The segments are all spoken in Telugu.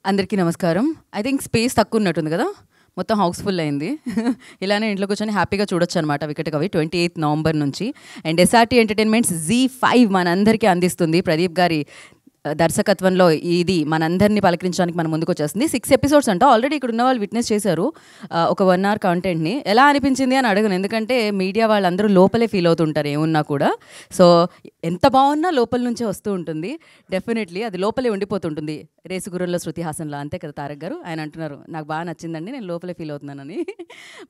అందరికీ నమస్కారం. ఐ థింక్ స్పేస్ తక్కువ ఉన్నట్టుంది కదా, మొత్తం హౌస్ఫుల్ అయింది. ఇలానే ఇంట్లో కూర్చొని హ్యాపీగా చూడొచ్చు అనమాట వికట కవి 28 నవంబర్ నుంచి. అండ్ ఎస్ఆర్టీ ఎంటర్టైన్మెంట్స్ ZEE5 మనందరికీ అందిస్తుంది. ప్రదీప్ గారి దర్శకత్వంలో ఇది మనందరినీ పలకరించడానికి మన ముందుకు వచ్చేస్తుంది. 6 ఎపిసోడ్స్ అంట. ఆల్రెడీ ఇక్కడ ఉన్న వాళ్ళు విట్నెస్ చేశారు ఒక 1 hour కంటెంట్ని. ఎలా అనిపించింది అని అడగను, ఎందుకంటే మీడియా వాళ్ళందరూ లోపలే ఫీల్ అవుతుంటారు ఏమున్నా కూడా. సో ఎంత బాగున్నా లోపల నుంచే వస్తూ ఉంటుంది. డెఫినెట్లీ అది లోపలే ఉండిపోతుంటుంది. రేసుగుర్రంలో శృతి హాసన్లో అంతే కదా తారక్ గారు, ఆయన అంటున్నారు నాకు బాగా నచ్చిందండి, నేను లోపలే ఫీల్ అవుతున్నానని.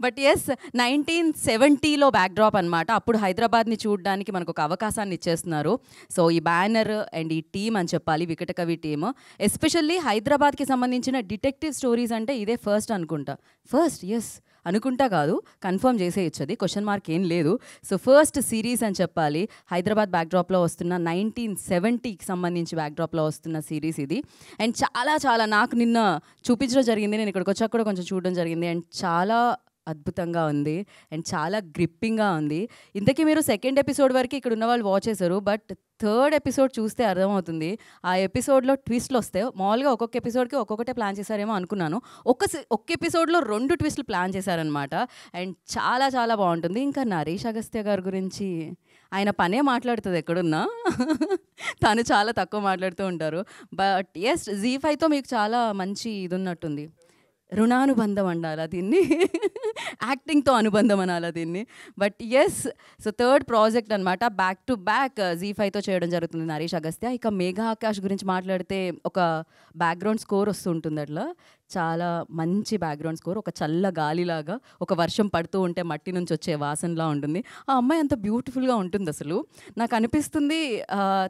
బట్ ఎస్, 1970లో బ్యాక్డ్రాప్ అనమాట. అప్పుడు హైదరాబాద్ని చూడడానికి మనకు ఒక అవకాశాన్ని ఇచ్చేస్తున్నారు. సో ఈ బ్యానర్ అండ్ ఈ టీమ్ అని చెప్పాలి, వికట కవి టీమ్. ఎస్పెషల్లీ హైదరాబాద్కి సంబంధించిన డిటెక్టివ్ స్టోరీస్ అంటే ఇదే ఫస్ట్ అనుకుంటా. ఫస్ట్, ఎస్ అనుకుంటా కాదు, కన్ఫర్మ్ చేసేయచ్చు, అది క్వశ్చన్ మార్క్ ఏం లేదు. సో ఫస్ట్ సిరీస్ అని చెప్పాలి. హైదరాబాద్ బ్యాక్డ్రాప్లో వస్తున్న 1970కి సంబంధించి బ్యాక్డ్రాప్లో వస్తున్న సిరీస్ ఇది. అండ్ చాలా చాలా నాకు నిన్న చూపించడం జరిగింది, నేను ఇక్కడికి వచ్చాక కూడా కొంచెం చూడడం జరిగింది. అండ్ చాలా అద్భుతంగా ఉంది అండ్ చాలా గ్రిప్పింగ్గా ఉంది. ఇంతకీ మీరు 2nd ఎపిసోడ్ వరకు ఇక్కడ ఉన్న వాళ్ళు వాచ్ చేశారు, బట్ 3rd ఎపిసోడ్ చూస్తే అర్థమవుతుంది. ఆ ఎపిసోడ్లో ట్విస్ట్లు వస్తాయి. మామూలుగా ఒక్కొక్క ఎపిసోడ్కి ఒక్కొక్కటే ప్లాన్ చేశారేమో అనుకున్నాను. ఒక్క ఎపిసోడ్లో 2 ట్విస్ట్లు ప్లాన్ చేశారనమాట. అండ్ చాలా చాలా బాగుంటుంది. ఇంకా నరేష్ అగస్త్య గారి గురించి ఆయన పనే మాట్లాడుతుంది ఎక్కడున్నా. తను చాలా తక్కువ మాట్లాడుతూ ఉంటారు. బట్ ఎస్, ZEE5తో మీకు చాలా మంచి ఇది ఉన్నట్టుంది. రుణానుబంధం అనాలా దీన్ని, యాక్టింగ్తో అనుబంధం అనాలా దీన్ని. But yes, so 3rd project అనమాట. బ్యాక్ టు బ్యాక్ ZEE5తో చేయడం జరుగుతుంది నరేష్ అగస్త్య. ఇక మేఘా ఆకాష్ గురించి మాట్లాడితే ఒక బ్యాక్గ్రౌండ్ స్కోర్ వస్తుంటుంది. అట్లా చాలా మంచి బ్యాక్గ్రౌండ్ స్కోర్. ఒక చల్ల గాలిలాగా, ఒక వర్షం పడుతూ ఉంటే మట్టి నుంచి వచ్చే వాసనలా ఉంటుంది. ఆ అమ్మాయి అంత బ్యూటిఫుల్గా ఉంటుంది. అసలు నాకు అనిపిస్తుంది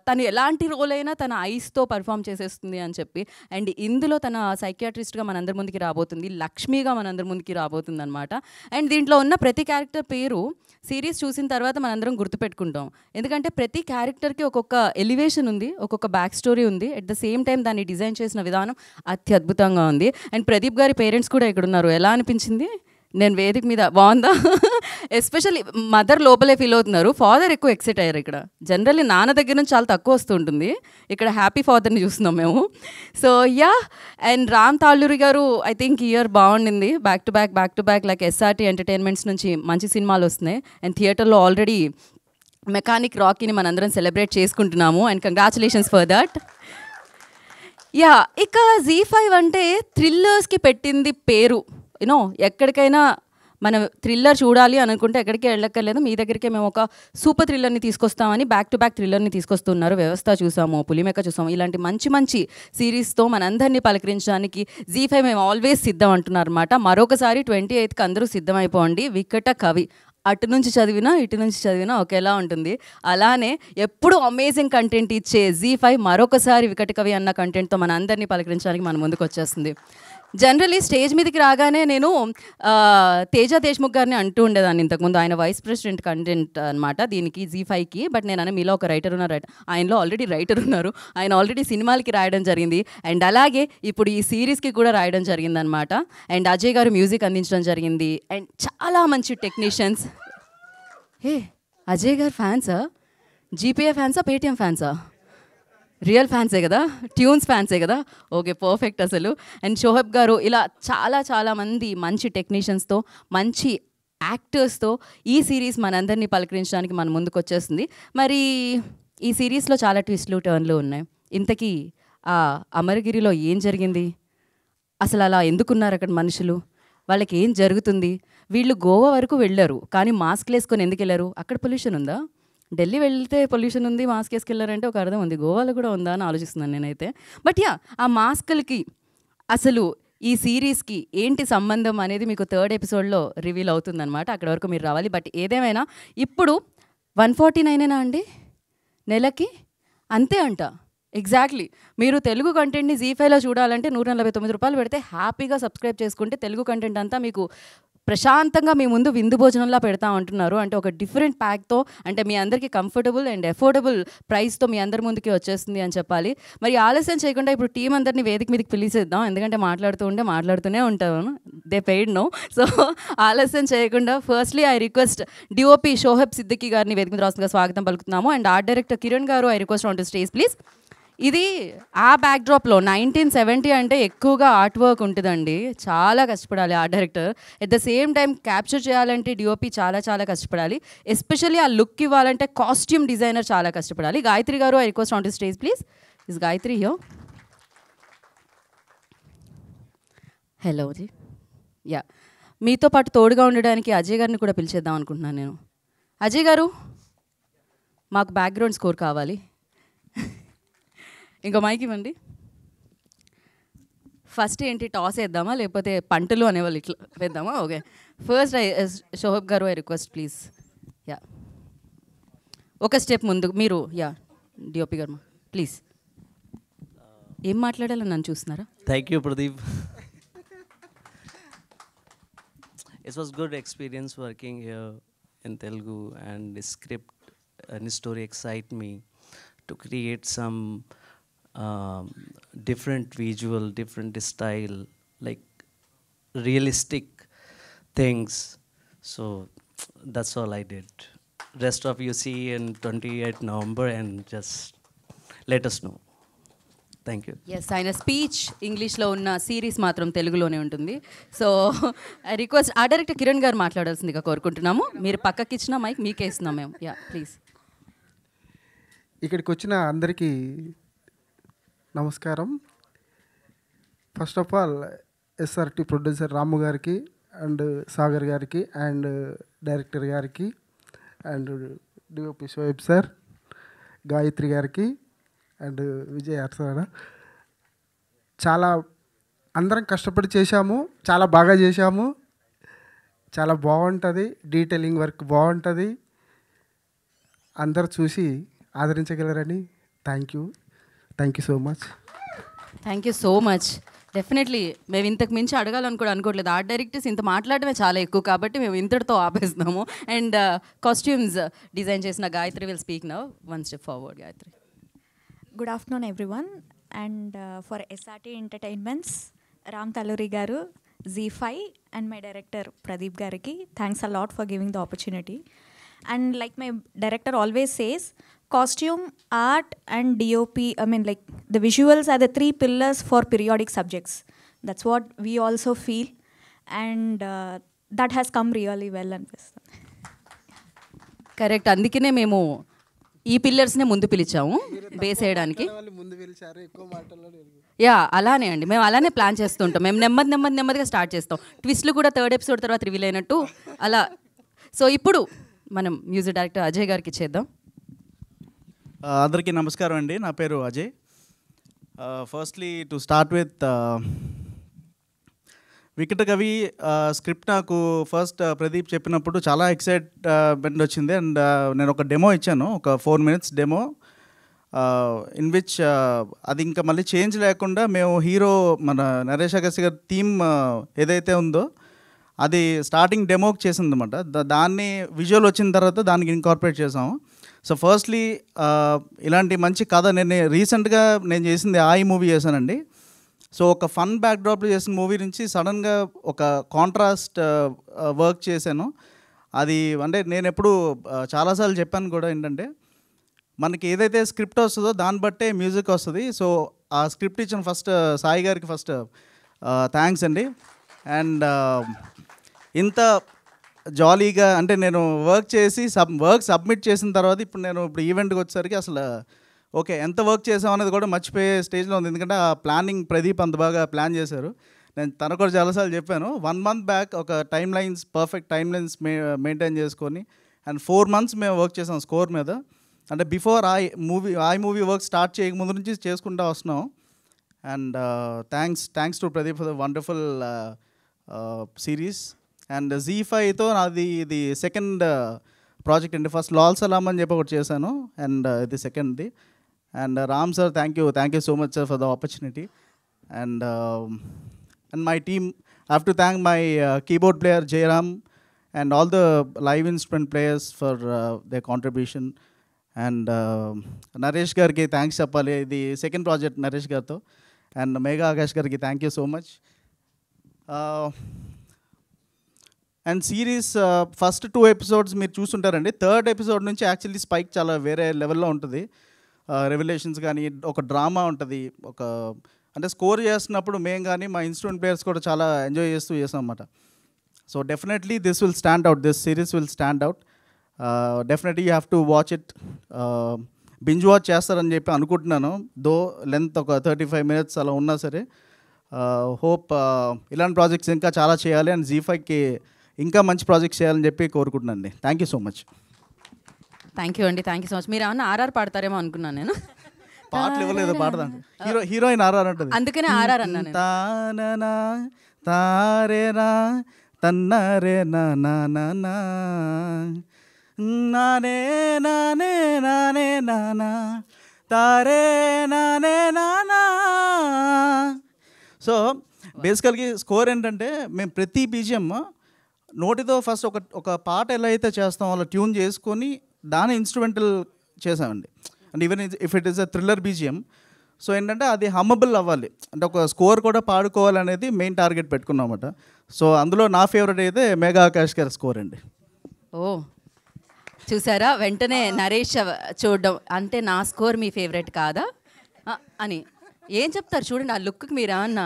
తను ఎలాంటి రోల్ అయినా తన ఐస్తో పర్ఫామ్ చేసేస్తుంది అని చెప్పి. అండ్ ఇందులో తన సైకియాట్రిస్ట్గా మనందరి ముందుకి రాబోతుంది, లక్ష్మిగా మనందరి ముందుకి రాబోతుంది అనమాట. అండ్ దీంట్లో ఉన్న ప్రతి క్యారెక్టర్ పేరు సిరీస్ చూసిన తర్వాత మనందరం గుర్తుపెట్టుకుంటాం. ఎందుకంటే ప్రతి క్యారెక్టర్కి ఒక్కొక్క ఎలివేషన్ ఉంది, ఒక్కొక్క బ్యాక్ స్టోరీ ఉంది. అట్ ద సేమ్ టైం దాన్ని డిజైన్ చేసిన విధానం అత్యద్భుతంగా ఉంది. అండ్ ప్రదీప్ గారి పేరెంట్స్ కూడా ఇక్కడ ఉన్నారు. ఎలా అనిపించింది? నేను వేదిక మీద బాగుందా? ఎస్పెషల్లీ మదర్ లోపలే ఫీల్ అవుతున్నారు, ఫాదర్ ఎక్కువ ఎక్సైట్ అయ్యారు. ఇక్కడ జనరల్లీ నాన్న దగ్గర నుంచి చాలా తక్కువ వస్తూ ఉంటుంది, ఇక్కడ హ్యాపీ ఫాదర్ని చూస్తున్నాం మేము. So yeah, and Ram Talluri గారు ఐ థింక్ ఇయర్ బాగుండింది. Back to back like SRT entertainments నుంచి మంచి సినిమాలు వస్తున్నాయి. అండ్ థియేటర్లో ఆల్రెడీ మెకానిక్ రాకీని మనందరం సెలబ్రేట్ చేసుకుంటున్నాము. And congratulations for that. Yeah, ఇక ZEE5 అంటే థ్రిల్లర్స్కి పెట్టింది పేరు. యూనో ఎక్కడికైనా మనం థ్రిల్లర్ చూడాలి అనుకుంటే ఎక్కడికి వెళ్ళక్కర్లేదు, మీ దగ్గరికే మేము ఒక సూపర్ థ్రిల్లర్ని తీసుకొస్తామని బ్యాక్ టు బ్యాక్ థ్రిల్లర్ని తీసుకొస్తున్నారు. వ్యవస్థ చూసాము, పులిమేక చూసాము, ఇలాంటి మంచి మంచి సిరీస్తో మనందరినీ పలకరించడానికి ZEE5 మేము ఆల్వేస్ సిద్ధం అంటున్నారు అనమాట. మరొకసారి 28కి అందరూ సిద్ధమైపోండి. వికట కవి అటు నుంచి చదివినా ఇటు నుంచి చదివినా ఒకేలా ఉంటుంది. అలానే ఎప్పుడు అమేజింగ్ కంటెంట్ ఇచ్చే ZEE5 మరొకసారి వికట కవి అన్న కంటెంట్తో మన అందరినీ పలకరించడానికి మన ముందుకు వచ్చేస్తుంది. జనరల్లీ స్టేజ్ మీదకి రాగానే నేను తేజ దేశ్ముఖ్ గారిని అంటూ ఉండేదాన్ని ఇంతకుముందు. ఆయన వైస్ ప్రెసిడెంట్ కంటెంట్ అనమాట దీనికి ZEE5కి. బట్ నేను మీలో ఒక రైటర్ ఉన్నారు, ఆయనలో ఆల్రెడీ రైటర్ ఉన్నారు, ఆయన ఆల్రెడీ సినిమాలకి రాయడం జరిగింది. అండ్ అలాగే ఇప్పుడు ఈ సిరీస్కి కూడా రాయడం జరిగిందనమాట. అండ్ అజయ్ గారు మ్యూజిక్ అందించడం జరిగింది. అండ్ చాలా మంచి టెక్నీషియన్స్. హే, అజయ్ గారు ఫ్యాన్సా? జీపీఏ ఫ్యాన్సా, పేటిఎం ఫ్యాన్సా? రియల్ ఫ్యాన్సే కదా, ట్యూన్స్ ఫ్యాన్సే కదా, ఓకే పర్ఫెక్ట్ అసలు. అండ్ షోహబ్ గారు, ఇలా చాలా చాలా మంది మంచి టెక్నీషియన్స్తో, మంచి యాక్టర్స్తో ఈ సిరీస్ మనందరినీ పలకరించడానికి మన ముందుకు వచ్చేస్తుంది. మరి ఈ సిరీస్లో చాలా ట్విస్ట్లు టర్న్లు ఉన్నాయి. ఇంతకీ ఆ అమరగిరిలో ఏం జరిగింది? అసలు అలా ఎందుకున్నారు అక్కడ మనుషులు? వాళ్ళకి ఏం జరుగుతుంది? వీళ్ళు గోవా వరకు వెళ్ళారు, కానీ మాస్క్లు వేసుకొని ఎందుకు వెళ్ళారు? అక్కడ పొల్యూషన్ ఉందా? ఢిల్లీ వెళ్తే పొల్యూషన్ ఉంది, మాస్క్ వేసుకెళ్ళారంటే ఒక అర్థం ఉంది, గోవాలో కూడా ఉందా అని ఆలోచిస్తున్నాను నేనైతే. బట్ యా, ఆ మాస్కులకి అసలు ఈ సిరీస్కి ఏంటి సంబంధం అనేది మీకు 3rd ఎపిసోడ్లో రివీల్ అవుతుందన్నమాట. అక్కడ వరకు మీరు రావాలి. బట్ ఏదేమైనా ఇప్పుడు 149 అండి నెలకి, అంతే అంట. ఎగ్జాక్ట్లీ, మీరు తెలుగు కంటెంట్ని ZEE5లో చూడాలంటే 149 రూపాయలు పెడితే హ్యాపీగా సబ్స్క్రైబ్ చేసుకుంటే తెలుగు కంటెంట్ అంతా మీకు ప్రశాంతంగా మీ ముందు విందు భోజనంలా పెడతా ఉంటున్నారు. అంటే ఒక డిఫరెంట్ ప్యాక్తో, అంటే మీ అందరికీ కంఫర్టబుల్ అండ్ అఫోర్డబుల్ ప్రైస్తో మీ అందరి ముందుకి వచ్చేస్తుంది అని చెప్పాలి. మరి ఆలస్యం చేయకుండా ఇప్పుడు టీం అందరినీ వేదిక మీదకి పిలిచేద్దాం, ఎందుకంటే మాట్లాడుతూనే ఉంటాను, దే పెయిడ్ నో. సో ఆలస్యం చేయకుండా firstly I request DOP Shoaib Siddiqui గారిని వేదిక మీద రాస్తుందిగా స్వాగతం పలుకుతున్నాము. And art director Kiran garu, I request on to stage please. ఇది ఆ బ్యాక్డ్రాప్లో 1970 అంటే ఎక్కువగా ఆర్ట్ వర్క్ ఉంటుందండి, చాలా కష్టపడాలి ఆ director. At the same time capture చేయాలంటే డిఓపి చాలా చాలా కష్టపడాలి. ఎస్పెషల్లీ ఆ లుక్ ఇవ్వాలంటే కాస్ట్యూమ్ డిజైనర్ చాలా కష్టపడాలి. గాయత్రి గారు, I request on to stage please. Is Gayathri here? Hello ji. Yeah, మీతో పాటు తోడుగా ఉండడానికి అజయ్ గారిని కూడా పిలిచేద్దాం అనుకుంటున్నాను నేను. అజయ్ గారు, మాకు బ్యాక్గ్రౌండ్ స్కోర్ కావాలి. ఇంకో మైక్ ఇవ్వండి. ఫస్ట్ ఏంటి, టాస్ వేద్దామా లేకపోతే పంటలు అనేవాళ్ళు ఇట్లా వేద్దామా? ఓకే, ఫస్ట్ షోహబ్ గారు, ఐ రిక్వెస్ట్ ప్లీజ్. యా, ఒక స్టెప్ ముందు మీరు. యా, డిఓపి గారు ప్లీజ్. ఏం మాట్లాడాలని నన్ను చూస్తున్నారా? Thank you Pradeep. It was good experience working here in Telugu, and the script and the story excite me to create some different visual, different style, like realistic things. So that's all I did. Rest of you see in 28th November, and just let us know. Thank you. Yes, ఆయన స్పీచ్ ఇంగ్లీష్లో ఉన్న సిరీస్ మాత్రం తెలుగులోనే ఉంటుంది. సో ఐ రిక్వెస్ట్ ఆ డైరెక్టర్ కిరణ్ గారు మాట్లాడాల్సిందిగా కోరుకుంటున్నాము. మీరు పక్కకి ఇచ్చిన మైక్ మీకే ఇస్తున్నాం మేము. Yeah please. ఇక్కడికి వచ్చిన అందరికీ నమస్కారం. First of all SRT producer Ramu గారికి అండ్ సాగర్ గారికి అండ్ డైరెక్టర్ గారికి and DOP Shoaib sir, Gayatri గారికి అండ్ విజయ్ ఆర్సారా. చాలా అందరం కష్టపడి చేశాము, చాలా బాగా చేశాము, చాలా బాగుంటుంది, డీటెయిలింగ్ వర్క్ బాగుంటుంది. అందరు చూసి ఆదరించగలరని thank you so much. Thank you so much. Definitely మేము ఇంతకు మించి అడగాలని కూడా అనుకోవట్లేదు. ఆర్ట్ డైరెక్టర్స్ ఇంత మాట్లాడమే చాలా ఎక్కువ, కాబట్టి మేము ఇంతటితో ఆపేస్తున్నాము. అండ్ కాస్ట్యూమ్స్ డిజైన్ చేసిన Gayatri will speak now. One step forward Gayatri. Good afternoon everyone, and for SRT Entertainments, Ram Taluri garu, Z5 and my director Pradeep gariki, thanks a lot for giving the opportunity. And like my director always says, costume, art and DOP, I mean like the visuals are the three pillars for periodic subjects. That's what we also feel, and that has come really well. Correct, అందుకనే మేము ఈ పిల్లర్స్నే ముందు పిలిచాము బేస్ వేయడానికి. యా, అలానే అండి, మేము అలానే ప్లాన్ చేస్తుంటాం. మేము నెమ్మదిగా స్టార్ట్ చేస్తాం. ట్విస్ట్లు కూడా థర్డ్ ఎపిసోడ్ తర్వాత రివీల్ అయినట్టు అలా. సో ఇప్పుడు మనం మ్యూజిక్ డైరెక్టర్ అజయ్ గారికి ఇచ్చేద్దాం. అందరికీ నమస్కారం అండి, నా పేరు Ajay. Firstly to start with Vikatakavi script నాకు ఫస్ట్ ప్రదీప్ చెప్పినప్పుడు చాలా ఎక్సైట్మెంట్ వచ్చింది. అండ్ నేను ఒక డెమో ఇచ్చాను, ఒక 4 minutes డెమో, ఇన్ విచ్ అది ఇంకా మళ్ళీ చేంజ్ లేకుండా మేము హీరో మన నరేష్ అగస్త్య గారి థీమ్ ఏదైతే ఉందో అది స్టార్టింగ్ డెమోకి చేసింది అనమాట. దాన్ని విజువల్ వచ్చిన తర్వాత దానికి ఇన్కార్పొరేట్ చేసాము. సో ఫస్ట్లీ ఇలాంటి మంచి కథ రీసెంట్గా నేను చేసింది ఆయి మూవీ చేశానండి. సో ఒక ఫన్ బ్యాక్డ్రాప్లో చేసిన మూవీ నుంచి సడన్గా ఒక కాంట్రాస్ట్ వర్క్ చేశాను. అది అంటే నేను ఎప్పుడు చాలాసార్లు చెప్పాను కూడా, ఏంటంటే మనకి ఏదైతే స్క్రిప్ట్ వస్తుందో దాన్ని బట్టే మ్యూజిక్ వస్తుంది. సో ఆ స్క్రిప్ట్ ఇచ్చిన ఫస్ట్ సాయి గారికి ఫస్ట్ థ్యాంక్స్ అండి. అండ్ ఇంత జాలీగా అంటే నేను వర్క్ చేసి వర్క్ సబ్మిట్ చేసిన తర్వాత ఇప్పుడు ఈవెంట్కి వచ్చేసరికి అసలు ఓకే ఎంత వర్క్ చేసాం అనేది కూడా మర్చిపోయే స్టేజ్లో ఉంది. ఎందుకంటే ఆ ప్లానింగ్ ప్రదీప్ అంత బాగా ప్లాన్ చేశారు. నేను తన కూడా చాలాసార్లు చెప్పాను, 1 month బ్యాక్ ఒక పర్ఫెక్ట్ టైమ్ లైన్స్ మెయింటైన్ చేసుకొని అండ్ 4 months మేము వర్క్ చేసాం స్కోర్ మీద. అంటే before I movie work start చేయకముందు నుంచి చేసుకుంటూ వస్తున్నాం. And thanks to Pradeep for the wonderful series. And Z5తో నాది ఇది సెకండ్ ప్రాజెక్ట్ అండి. ఫస్ట్ లాల్ సలాం అని చెప్పి ఒకటి చేశాను, అండ్ ఇది సెకండ్ది. And Ram sir, thank you so much sir for the opportunity. And my team, I have to thank my keyboard player Jayaram and all the live instrument players for they contribution. And Naresh గారికి థ్యాంక్స్ చెప్పాలి, ఇది సెకండ్ ప్రాజెక్ట్ నరేష్ గారితో. అండ్ మేఘా ఆకాష్ గారికి thank you so much. And series first 2 episodes మీరు చూస్తుంటారండి. థర్డ్ ఎపిసోడ్ నుంచి యాక్చువల్లీ స్పైక్ చాలా వేరే లెవెల్లో ఉంటుంది. రెవల్యూషన్స్ కానీ ఒక డ్రామా ఉంటుంది. ఒక అంటే స్కోర్ చేస్తున్నప్పుడు మేము కానీ మా ఇన్స్ట్రుమెంట్ ప్లేయర్స్ కూడా చాలా ఎంజాయ్ చేస్తూ చేసాం అన్నమాట. So definitely this will stand out, this series will stand out. Definitely you have to watch it. Binge watch చేస్తారని చెప్పి అనుకుంటున్నాను. దో లెంత్ ఒక 35 minutes అలా ఉన్నా సరే. హోప్ ఇలాంటి ప్రాజెక్ట్స్ ఇంకా చాలా చేయాలి అండ్ Z5కి ఇంకా మంచి ప్రాజెక్ట్స్ చేయాలని చెప్పి కోరుకుంటున్నాను అండి. Thank you so much. Thank you అండి, థ్యాంక్ యూ సో మచ్. మీరు ఏమన్నా ఆర్ఆర్ పాడతారేమో అనుకున్నాను నేను. పాటలు ఇవ్వలేదు, పాడదాం. హీరోయిన్ ఆర్ఆర్ అంటుంది, అందుకనే ఆర్ఆర్ అన్నాను. తాననా తారేనా తన్నారే నానే నానే నానే నానా తారే నానే నానా. సో బేసికల్గా స్కోర్ ఏంటంటే మేము ప్రతి బీజిఎం నోటితో ఫస్ట్ ఒక పాట ఎలా అయితే చేస్తామో అలా ట్యూన్ చేసుకొని దాని ఇన్స్ట్రుమెంటల్ చేసామండి. And even if it is a thriller BGM, so ఏంటంటే అది హమ్మబుల్ అవ్వాలి, అంటే ఒక స్కోర్ కూడా పాడుకోవాలనేది మెయిన్ టార్గెట్ పెట్టుకున్నాం అన్నమాట. సో అందులో నా ఫేవరెట్ అయితే మేఘా ఆకాష్ గారి స్కోర్ అండి. ఓ చూసారా, వెంటనే నరేష్ చూడడం అంటే నా స్కోర్ మీ ఫేవరెట్ కాదా అని ఏం చెప్తారు చూడండి. ఆ లుక్కి మీరా అన్న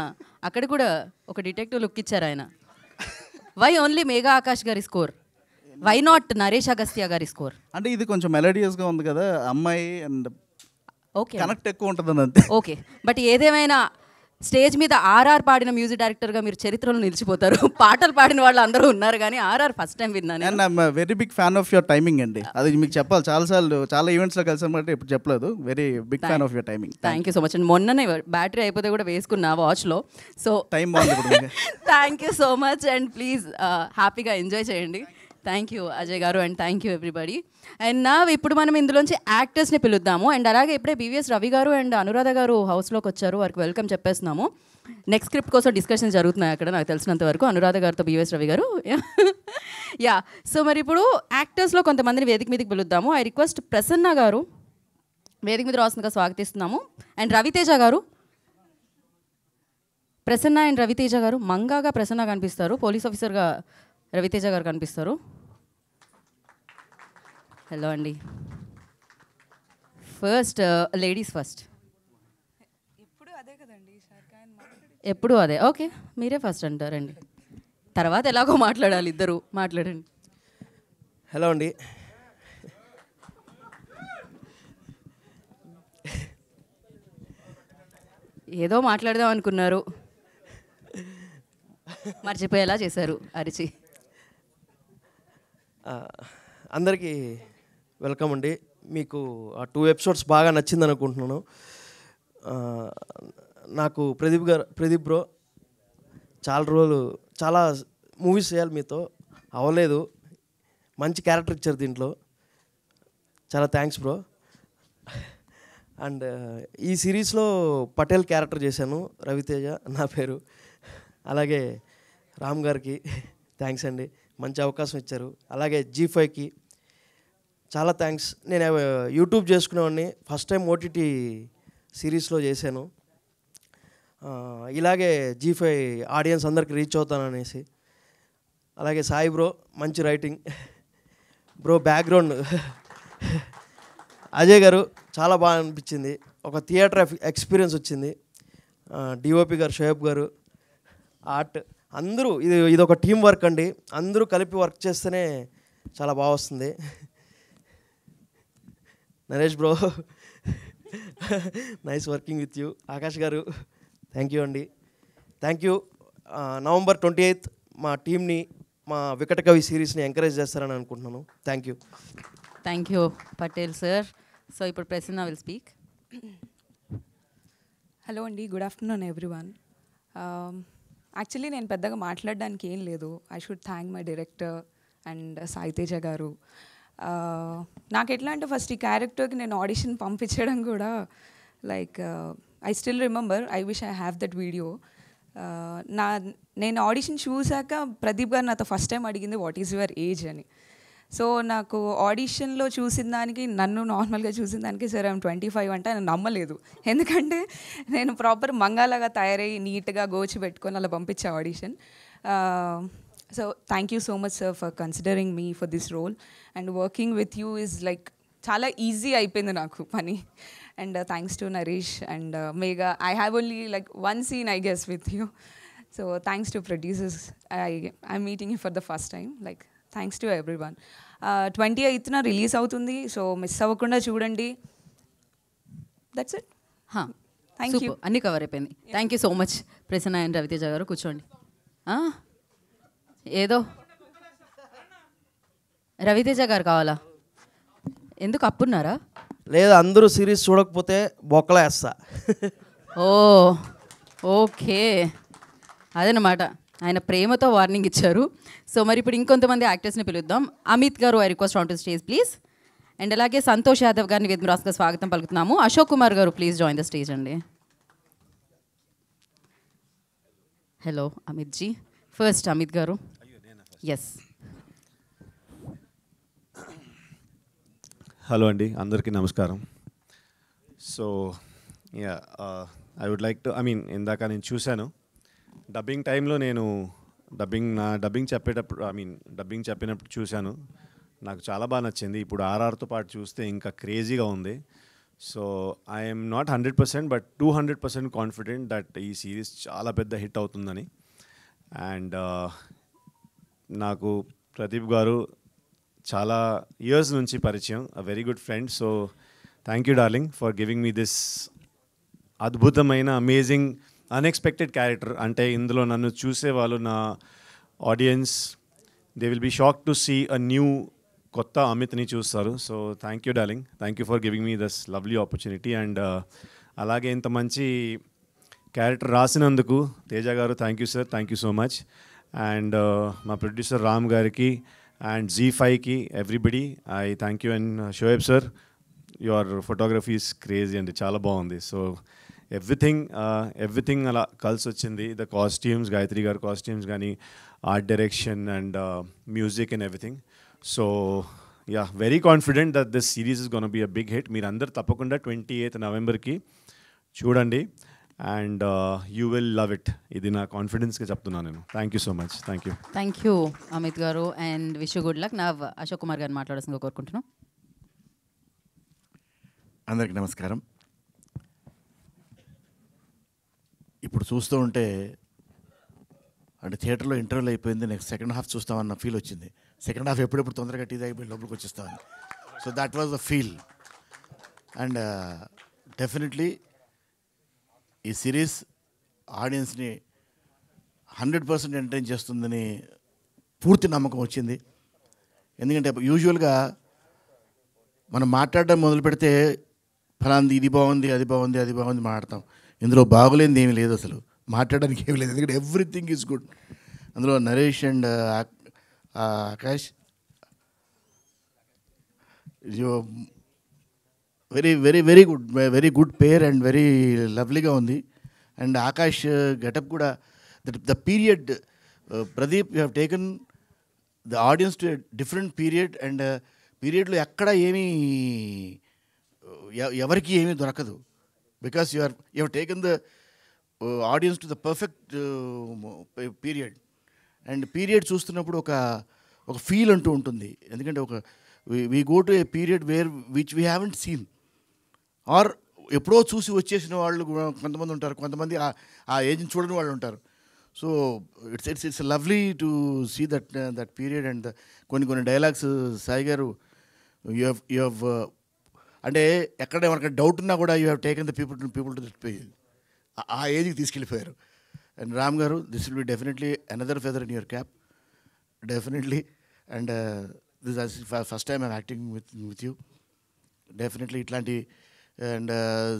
అక్కడ కూడా ఒక డిటెక్టివ్ లుక్ ఇచ్చారు ఆయన. వై ఓన్లీ మేఘా ఆకాష్ గారి score, why not Naresh Agastya గారి స్కోర్? అంటే ఇది కొంచెం మెలోడియస్గా ఉంది కదా అమ్మాయి, అండ్ ఓకే కనెక్ట్ ఎక్కువ ఉంటుంది అంతే. ఓకే, బట్ ఏదేమైనా స్టేజ్ మీద ఆర్ఆర్ పాడిన మ్యూజిక్ డైరెక్టర్గా మీరు చరిత్రలో నిలిచిపోతారు. పాటలు పాడిన వాళ్ళు అందరూ ఉన్నారు కానీ ఆర్ఆర్ ఫస్ట్ టైం విన్నాను. And I'm very big fan of your timing అండి. అది మీకు చెప్పాలి, చాలాసార్లు చాలా ఈవెంట్స్లో కలిసాం బట్టి ఇప్పుడు చెప్పలేదు. Very big fan of your timing. Thank you so much అండి. మొన్ననే బ్యాటరీ అయిపోతే కూడా వేసుకున్నా వాచ్లో. సో టైం బాగుంది. Thank you so much and please హ్యాపీగా ఎంజాయ్ చేయండి. థ్యాంక్ యూ అజయ్ గారు and thank you everybody. And నా ఇప్పుడు మనం ఇందులోంచి యాక్టర్స్ని పిలుద్దాము. అండ్ అలాగే ఇప్పుడే BVS రవి గారు అండ్ అనురాధ గారు హౌస్లోకి వచ్చారు, వారికి వెల్కమ్ చెప్పేస్తున్నాము. నెక్స్ట్ స్క్రిప్ట్ కోసం డిస్కషన్స్ జరుగుతున్నాయి అక్కడ నాకు తెలిసినంత వరకు అనురాధ గారితో BVS రవి గారు. యా, సో మరి ఇప్పుడు యాక్టర్స్లో కొంతమందిని వేదిక మీదకి పిలుద్దాము. ఐ రిక్వెస్ట్ ప్రసన్న గారు వేదిక మీద రాస్తుందిగా స్వాగతిస్తున్నాము. అండ్ రవితేజ గారు, ప్రసన్న అండ్ రవితేజ గారు. మంగాగా ప్రసన్న కనిపిస్తారు, పోలీస్ ఆఫీసర్గా రవితేజ గారు కనిపిస్తారు. హలో అండి. First ladies first. ఎప్పుడు అదే, ఓకే మీరే ఫస్ట్ అంటారండి, తర్వాత ఎలాగో మాట్లాడాలి, ఇద్దరు మాట్లాడండి. హలో అండి. ఏదో మాట్లాడదాం అనుకున్నారు, మర్చిపోయేలా చేశారు అరిచి. అందరికీ వెల్కమ్ అండి. మీకు ఆ 2 episodes బాగా నచ్చింది అనుకుంటున్నాను. నాకు ప్రదీప్ బ్రో చాలా మూవీస్ చేయాలి మీతో, అవ్వలేదు. మంచి క్యారెక్టర్ ఇచ్చారు దీంట్లో, చాలా థ్యాంక్స్ బ్రో. అండ్ ఈ సిరీస్లో పటేల్ క్యారెక్టర్ చేశాను, రవితేజ నా పేరు. అలాగే రామ్ గారికి థ్యాంక్స్ అండి, మంచి అవకాశం ఇచ్చారు. అలాగే Z5కి చాలా థ్యాంక్స్. నేను యూట్యూబ్ చేసుకునేవాడిని, ఫస్ట్ టైం OTT సిరీస్లో చేశాను. ఇలాగే Z5 ఆడియన్స్ అందరికి రీచ్ అవుతాననేసి. అలాగే సాయి బ్రో మంచి రైటింగ్ బ్రో. బ్యాక్గ్రౌండ్ అజయ్ గారు చాలా బాగా అనిపించింది, ఒక థియేటర్ ఎక్స్పీరియన్స్ వచ్చింది. DOP గారు, షోయబ్ గారు, ఆర్ట్ అందరూ ఇది ఒక టీం వర్క్ అండి, అందరూ కలిపి వర్క్ చేస్తేనే చాలా బాగా వస్తుంది. Naresh bro nice working with you. Akash garu thank you అండి, థ్యాంక్ యూ. November 28th మా టీంని, మా వికట కవి సిరీస్ని ఎంకరేజ్ చేస్తారని అనుకుంటున్నాను. Thank you. Thank you Patel sir. So ఇప్పుడు ప్రసన్న విల్ స్పీక్. హలో అండి, గుడ్ ఆఫ్టర్నూన్ ఎవ్రీవన్. యాక్చువల్లీ నేను పెద్దగా మాట్లాడడానికి ఏం లేదు. I should thank my director and Sai Teja గారు. నాకు ఎట్లా అంటే ఫస్ట్ ఈ క్యారెక్టర్కి నేను ఆడిషన్ పంపించడం కూడా like I still remember, I wish I have that video. నేను ఆడిషన్ చూసాక ప్రదీప్ గారు నాతో ఫస్ట్ టైం అడిగింది వాట్ ఈజ్ యువర్ ఏజ్ అని. సో నాకు ఆడిషన్లో చూసిన దానికి, నన్ను నార్మల్గా చూసిన దానికి సార్ ఐఎమ్ 25 అంటే ఆయన నమ్మలేదు. ఎందుకంటే నేను ప్రాపర్ మంగాలాగా తయారయ్యి నీట్గా గోచి పెట్టుకొని అలా పంపించే audition. So thank you so much sir for considering me for this role, and working with you is like చాలా ఈజీ అయిపోయింది నాకు పని. And thanks to Naresh and Megha. I have only like one scene I guess with you. So thanks to producers. I'm meeting you for the first time. Like thanks to every one. 28th release అవుతుంది, సో మిస్ అవ్వకుండా చూడండి. That's it. Thank you. అన్నీ కవర్ అయిపోయింది. Thank you so much Prasanna and Raviteja గారు. కూర్చోండి. ఏదో రవితేజ గారు కావాలా? ఎందుకు అప్పున్నారా? లేదా అందరూ సిరీస్ చూడకపోతే బొక్కలా వేస్తా. ఓ ఓకే, అదనమాట. ఆయన ప్రేమతో వార్నింగ్ ఇచ్చారు. సో మరి ఇప్పుడు ఇంకొంతమంది యాక్టర్స్ని పిలుద్దాం. అమిత్ గారు, I request on to stage please. And అలాగే సంతోష్ యాదవ్ గారిని వేదిక రాసుగా స్వాగతం పలుకుతున్నాము. అశోక్ కుమార్ గారు ప్లీజ్ జాయిన్ ద స్టేజ్ అండి. హలో అమిత్ జీ. ఫస్ట్ అమిత్ గారు. ఎస్. హలో అండి, అందరికీ నమస్కారం. So yeah, I would like to ఇందాక నేను చూశాను డబ్బింగ్ టైంలో, నేను డబ్బింగ్ చెప్పినప్పుడు చూశాను. నాకు చాలా బాగా నచ్చింది. ఇప్పుడు ఆర్ఆర్తో పాటు చూస్తే ఇంకా క్రేజీగా ఉంది. So I'm not 100% but 200% confident that ఈ సిరీస్ చాలా పెద్ద హిట్ అవుతుందని. అండ్ నాకు ప్రదీప్ గారు చాలా ఇయర్స్ నుంచి పరిచయం, a very good friend. So thank you darling for giving me this అద్భుతమైన అమేజింగ్ అన్ఎక్స్పెక్టెడ్ క్యారెక్టర్. అంటే ఇందులో నన్ను చూసేవాళ్ళు, నా audience, they will be shock to see a new కొత్త అమిత్ని చూస్తారు. So thank you darling, thank you for giving me this lovely opportunity. And అలాగే ఇంత మంచి క్యారెక్టర్ రాసినందుకు తేజ గారు, thank you sir, thank you so much. And మా ప్రొడ్యూసర్ రామ్ గారికి and Z5కి everybody I thank you. And Shoaib sir, your photography is crazy అండి, చాలా బాగుంది. సో ఎవ్రీథింగ్ అలా కలిసి వచ్చింది. ద కాస్ట్యూమ్స్, గాయత్రి గారి కాస్ట్యూమ్స్ కానీ, art direction and music and everything. So yeah, very confident that this series is gonna be a big hit. మీరు అందరు తప్పకుండా 28th నవంబర్కి చూడండి and you will love it. ఇది నా కాన్ఫిడెన్స్గా చెప్తున్నాను నేను. Thank you so much. Thank you. Thank you Amit garu and wish you good luck. నా అశోక్ కుమార్ గారిని మాట్లాడాల్సిందిగా కోరుకుంటున్నాను. అందరికీ నమస్కారం. ఇప్పుడు చూస్తూ ఉంటే అంటే థియేటర్లో ఇంటర్వ్యూలు అయిపోయింది, నెక్స్ట్ సెకండ్ హాఫ్ చూస్తామన్న ఫీల్ వచ్చింది. సెకండ్ హాఫ్ ఎప్పుడెప్పుడు తొందరగా టీ తాగిపోయి లోపలికి వచ్చేస్తామని. So that was the feel. And definitely ఈ సిరీస్ ఆడియన్స్ని 100% ఎంటర్టైన్ చేస్తుందని పూర్తి నమ్మకం వచ్చింది. ఎందుకంటే యూజువల్గా మనం మాట్లాడడం మొదలు పెడితే ఫలాంది ఇది బాగుంది, అది బాగుంది, అది బాగుంది మాట్లాడతాం. ఇందులో బాగులేనిది ఏమీ లేదు, అసలు మాట్లాడడానికి ఏమీ లేదు. ఎందుకంటే ఎవ్రీథింగ్ ఈజ్ గుడ్. అందులో Naresh and Akash very very very good pair and very లవ్లీగా ఉంది. అండ్ ఆకాష్ గెటప్ కూడా the period Pradeep you have taken the audience to different period. And పీరియడ్లో ఎక్కడ ఏమీ ఎవరికి ఏమీ దొరకదు. Because you have taken the audience to the perfect period. And period చూస్తున్నప్పుడు ఒక ఫీల్ అంటూ ఉంటుంది. ఎందుకంటే we go to a period where which we haven't seen, or ఎప్పుడో చూసి వచ్చేసిన వాళ్ళు కొంతమంది ఉంటారు, కొంతమంది ఆ ఏజ్ని చూడని వాళ్ళు ఉంటారు. So it's lovely to see that period. And కొన్ని dialogues Sai garu you have అంటే ఎక్కడ ఎవరికి డౌట్ ఉన్నా కూడా you have taken the people to that phase, ఆ ఏజ్కి తీసుకెళ్ళిపోయారు. And Ram garu, this will be definitely another feather in your cap, definitely. And this first time I'm acting with you, definitely ఇట్లాంటి. And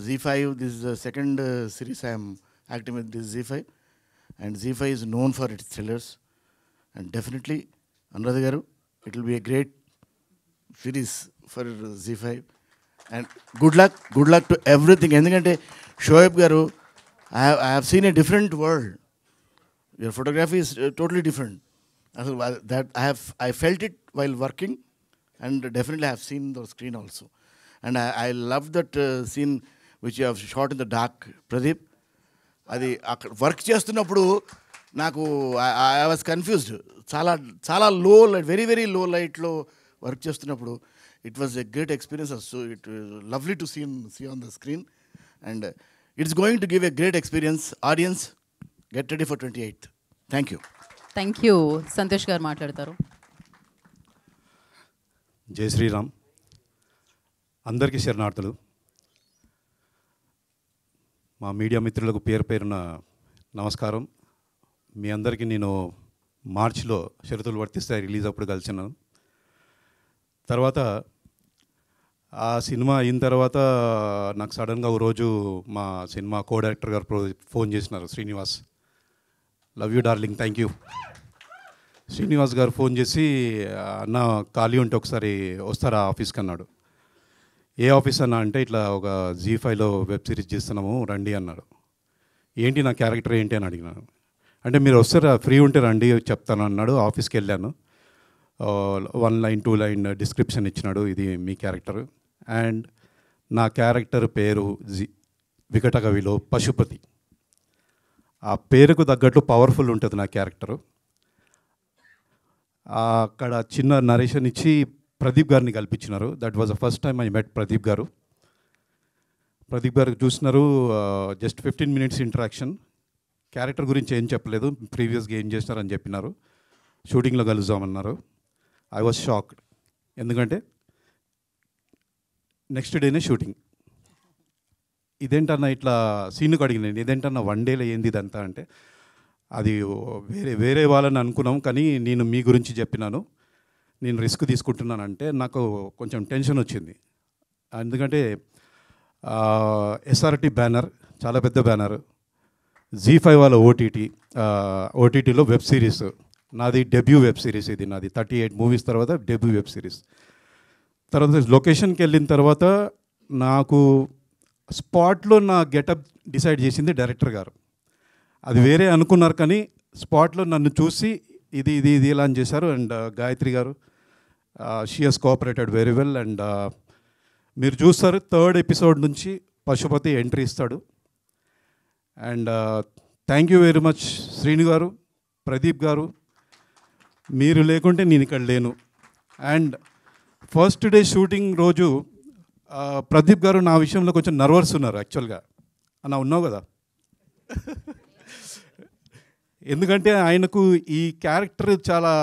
Z5, this is the second series I'm acting with this Z5. And Z5 is known for its thrillers. And definitely Anuradha garu, it will be a great series for Z5. And good luck to everything. ఎందుకంటే షోయబ్ గారు, I have seen a different world. Your photography is totally different. That I felt it while working, and definitely I have seen the screen also. And I love that scene which you have shot in the dark, Pradeep. అది అక్కడ వర్క్ చేస్తున్నప్పుడు నాకు ఐ వాజ్ కన్ఫ్యూజ్డ్. చాలా లో లైట్, వెరీ లో లైట్లో వర్క్ చేస్తున్నప్పుడు It was a great experience. So it was lovely to see on the screen, and it's going to give a great experience. Audience, get ready for 28th. Thank you. Thank you. Santosh గారు మాట్లాడతారు. జై శ్రీరామ్. అందరికీ శరణార్థులు. మా మీడియా మిత్రులకు పేరు పేరున నమస్కారం. మీ అందరికీ నేను మార్చిలో షరతులు వర్తిస్తాయి రిలీజ్ అప్పుడు కలిసినాను. తర్వాత ఆ సినిమా అయిన తర్వాత నాకు సడన్గా ఒక రోజు మా సినిమా కో డైరెక్టర్ గారు ఫోన్ చేసినారు, Srinivas, love you darling, thank you. Srinivas గారు ఫోన్ చేసి, అన్న ఖాళీ ఉంటే ఒకసారి వస్తారా ఆఫీస్కి అన్నాడు. ఏ ఆఫీస్ అన్నా అంటే ఇట్లా ఒక జీ5లో వెబ్ సిరీస్ చేస్తున్నాము రండి అన్నాడు. ఏంటి నా క్యారెక్టర్ ఏంటి అని అడిగినాను. అంటే మీరు వస్తారా, ఫ్రీ ఉంటే రండి చెప్తాను అన్నాడు. ఆఫీస్కి వెళ్ళాను. 1 లైన్ 2 లైన్ డిస్క్రిప్షన్ ఇచ్చినాడు, ఇది మీ క్యారెక్టర్. అండ్ నా క్యారెక్టర్ పేరు వికటకవిలో పశుపతి. ఆ పేరుకు తగ్గట్టు పవర్ఫుల్ ఉంటుంది నా క్యారెక్టరు. అక్కడ చిన్న నరేషన్ ఇచ్చి ప్రదీప్ గారిని కల్పించినారు. That was the first time I met Pradeep గారు. ప్రదీప్ గారు చూసినారు, జస్ట్ 15 minutes ఇంటరాక్షన్. క్యారెక్టర్ గురించి ఏం చెప్పలేదు, ప్రీవియస్గా ఏం చేసినారని చెప్పినారు. షూటింగ్లో కలుద్దామన్నారు. ఐ వాజ్ షాక్డ్, ఎందుకంటే నెక్స్ట్ డేనే షూటింగ్. ఇదేంటన్నా ఇట్లా సీన్కి అడిగినాను, ఇదేంటన్నా 1 dayలో ఏంది ఇదంతా అంటే, అది వేరే వాళ్ళని అనుకున్నాం, కానీ నేను మీ గురించి చెప్పినాను, నేను రిస్క్ తీసుకుంటున్నానంటే నాకు కొంచెం టెన్షన్ వచ్చింది. ఎందుకంటే ఎస్ఆర్టీ బ్యానర్, చాలా పెద్ద బ్యానర్, జీ5 వాళ్ళ ఓటీటీలో వెబ్ సిరీస్, నాది డెబ్యూ వెబ్ సిరీస్. ఇది నాది 38 movies తర్వాత డెబ్యూ వెబ్ సిరీస్. తర్వాత లొకేషన్కి వెళ్ళిన తర్వాత నాకు స్పాట్లో నా గెటప్ డిసైడ్ చేసింది డైరెక్టర్ గారు. అది వేరే అనుకున్నారు, కానీ స్పాట్లో నన్ను చూసి ఇది ఇది ఇది ఇలా అని చేశారు. అండ్ గాయత్రి గారు, she has cooperated very well. And మీరు చూస్తారు 3rd episode నుంచి పశుపతి ఎంట్రీ ఇస్తాడు. And thank you very much Srinu గారు, ప్రదీప్ గారు, మీరు లేకుంటే నేను ఇక్కడ లేను. అండ్ ఫస్ట్ డే షూటింగ్ రోజు ప్రదీప్ గారు నా విషయంలో కొంచెం నర్వస్ ఉన్నారు యాక్చువల్గా. అన్న ఉన్నావు కదా, ఎందుకంటే ఆయనకు ఈ క్యారెక్టర్ చాలా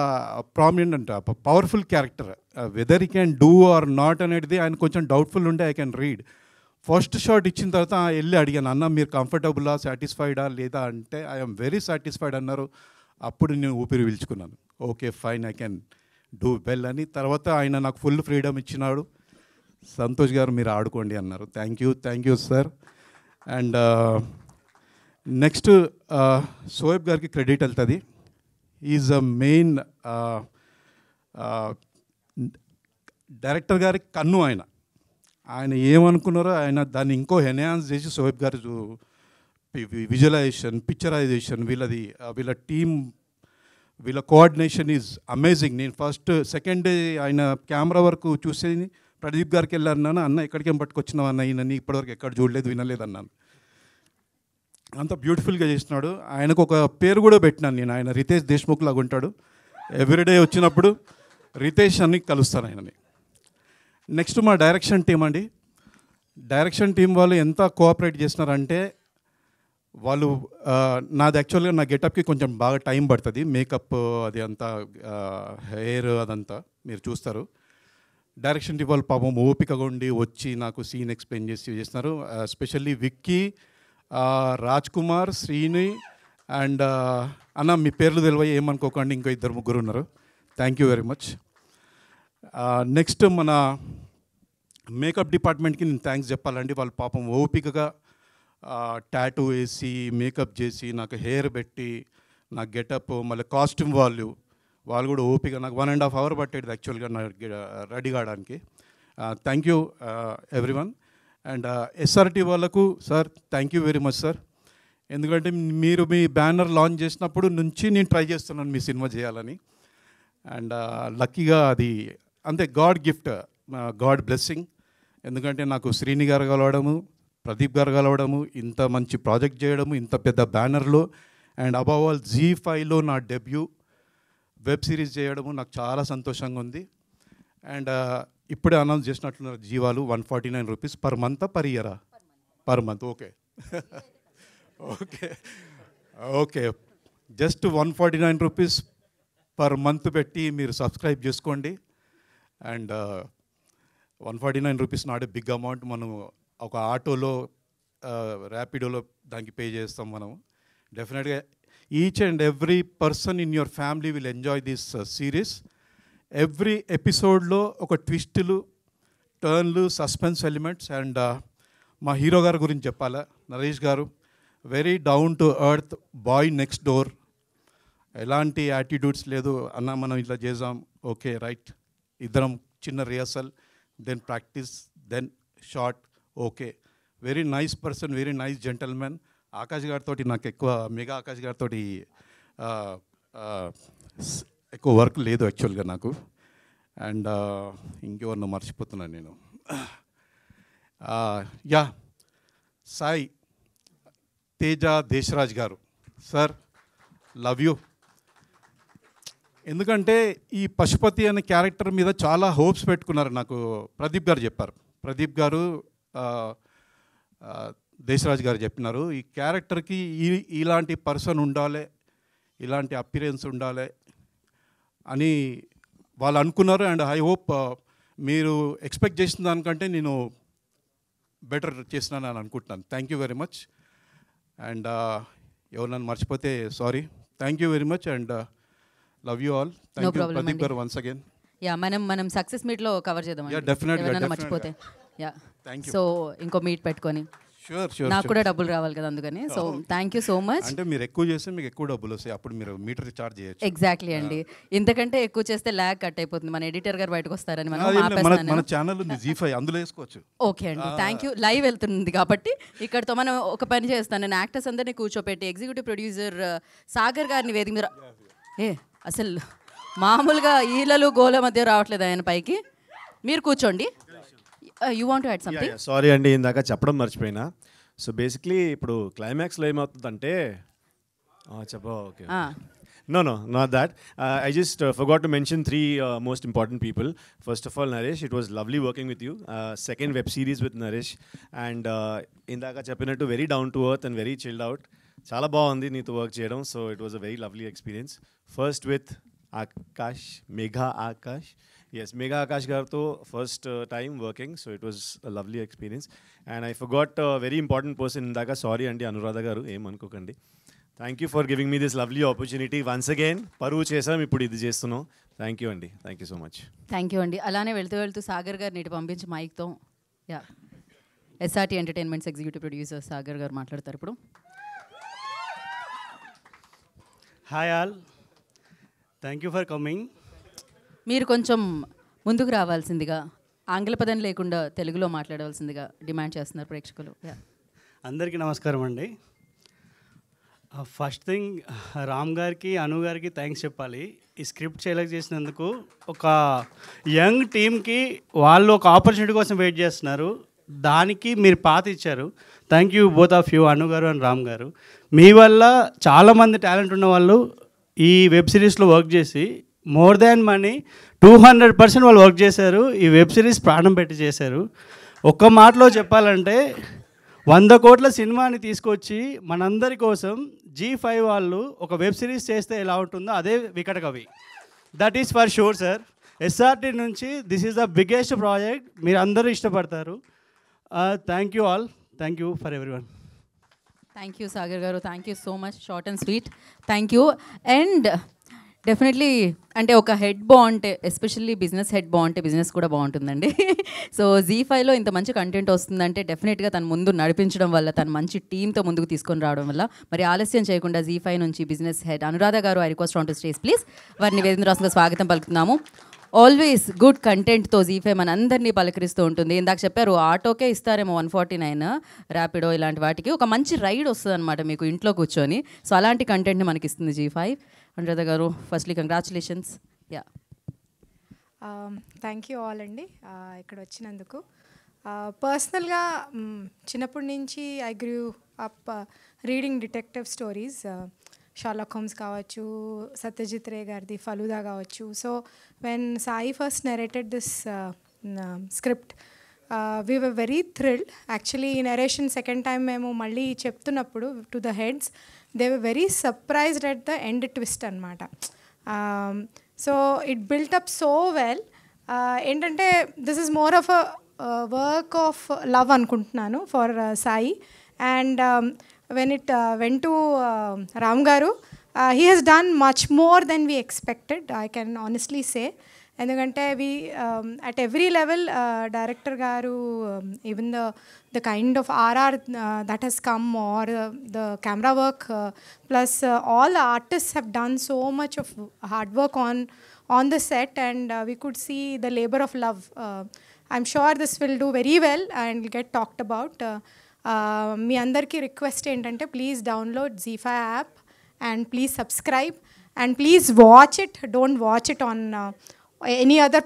ప్రామినెంట్ అంట, పవర్ఫుల్ క్యారెక్టర్. వెదర్ ఈ క్యాన్ డూ ఆర్ నాట్ అనేది ఆయన కొంచెం డౌట్ఫుల్ ఉండే. I can read. First shot ఇచ్చిన తర్వాత వెళ్ళి అడిగాను, అన్న మీరు కంఫర్టబులా, సాటిస్ఫైడా లేదా అంటే ఐఎమ్ వెరీ సాటిస్ఫైడ్ అన్నారు. అప్పుడు నేను ఊపిరి పీల్చుకున్నాను. Okay fine, I can do well అని. తర్వాత ఆయన నాకు ఫుల్ ఫ్రీడమ్ ఇచ్చినాడు. సంతోష్ గారు మీరు ఆడుకోండి అన్నారు. Thank you sir. And next Soyab గారికి క్రెడిట్ వెళ్తుంది. ఈజ్ అ మెయిన్ డైరెక్టర్ గారి కన్ను ఆయన. ఆయన ఏమనుకున్నారో ఆయన దాన్ని ఇంకో ఎన్హాన్స్ చేసి సోయబ్ గారు విజువలైజేషన్, పిక్చరైజేషన్, వీళ్ళ టీమ్, వీళ్ళ కోఆర్డినేషన్ ఈజ్ అమేజింగ్. నేను సెకండ్ డే ఆయన కెమెరా వరకు చూసేది ప్రదీప్ గారికి వెళ్ళాను, అన్న ఎక్కడికేం పట్టుకొచ్చినావు అన్న ఈయనని ఇప్పటివరకు ఎక్కడ చూడలేదు వినలేదు అన్నాను. అంత బ్యూటిఫుల్గా చేసినాడు. ఆయనకు ఒక పేరు కూడా పెట్టినాను నేను, ఆయన రితేష్ దేశ్ముఖ్ లాగా ఉంటాడు. ఎవ్రీడే వచ్చినప్పుడు రితేష్ అని కలుస్తాను ఆయనని. నెక్స్ట్ మా డైరెక్షన్ టీం అండి. డైరెక్షన్ టీం వాళ్ళు ఎంత కోఆపరేట్ చేస్తున్నారంటే, వాళ్ళు నాది యాక్చువల్గా నా గెటప్కి కొంచెం బాగా టైం పడుతుంది. మేకప్ అది అంతా, హెయిర్ అదంతా మీరు చూస్తారు. డైరెక్షన్ టీం వాళ్ళు పాపం ఓపికగా ఉండి వచ్చి నాకు సీన్ ఎక్స్ప్లెయిన్ చేస్తున్నారు. ఎస్పెషల్లీ విక్కీ, రాజ్ కుమార్, శ్రీని అండ్ అన్న మీ పేర్లు తెలియ ఏమనుకోకండి, ఇంకో 2-3 ఉన్నారు. Thank you very much. Next మన మేకప్ డిపార్ట్మెంట్కి నేను థ్యాంక్స్ చెప్పాలండి. వాళ్ళు పాపం ఓపికగా టాటూ వేసి మేకప్ చేసి నాకు హెయిర్ పెట్టి నా గెటప్, మళ్ళీ కాస్ట్యూమ్ వాళ్ళు కూడా ఓపిక, నాకు 1.5 hour పట్టేది యాక్చువల్గా నా రెడీ కావడానికి. Thank you everyone. And SRT వాళ్ళకు sir thank you very much sir. ఎందుకంటే మీరు మీ బ్యానర్ లాంచ్ చేసినప్పుడు నుంచి నేను ట్రై చేస్తున్నాను మీ సినిమా చేయాలని. అండ్ లక్కీగా అది అంతే గాడ్ గిఫ్ట్, గాడ్ బ్లెస్సింగ్. ఎందుకంటే నాకు శ్రీని గారు కలవడము, ప్రదీప్ గారు కలవడము, ఇంత మంచి ప్రాజెక్ట్ చేయడము, ఇంత పెద్ద బ్యానర్లో, అండ్ అబవ్ ఆల్ జీ5లో నా డెబ్యూ వెబ్ సిరీస్ చేయడము నాకు చాలా సంతోషంగా ఉంది. అండ్ ఇప్పుడే అనౌన్స్ చేసినట్లున్నారు జీవాలు 149 రూపీస్ పర్ మంత్ పర్ ఇయరా? Per month. Okay okay okay, just 149 rupees per month పెట్టి మీరు సబ్స్క్రైబ్ చేసుకోండి. And 149 rupees not a big amount. మనం ఒక ఆటోలో ర్యాపిడోలో దానికి పే చేస్తాం మనం. డెఫినెట్గా each and every person in your family will enjoy this series. Every ఎపిసోడ్లో ఒక ట్విస్టులు, టర్న్లు, సస్పెన్స్ ఎలిమెంట్స్. అండ్ మా హీరో గారి గురించి చెప్పాలా, నరేష్ గారు very down to earth bye next door. ఎలాంటి యాటిట్యూడ్స్ లేదు, అన్న మనం ఇట్లా చేద్దాం, ఓకే రైట్, ఇద్దరం చిన్న rehearsal, then practice, then shot, okay. Very nice person, very nice gentlemen. Akash గారితో నాకు ఎక్కువ, మెగా ఆకాష్ గారితో ఎక్కువ వర్క్ లేదు యాక్చువల్గా నాకు. అండ్ ఇంకెవరినో మర్చిపోతున్నాను నేను. యా, సాయి తేజ దేశరాజ్ గారు సార్, లవ్ యూ. ఎందుకంటే ఈ పశుపతి అనే క్యారెక్టర్ మీద చాలా హోప్స్ పెట్టుకున్నారు, నాకు ప్రదీప్ గారు చెప్పారు. ప్రదీప్ గారు దేశరాజ్ గారు చెప్పినారు, ఈ క్యారెక్టర్కి ఇలాంటి పర్సన్ ఉండాలి, ఇలాంటి అపిరెన్స్ ఉండాలి అని వాళ్ళు అనుకున్నారు. అండ్ ఐ హోప్ మీరు ఎక్స్పెక్ట్ చేసిన దానికంటే నేను బెటర్ చేసినాను అని అనుకుంటున్నాను. Thank you very much. And ఎవరు నన్ను మర్చిపోతే sorry. Thank you very much and love you all. Thank you Pradeep గారు వన్స్ అగైన్. యా, మనం సక్సెస్ మీట్లో కవర్ చేద్దాం. డెఫినెట్గా మర్చిపోతే యా, థ్యాంక్ యూ. సో ఇంకో మీట్ పెట్టుకొని నాకు కూడా డబ్బులు రావాలి కదా, అందుకని. So thank you so much. అంటే మీరు ఎక్కువ చేస్తే మీకు ఎక్కువ డబ్బులు వస్తాయి, అప్పుడు మీరు మీటర్ ఛార్జ్ చేయొచ్చు. ఎగ్జాక్ట్లీ అండి, ఇంతకంటే ఎక్కువ చేస్తే ల్యాగ్ కట్ అయిపోతుంది. మన ఎడిటర్ గారు బయటకు వస్తారని మన ఛానల్ ఉంది Zee5, అందులో వేసుకోవచ్చు. ఓకే అండి, థ్యాంక్ యూ. లైవ్ వెళ్తుంది కాబట్టి ఇక్కడతో మనం ఒక పని చేస్తాను, నేను యాక్టర్స్ అందరినీ కూర్చోపెట్టి ఎగ్జిక్యూటివ్ ప్రొడ్యూసర్ సాగర్ గారిని వేదిక మీద అసలు మామూలుగా ఈలలు గోల మధ్య రావట్లేదు ఆయన పైకి, మీరు కూర్చోండి. You want to add something? Sorry అండి, ఇందాక చెప్పడం మర్చిపోయినా. సో బేసిక్లీ ఇప్పుడు క్లైమాక్స్లో ఏమవుతుందంటే చెప్పా. Okay, no, not that. I just forgot to mention three most important people. First of all, Naresh, it was lovely working with you. Second web series with Naresh, and indaka cheppinattu very down to earth and very chilled out. Chala baagundi neeto work cheyadam, so it was a very lovely experience. First with Akash, Megha Akash. Yes, Megha Akash garto first time working, so it was a lovely experience. And I forgot a very important person indaka, sorry andi Anuradha garu, em anukokandi. Thank you for giving me this lovely opportunity once again. పరువు చేసాం, ఇప్పుడు ఇది చేస్తున్నాం. థ్యాంక్ యూ అండి, thank you so much. Thank you అండి. అలానే వెళ్తూ సాగర్ గారిని ఇటు పంపించి మైక్తో. Yeah, SRT entertainments executive producer Sagar garu మాట్లాడతారు ఇప్పుడు. Hi all, thank you for coming. మీరు కొంచెం ముందుకు రావాల్సిందిగా, ఆంగ్ల పదం లేకుండా తెలుగులో మాట్లాడవలసిందిగా డిమాండ్ చేస్తున్నారు ప్రేక్షకులు. అందరికీ నమస్కారం అండి. ఫస్ట్ థింగ్, రామ్ గారికి, అను గారికి థ్యాంక్స్ చెప్పాలి. ఈ స్క్రిప్ట్ సెలెక్ట్ చేసినందుకు. ఒక యంగ్ టీమ్కి వాళ్ళు ఒక ఆపర్చునిటీ కోసం వెయిట్ చేస్తున్నారు, దానికి మీరు పాత ఇచ్చారు. Thank you both of you, Anu garu and Ram గారు. మీ వల్ల చాలామంది టాలెంట్ ఉన్న వాళ్ళు ఈ వెబ్ సిరీస్లో వర్క్ చేసి మోర్ దాన్ మనీ 200% వాళ్ళు వర్క్ చేశారు. ఈ వెబ్ సిరీస్ ప్రాణం పెట్టి చేశారు. ఒక్క మాటలో చెప్పాలంటే 100 కోట్ల సినిమాని తీసుకొచ్చి మనందరి కోసం Zee5 వాళ్ళు ఒక వెబ్ సిరీస్ చేస్తే ఎలా ఉంటుందో అదే Vikatakavi. That is for sure sir. SRT నుంచి this is the biggest project, మీరు అందరూ ఇష్టపడతారు. Thank you all, thank you for every one. Thank you Sagar garu, thank you so much, short and sweet. Thank you. And definitely అంటే ఒక హెడ్ బాగుంటే, ఎస్పెషల్లీ బిజినెస్ హెడ్ బాగుంటే బిజినెస్ కూడా బాగుంటుందండి. సో Zee5లో ఇంత మంచి కంటెంట్ వస్తుందంటే డెఫినెట్గా తను ముందు నడిపించడం వల్ల, తను మంచి టీంతో ముందుకు తీసుకొని రావడం వల్ల. మరి ఆలస్యం చేయకుండా Zee5 నుంచి బిజినెస్ హెడ్ అనురాధ గారు, I request on to stage please. వారిని వేదికరాశంగా స్వాగతం పలుకుతున్నాము. ఆల్వేస్ గుడ్ కంటెంట్తో Zee5 మన అందరినీ పలకరిస్తూ ఉంటుంది. ఇందాక చెప్పారు ఆటోకే ఇస్తారేమో 149, ర్యాపిడో ఇలాంటి వాటికి ఒక మంచి రైడ్ వస్తుంది అనమాట మీకు ఇంట్లో కూర్చొని. సో అలాంటి కంటెంట్ని మనకి ఇస్తుంది Zee5. Anuradha garu, firstly congratulations. Yeah, thank you all అండి ఇక్కడ వచ్చినందుకు. పర్సనల్గా చిన్నప్పటి నుంచి I grew up reading detective stories. Sherlock Holmes కావచ్చు, సత్యజిత్ రే గారిది ఫలూదా కావచ్చు. So when Sai first narrated this script. We were very thrilled. Actually, narration second time మేము మళ్ళీ చెప్తున్నప్పుడు to the heads, they were very surprised at the end twist అనమాట. So it built up so well. ఏంటంటే this is more of a work of love అనుకుంటున్నాను for Sai. And when it went to Ram Garu, he has done much more than we expected, I can honestly say. ఎందుకంటే we at every level director garu, even the kind of RR that has come, or the camera work, plus all the artists have done so much of hard work on the set, and we could see the labor of love. I'm sure this will do very well and will get talked about. మీ అందరికీ రిక్వెస్ట్ ఏంటంటే please download ZEE5 app and please subscribe and please watch it. Don't watch it on any other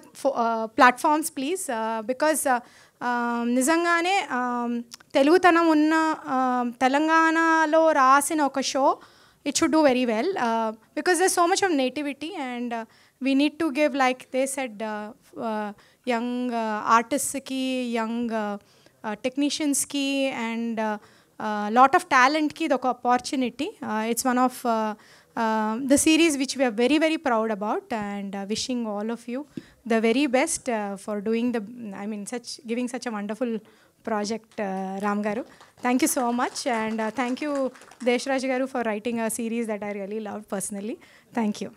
platforms, please, because నిజంగానే తెలుగుతనం ఉన్న తెలంగాణలో రాసిన ఒక show, it should do very well, because there's so much of nativity, and we need to give, like they said, young artists ki, young technicians ki, and lot of talent ki the opportunity. It's one of the series which we are very, very proud about, and wishing all of you the very best for doing giving such a wonderful project, Ram Garu. Thank you so much, and thank you Deshraj Garu for writing a series that I really loved personally. Thank you.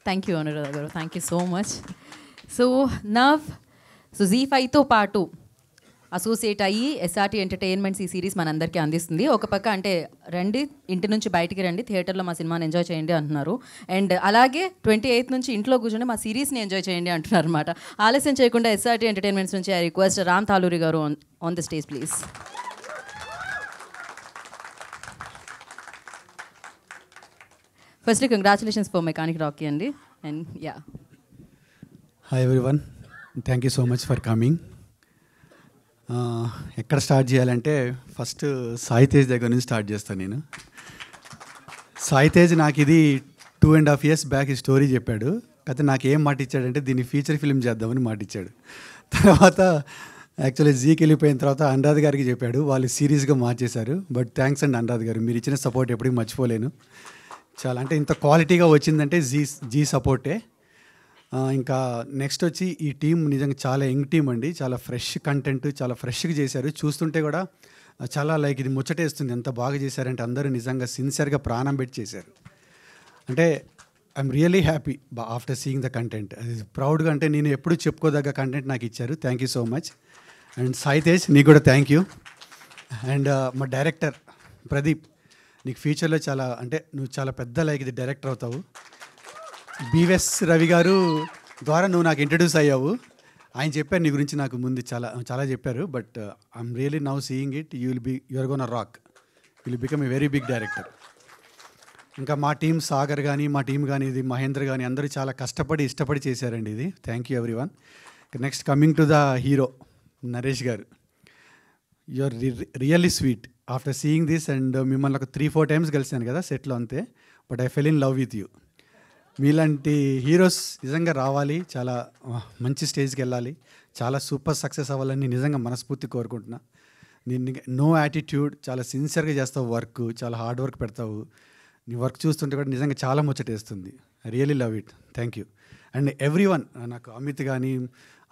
Thank you, Anuradha Garu. Thank you so much. So now, ZEE5 తో పాటు అసోసియేట్ అయ్యి ఎస్ఆర్టీ ఎంటర్టైన్మెంట్స్ ఈ సిరీస్ మనందరికీ అందిస్తుంది. ఒక పక్క అంటే రండి, ఇంటి నుంచి బయటికి రండి, థియేటర్లో మా సినిమాని ఎంజాయ్ చేయండి అంటున్నారు. అండ్ అలాగే 28th నుంచి ఇంట్లో కూర్చొని మా సిరీస్ని ఎంజాయ్ చేయండి అంటున్నారు అనమాట. ఆలస్యం చేయకుండా ఎస్ఆర్టీ ఎంటర్టైన్మెంట్స్ నుంచి I request Ram Taluri garu on the stage please. Firstly congratulations for mechanic Rocky అండి. And yeah, hi everyone, thank you so much for coming. ఎక్కడ స్టార్ట్ చేయాలంటే ఫస్ట్ సాయి తేజ్ దగ్గర నుంచి స్టార్ట్ చేస్తాను నేను. సాయి తేజ్ నాకు ఇది 2.5 years బ్యాక్ ఈ స్టోరీ చెప్పాడు. అయితే నాకు ఏం మాట ఇచ్చాడంటే దీన్ని ఫీచర్ ఫిల్మ్ చేద్దామని మాట ఇచ్చాడు. తర్వాత యాక్చువల్లీ జీకి వెళ్ళిపోయిన తర్వాత అనురాధ్ గారికి చెప్పాడు, వాళ్ళు సీరియస్గా మార్చేశారు. బట్ థ్యాంక్స్ అండి అనురాధ్ గారు, మీరు ఇచ్చిన సపోర్ట్ ఎప్పటికీ మర్చిపోలేను. చాలా అంటే ఇంత క్వాలిటీగా వచ్చిందంటే జీ సపోర్టే. ఇంకా నెక్స్ట్ వచ్చి ఈ టీం నిజంగా చాలా యంగ్ టీం అండి, చాలా ఫ్రెష్ కంటెంట్, చాలా ఫ్రెష్గా చేశారు. చూస్తుంటే కూడా చాలా లైక్ ఇది ముచ్చటేస్తుంది, ఎంత బాగా చేశారంటే అందరూ నిజంగా సిన్సియర్గా ప్రాణం పెట్టి చేశారు. అంటే I'm really happy after seeing the content. అది ప్రౌడ్గా, అంటే నేను ఎప్పుడు చెప్పుకోదగ్గ కంటెంట్ నాకు ఇచ్చారు. Thank you so much. And Sai Tej నీకు కూడా థ్యాంక్ యూ. అండ్ మా డైరెక్టర్ ప్రదీప్, నీకు ఫ్యూచర్లో చాలా అంటే నువ్వు చాలా పెద్ద లైక్ ఇది డైరెక్టర్ అవుతావు. BVS రవి గారు ద్వారా నువ్వు నాకు ఇంట్రడ్యూస్ అయ్యావు. ఆయన చెప్పారు నీ గురించి నాకు ముందు చాలా చాలా చెప్పారు. But I'm really now seeing it, you are gone rock, will become a very big director. ఇంకా మా టీం సాగర్ కానీ, మా టీం కానీ, ఇది మహేంద్ర కానీ అందరూ చాలా కష్టపడి ఇష్టపడి చేశారండి ఇది. Thank you everyone. Next coming to the hero Naresh garu, you are really sweet. After seeing this and మిమ్మల్ని ఒక 3-4 times కలిసాను కదా సెట్లో అంతే, but I fell in love with you. మీలాంటి హీరోస్ నిజంగా రావాలి, చాలా మంచి స్టేజ్కి వెళ్ళాలి, చాలా సూపర్ సక్సెస్ అవ్వాలని నిజంగా మనస్ఫూర్తి కోరుకుంటున్నా. నేను నో యాటిట్యూడ్, చాలా సిన్సియర్గా చేస్తావు వర్క్, చాలా హార్డ్ వర్క్ పెడతావు. నీ వర్క్ చూస్తుంటే కూడా నిజంగా చాలా ముచ్చటేస్తుంది. I really love it. Thank you. And everyone, నాకు అమిత్ కానీ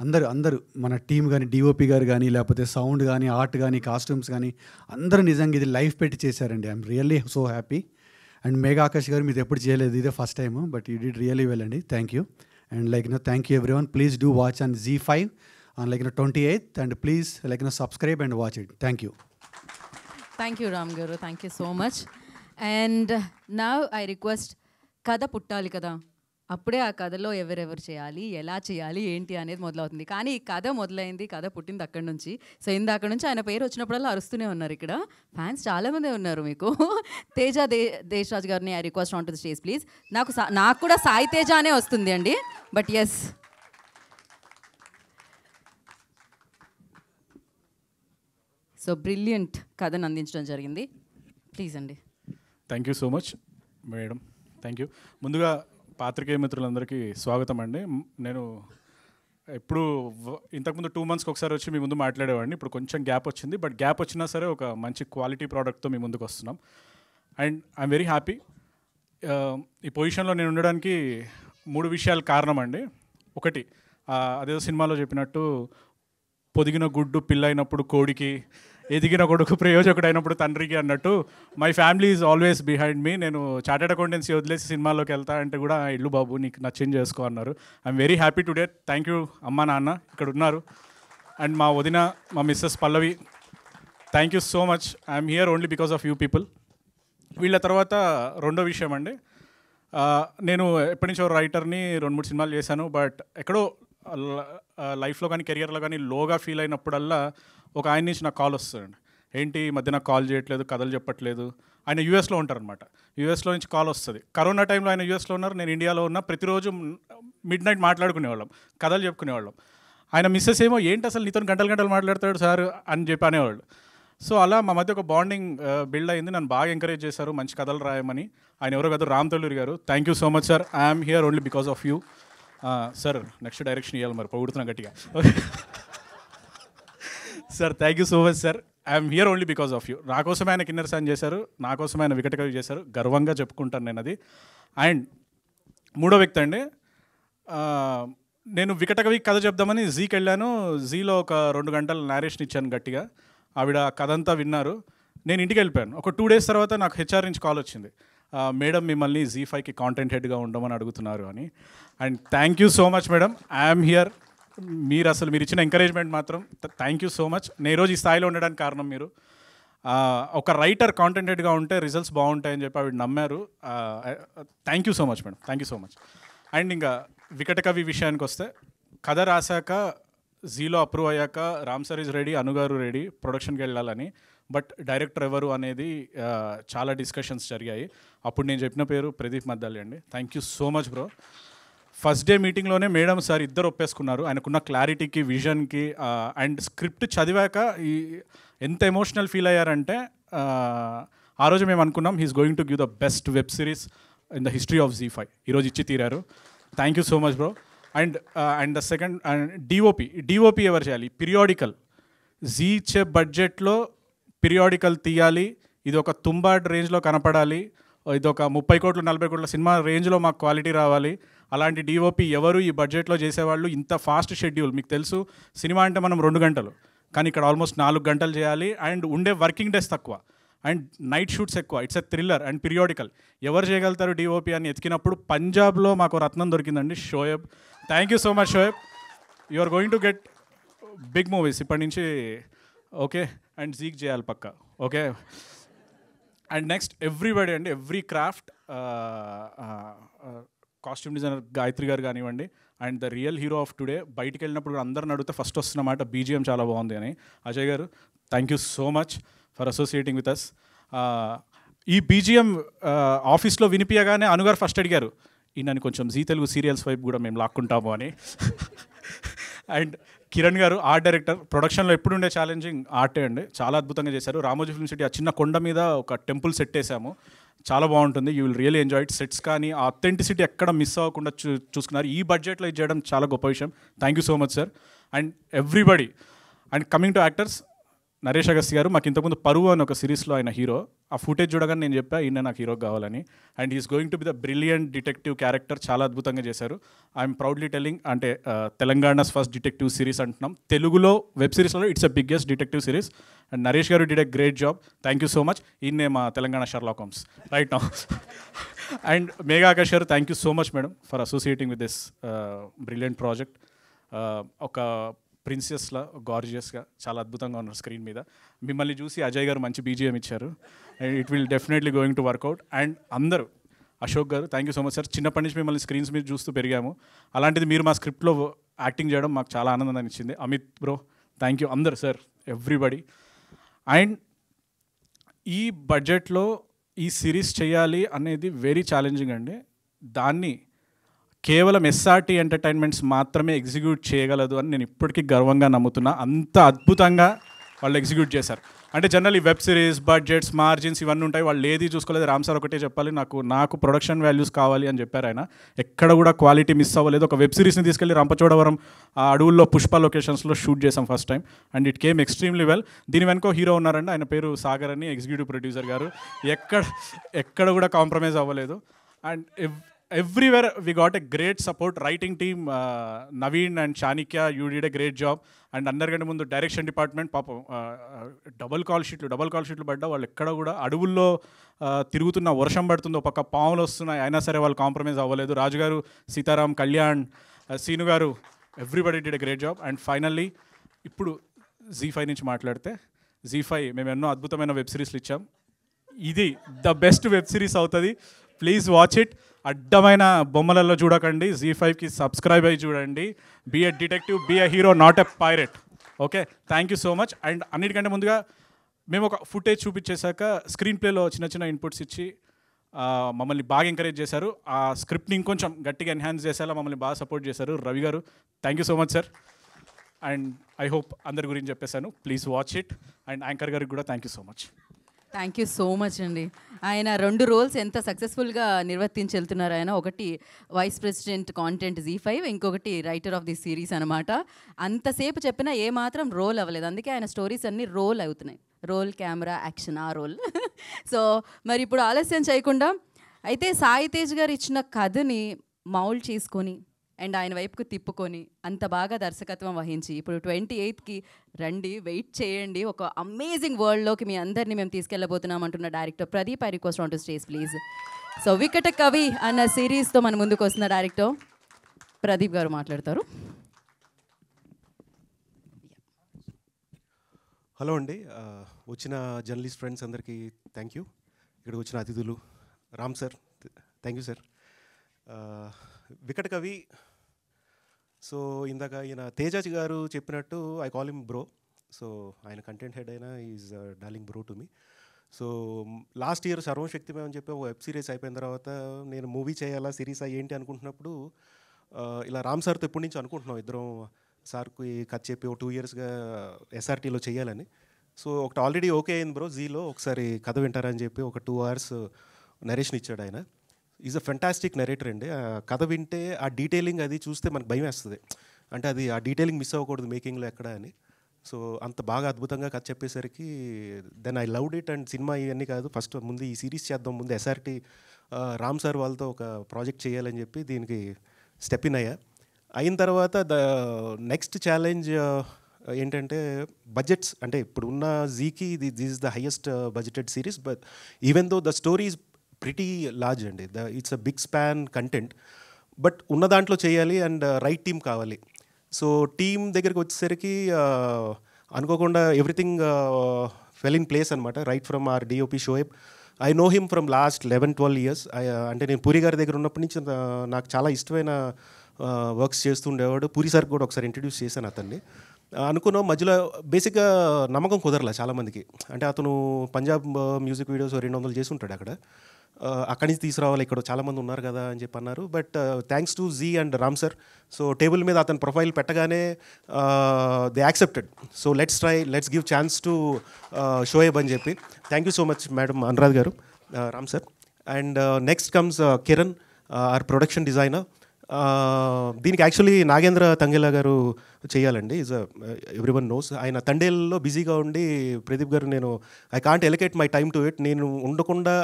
అందరూ మన టీం కానీ, డిఓపి గారు కానీ, లేకపోతే సౌండ్ కానీ, ఆర్ట్ కానీ, కాస్ట్యూమ్స్ కానీ అందరూ నిజంగా ఇది లైఫ్ పెట్టి చేశారండి. I'm really so happy. And Megha Akash garu మీరు ఎప్పుడు చేయలేదు, ఇదే first time, but you did really well అండి. Thank you. And thank you everyone. Please do watch on ZEE5 on 28th, and please subscribe and watch it. Thank you. Thank you, Ram Garu. Thank you so much. And now I request Kada Puttali Kada. అప్పుడే ఆ కథలో ఎవరెవరు చేయాలి, ఎలా చేయాలి, ఏంటి అనేది మొదలవుతుంది. కానీ ఈ కథ మొదలైంది, కథ పుట్టింది అక్కడి నుంచి. సో ఇందాక నుంచి ఆయన పేరు వచ్చినప్పుడల్లా అరుస్తూనే ఉన్నారు. ఇక్కడ ఫ్యాన్స్ చాలామంది ఉన్నారు మీకు. తేజ దేశ్రాజ్ గారిని I request on to the stage please. నాకు కూడా సాయి తేజ అనే వస్తుంది అండి, బట్ ఎస్. సో బ్రిలియంట్ కథను అందించడం జరిగింది. ప్లీజ్ అండి. Thank you so much madam. Thank you. ముందుగా పాత్రికేయ మిత్రులందరికీ స్వాగతం అండి. నేను ఎప్పుడు ఇంతకుముందు 2 monthsకి ఒకసారి వచ్చి మీ ముందు మాట్లాడేవాడిని. ఇప్పుడు కొంచెం గ్యాప్ వచ్చింది, బట్ గ్యాప్ వచ్చినా సరే ఒక మంచి క్వాలిటీ ప్రోడక్ట్తో మీ ముందుకు వస్తున్నాం. And I'm very happy. ఈ పొజిషన్లో నేను ఉండడానికి 3 విషయాలు కారణం అండి. ఒకటి, అదేదో సినిమాలో చెప్పినట్టు పొదిగిన గుడ్డు పిల్లైనప్పుడు కోడికి, ఎదిగిన కొడుకు ప్రయోజకుడు అయినప్పుడు తండ్రికి అన్నట్టు my family is always behind me. నేను చార్టెడ్ అకౌంటెన్సీ వదిలేసి సినిమాలోకి వెళ్తా అంటే కూడా ఇల్లు బాబు నీకు నచ్చింది చేసుకో అన్నారు. I'm very happy today. Thank you అమ్మ నాన్న ఇక్కడ ఉన్నారు. అండ్ మా వదిన, మా Mrs Pallavi, thank you so much. I'm here only because of you people. వీళ్ళ తర్వాత రెండో విషయం అండి, నేను ఎప్పటి నుంచో రైటర్ని 2-3 సినిమాలు చేశాను. బట్ ఎక్కడో లైఫ్లో కానీ కెరియర్లో కానీ లోగా ఫీల్ అయినప్పుడల్లా ఒక ఆయన నుంచి నాకు కాల్ వస్తుందండి. ఏంటి ఈ మధ్య నాకు కాల్ చేయట్లేదు, కథలు చెప్పట్లేదు. ఆయన యూఎస్లో ఉంటారనమాట. యూఎస్లో నుంచి కాల్ వస్తుంది. కరోనా టైంలో ఆయన యూఎస్లో ఉన్నారు, నేను ఇండియాలో ఉన్నా. ప్రతిరోజు మిడ్ నైట్ మాట్లాడుకునేవాళ్ళం, కథలు చెప్పుకునేవాళ్ళం. ఆయన మిస్సెస్ ఏమో ఏంటి అసలు నీతో గంటలు గంటలు మాట్లాడతాడు సార్ అని చెప్పి అనేవాళ్ళు. సో అలా మా మధ్య ఒక బాండింగ్ బిల్డ్ అయింది. నన్ను బాగా ఎంకరేజ్ చేశారు మంచి కథలు రాయమని. ఆయన ఎవరో కాదు, రామ్ తల్లూరి గారు. Thank you so much sir. I'm here only because of you. Sir next direction ఇవ్వాలి మరి, పొగుడుతున్నా గట్టిగా. Sir thank you so much sir. I'm here only because of you. నా కోసమే ఆయన కిన్నెర సాన్ చేశారు, నా కోసమే ఆయన వికట కవి చేశారు. గర్వంగా చెప్పుకుంటాను నేను అది. అండ్ మూడో వ్యక్తి అండి, నేను వికట కవి కథ చెప్దామని జీకి వెళ్ళాను. జీలో ఒక 2 గంటలు నేరేషన్ ఇచ్చాను గట్టిగా. ఆవిడ కథ అంతా విన్నారు. నేను ఇంటికి వెళ్ళిపోయాను. ఒక 2 days తర్వాత నాకు హెచ్ఆర్ నుంచి కాల్ వచ్చింది, మేడం మిమ్మల్ని Z5కి కాంటెంట్ హెడ్గా ఉండమని అడుగుతున్నారు అని. And thank you so much madam. I'm here. మీరు ఇచ్చిన ఎంకరేజ్మెంట్ మాత్రం థ్యాంక్ యూ సో మచ్. నేను ఈరోజు ఈ స్థాయిలో ఉండడానికి కారణం మీరు. ఒక రైటర్ కాంటెంట్ హెడ్గా ఉంటే రిజల్ట్స్ బాగుంటాయని చెప్పి ఆవిడ నమ్మారు. Thank you so much madam, thank you so much. And ఇంకా వికట కవి విషయానికి వస్తే, కథ రాశాక జీలో అప్రూవ్ అయ్యాక Ram sir is ready, Anu garu ready ప్రొడక్షన్కి వెళ్ళాలని. బట్ డైరెక్టర్ ఎవరు అనేది చాలా డిస్కషన్స్ జరిగాయి. అప్పుడు నేను చెప్పిన పేరు ప్రదీప్ మద్దాలి అండి. Thank you so much bro. First day మీటింగ్లోనే మేడం సార్ ఇద్దరు ఒప్పేసుకున్నారు. ఆయనకున్న క్లారిటీకి, విజన్కి. అండ్ స్క్రిప్ట్ చదివాక ఎంత ఎమోషనల్ ఫీల్ అయ్యారంటే, ఆ రోజు మేము అనుకున్నాం he's going to give the best web series in the history of Z5. ఈరోజు ఇచ్చి తీరారు. Thank you so much bro. And the second, DOP ఎవరు చేయాలి? పిరియాడికల్. జీ ఇచ్చే బడ్జెట్లో పిరియాడికల్ తీయాలి. ఇది ఒక తుంబాడ్ రేంజ్లో కనపడాలి. ఇది ఒక 30 కోట్లు 40 కోట్ల సినిమా రేంజ్లో మాకు క్వాలిటీ రావాలి. అలాంటి డిఓపి ఎవరు ఈ బడ్జెట్లో చేసేవాళ్ళు? ఇంత ఫాస్ట్ షెడ్యూల్. మీకు తెలుసు సినిమా అంటే మనం 2 గంటలు, కానీ ఇక్కడ ఆల్మోస్ట్ 4 గంటలు చేయాలి. అండ్ ఉండే వర్కింగ్ డేస్ తక్కువ, అండ్ నైట్ షూట్స్ ఎక్కువ. It's a thriller and periodical. ఎవరు చేయగలుగుతారు డిఓపి అని ఎతికినప్పుడు పంజాబ్లో మాకు రత్నం దొరికిందండి, Shoaib. Thank you so much Shoaib. You are going to get big movies ఇప్పటి నుంచి. ఓకే, అండ్ జీక్ చేయాలి పక్క. ఓకే. అండ్ నెక్స్ట్ ఎవ్రీబడి అండి, every craft, costume designer Gayatri garu కానివ్వండి. And the real hero of today, బయటికి వెళ్ళినప్పుడు అందరిని అడిగితే ఫస్ట్ వస్తున్నమాట బీజిఎం చాలా బాగుంది అని. అజయ్ గారు thank you so much for associating with us. ఈ బీజిఎం ఆఫీస్లో వినిపించగానే అనుగారు ఫస్ట్ అడిగారు, ఈయనని కొంచెం జీ తెలుగు సీరియల్స్ వైపు కూడా మేము లాక్కుంటాము అని. అండ్ కిరణ్ గారు ఆర్ట్ డైరెక్టర్. ప్రొడక్షన్లో ఎప్పుడు ఉండే ఛాలెంజింగ్ ఆర్టే అండి, చాలా అద్భుతంగా చేశారు. రామోజీ ఫిల్మ్ సిటీ ఆ చిన్న కొండ మీద ఒక టెంపుల్ సెట్ వేసాము, చాలా బాగుంటుంది. You will really enjoy it. Sets కానీ ఆ అథెంటిసిటీ ఎక్కడ మిస్ అవ్వకుండా చూసుకున్నారు. ఈ బడ్జెట్లో ఇది చేయడం చాలా గొప్ప విషయం. Thank you so much sir. And everybody. And coming to actors, Naresh Agasti గారు. మాకు ఇంతకుముందు పరువు అని ఒక సిరీస్లో ఆయన హీరో. ఆ ఫుటేజ్ చూడగానే నేను చెప్పా ఈయన నాకు హీరో కావాలని. And is going to be the brilliant detective character. చాలా అద్భుతంగా చేశారు. ఐఎమ్ ప్రౌడ్లీ టెల్లింగ్, అంటే తెలంగాణస్ ఫస్ట్ డిటెక్టివ్ సిరీస్ అంటున్నాం. తెలుగులో వెబ్ సిరీస్లో it's a biggest detective series. And Naresh garu did a great job. Thank you so much. ఈయనే మా Telangana Sherlock Holmes right now. And Megha Akash garu, thank you so much madam for associating with this brilliant project. ఒక ప్రిన్సెస్లా, గార్జియస్గా చాలా అద్భుతంగా ఉన్నారు స్క్రీన్ మీద. మిమ్మల్ని చూసి అజయ్ గారు మంచి బీజిఎం ఇచ్చారు. It will definitely going to work out. And అందరూ, అశోక్ గారు thank you so much sir. చిన్నప్పటి నుంచి మిమ్మల్ని స్క్రీన్స్ మీద చూస్తూ పెరిగాము. అలాంటిది మీరు మా స్క్రిప్ట్లో యాక్టింగ్ చేయడం మాకు చాలా ఆనందాన్ని ఇచ్చింది. Amit bro thank you. అందరు సార్, ఎవ్రీబడి. అండ్ ఈ బడ్జెట్లో ఈ సిరీస్ చేయాలి అనేది వెరీ ఛాలెంజింగ్ అండి. దాన్ని కేవలం ఎస్ఆర్టీ ఎంటర్టైన్మెంట్స్ మాత్రమే ఎగ్జిక్యూట్ చేయగలదు అని నేను ఇప్పటికీ గర్వంగా నమ్ముతున్నా. అంత అద్భుతంగా వాళ్ళు ఎగ్జిక్యూట్ చేశారు. అంటే జనరల్ ఈ వెబ్ సిరీస్ బడ్జెట్స్ మార్జిన్స్ ఇవన్నీ ఉంటాయి, వాళ్ళు ఏది చూసుకోలేదు. రామ్ సార్ ఒకటే చెప్పాలి, నాకు ప్రొడక్షన్ వాల్యూస్ కావాలి అని చెప్పారు ఆయన. ఎక్కడ కూడా క్వాలిటీ మిస్ అవ్వలేదు. ఒక వెబ్ సిరీస్ని తీసుకెళ్ళి రంపచోడవరం ఆ అడవుల్లో పుష్ప లొకేషన్స్లో షూట్ చేసాం first time, and it came extremely well. దీని వెనుక హీరో ఉన్నారండి, ఆయన పేరు సాగర్ అని, ఎగ్జిక్యూటివ్ ప్రొడ్యూసర్ గారు. ఎక్కడ కూడా కాంప్రమైజ్ అవ్వలేదు. And everywhere we got a great support. Writing team, Naveen and Chanikya, you did a great job. And అందరికంటే ముందు డైరెక్షన్ డిపార్ట్మెంట్ పాపం డబల్ కాల్ షీట్లు పడ్డా వాళ్ళు ఎక్కడ కూడా అడవుల్లో తిరుగుతున్న, వర్షం పడుతుందో, పక్క పాములు వస్తున్నాయి, అయినా సరే వాళ్ళు కాంప్రమైజ్ అవ్వలేదు. రాజు గారు, సీతారాం, కళ్యాణ్, సీను గారు, everybody did a great job. And finally ఇప్పుడు Z5 నుంచి మాట్లాడితే, Z5 మేము ఎన్నో అద్భుతమైన వెబ్ సిరీస్లు ఇచ్చాం, ఇది ద బెస్ట్ వెబ్ సిరీస్ అవుతుంది. Please watch it. అడ్డమైన బొమ్మలలో చూడకండి, Z5కి సబ్స్క్రైబ్ అయ్యి చూడండి. Be a detective, be a hero, not a pirate. Okay, thank you so much. And అన్నిటికంటే ముందుగా మేము ఒక ఫుటేజ్ చూపించేశాక స్క్రీన్ ప్లేలో చిన్న ఇన్పుట్స్ ఇచ్చి మమ్మల్ని బాగా ఎంకరేజ్ చేశారు. ఆ స్క్రిప్ట్ని ఇంకొంచెం గట్టిగా ఎన్హాన్స్ చేసేలా మమ్మల్ని బాగా సపోర్ట్ చేశారు. రవి గారు, thank you so much sir. And I hope అందరి గురించి చెప్పేశాను. Please watch it. And anchor గారికి కూడా thank you so much. Thank you so much అండి. ఆయన 2 రోల్స్ ఎంత సక్సెస్ఫుల్గా నిర్వర్తించి వెళ్తున్నారు ఆయన. ఒకటి వైస్ ప్రెసిడెంట్ కాంటెంట్ Z5, ఇంకొకటి రైటర్ ఆఫ్ ది సిరీస్ అనమాట. అంతసేపు చెప్పినా ఏమాత్రం రోల్ అవ్వలేదు, అందుకే ఆయన స్టోరీస్ అన్నీ రోల్ అవుతున్నాయి. రోల్, కెమెరా, యాక్షన్, ఆ రోల్. సో మరి ఇప్పుడు ఆలస్యం చేయకుండా అయితే సాయి తేజ్ గారు ఇచ్చిన కథని మౌల్డ్ చేసుకొని అండ్ ఆయన వైపుకు తిప్పుకొని అంత బాగా దర్శకత్వం వహించి ఇప్పుడు 28కి రండి, వెయిట్ చేయండి, ఒక అమేజింగ్ వరల్డ్లోకి మీ అందరినీ మేము తీసుకెళ్ళబోతున్నాం అంటున్న director Pradeep. I request on to stage please. So Vikata Kavi అన్న సిరీస్తో మన ముందుకు వస్తున్న డైరెక్టర్ ప్రదీప్ గారు మాట్లాడతారు. హలో అండి, వచ్చిన జర్నలిస్ట్ ఫ్రెండ్స్ అందరికీ థ్యాంక్ యూ. ఇక్కడికి వచ్చిన అతిథులు, Ram sir thank you sir. Vikata Kavi, so ఇందాక ఈయన తేజాజ్ గారు చెప్పినట్టు I call him bro. So ఆయన కంటెంట్ హెడ్ అయినా is darling bro to me. So last year సర్వశక్తిమయం అని చెప్పి ఒక వెబ్ సిరీస్ అయిపోయిన తర్వాత నేను మూవీ చేయాలా సిరీస్ ఏంటి అనుకుంటున్నప్పుడు ఇలా రామ్ సార్తో ఎప్పటి నుంచి అనుకుంటున్నాం ఇద్దరం సార్కి కథ చెప్పి ఒక 2 yearsగా SRTలో చేయాలని. సో ఒకటి ఆల్రెడీ ఓకే అయింది బ్రో, జీలో ఒకసారి కథ వింటారని చెప్పి ఒక 2 hours నరేషన్ ఇచ్చాడు ఆయన. ఈజ్ అ ఫెంటాస్టిక్ నెరేటర్ అండి. కథ వింటే ఆ డీటెయిలింగ్ అది చూస్తే మనకు భయం వేస్తుంది, అంటే అది ఆ డీటెయిలింగ్ మిస్ అవ్వకూడదు మేకింగ్లో ఎక్కడ అని. సో అంత బాగా అద్భుతంగా కథ చెప్పేసరికి then I loved it. And సినిమా ఇవన్నీ కాదు, ఫస్ట్ ముందు ఈ సిరీస్ చేద్దాం, ముందు SRT రామ్ సార్ వాళ్ళతో ఒక ప్రాజెక్ట్ చేయాలని చెప్పి దీనికి స్టెప్ ఇన్ అయ్యా. అయిన తర్వాత ద నెక్స్ట్ ఛాలెంజ్ ఏంటంటే బడ్జెట్స్. అంటే ఇప్పుడు ఉన్న జీకి this is the highest budgeted series, but even though the story is pretty large అండి. It's a big span content, but ఉన్న దాంట్లో చేయాలి అండ్ రైట్ టీమ్ కావాలి. సో టీమ్ దగ్గరికి వచ్చేసరికి అనుకోకుండా ఎవ్రీథింగ్ ఫెల్ ఇన్ ప్లేస్ అనమాట. Right from our DOP Shoaib, I know him from last 11-12 years. అంటే నేను పూరి గారి దగ్గర ఉన్నప్పటి నుంచి నాకు చాలా ఇష్టమైన వర్క్స్ చేస్తుండేవాడు. పూరి సార్కి కూడా ఒకసారి ఇంట్రడ్యూస్ చేశాను అతన్ని. అనుకున్నాం మధ్యలో బేసిక్గా నమ్మకం కుదరలే చాలామందికి. అంటే అతను పంజాబ్ మ్యూజిక్ వీడియోస్ 200 చేసి ఉంటాడు అక్కడ, అక్కడి నుంచి తీసుకురావాలి, ఇక్కడ చాలామంది ఉన్నారు కదా అని చెప్పి అన్నారు. But thanks to Zee and Ram sir, so table మీద అతని ప్రొఫైల్ పెట్టగానే they accepted. So let's give chance to Shoaib అని చెప్పి. Thank you so much madam Anuradh garu, Ram sir. And next comes Kiran, our production designer. దీనికి యాక్చువల్లీ నాగేంద్ర తంగేలా గారు చేయాలండి, ఈజ్ ఎవ్రీవన్ నోస్. ఆయన తండేల్లో బిజీగా ఉండి ప్రదీప్ గారు నేను I can't allocate my time to it, నేను ఉండకుండా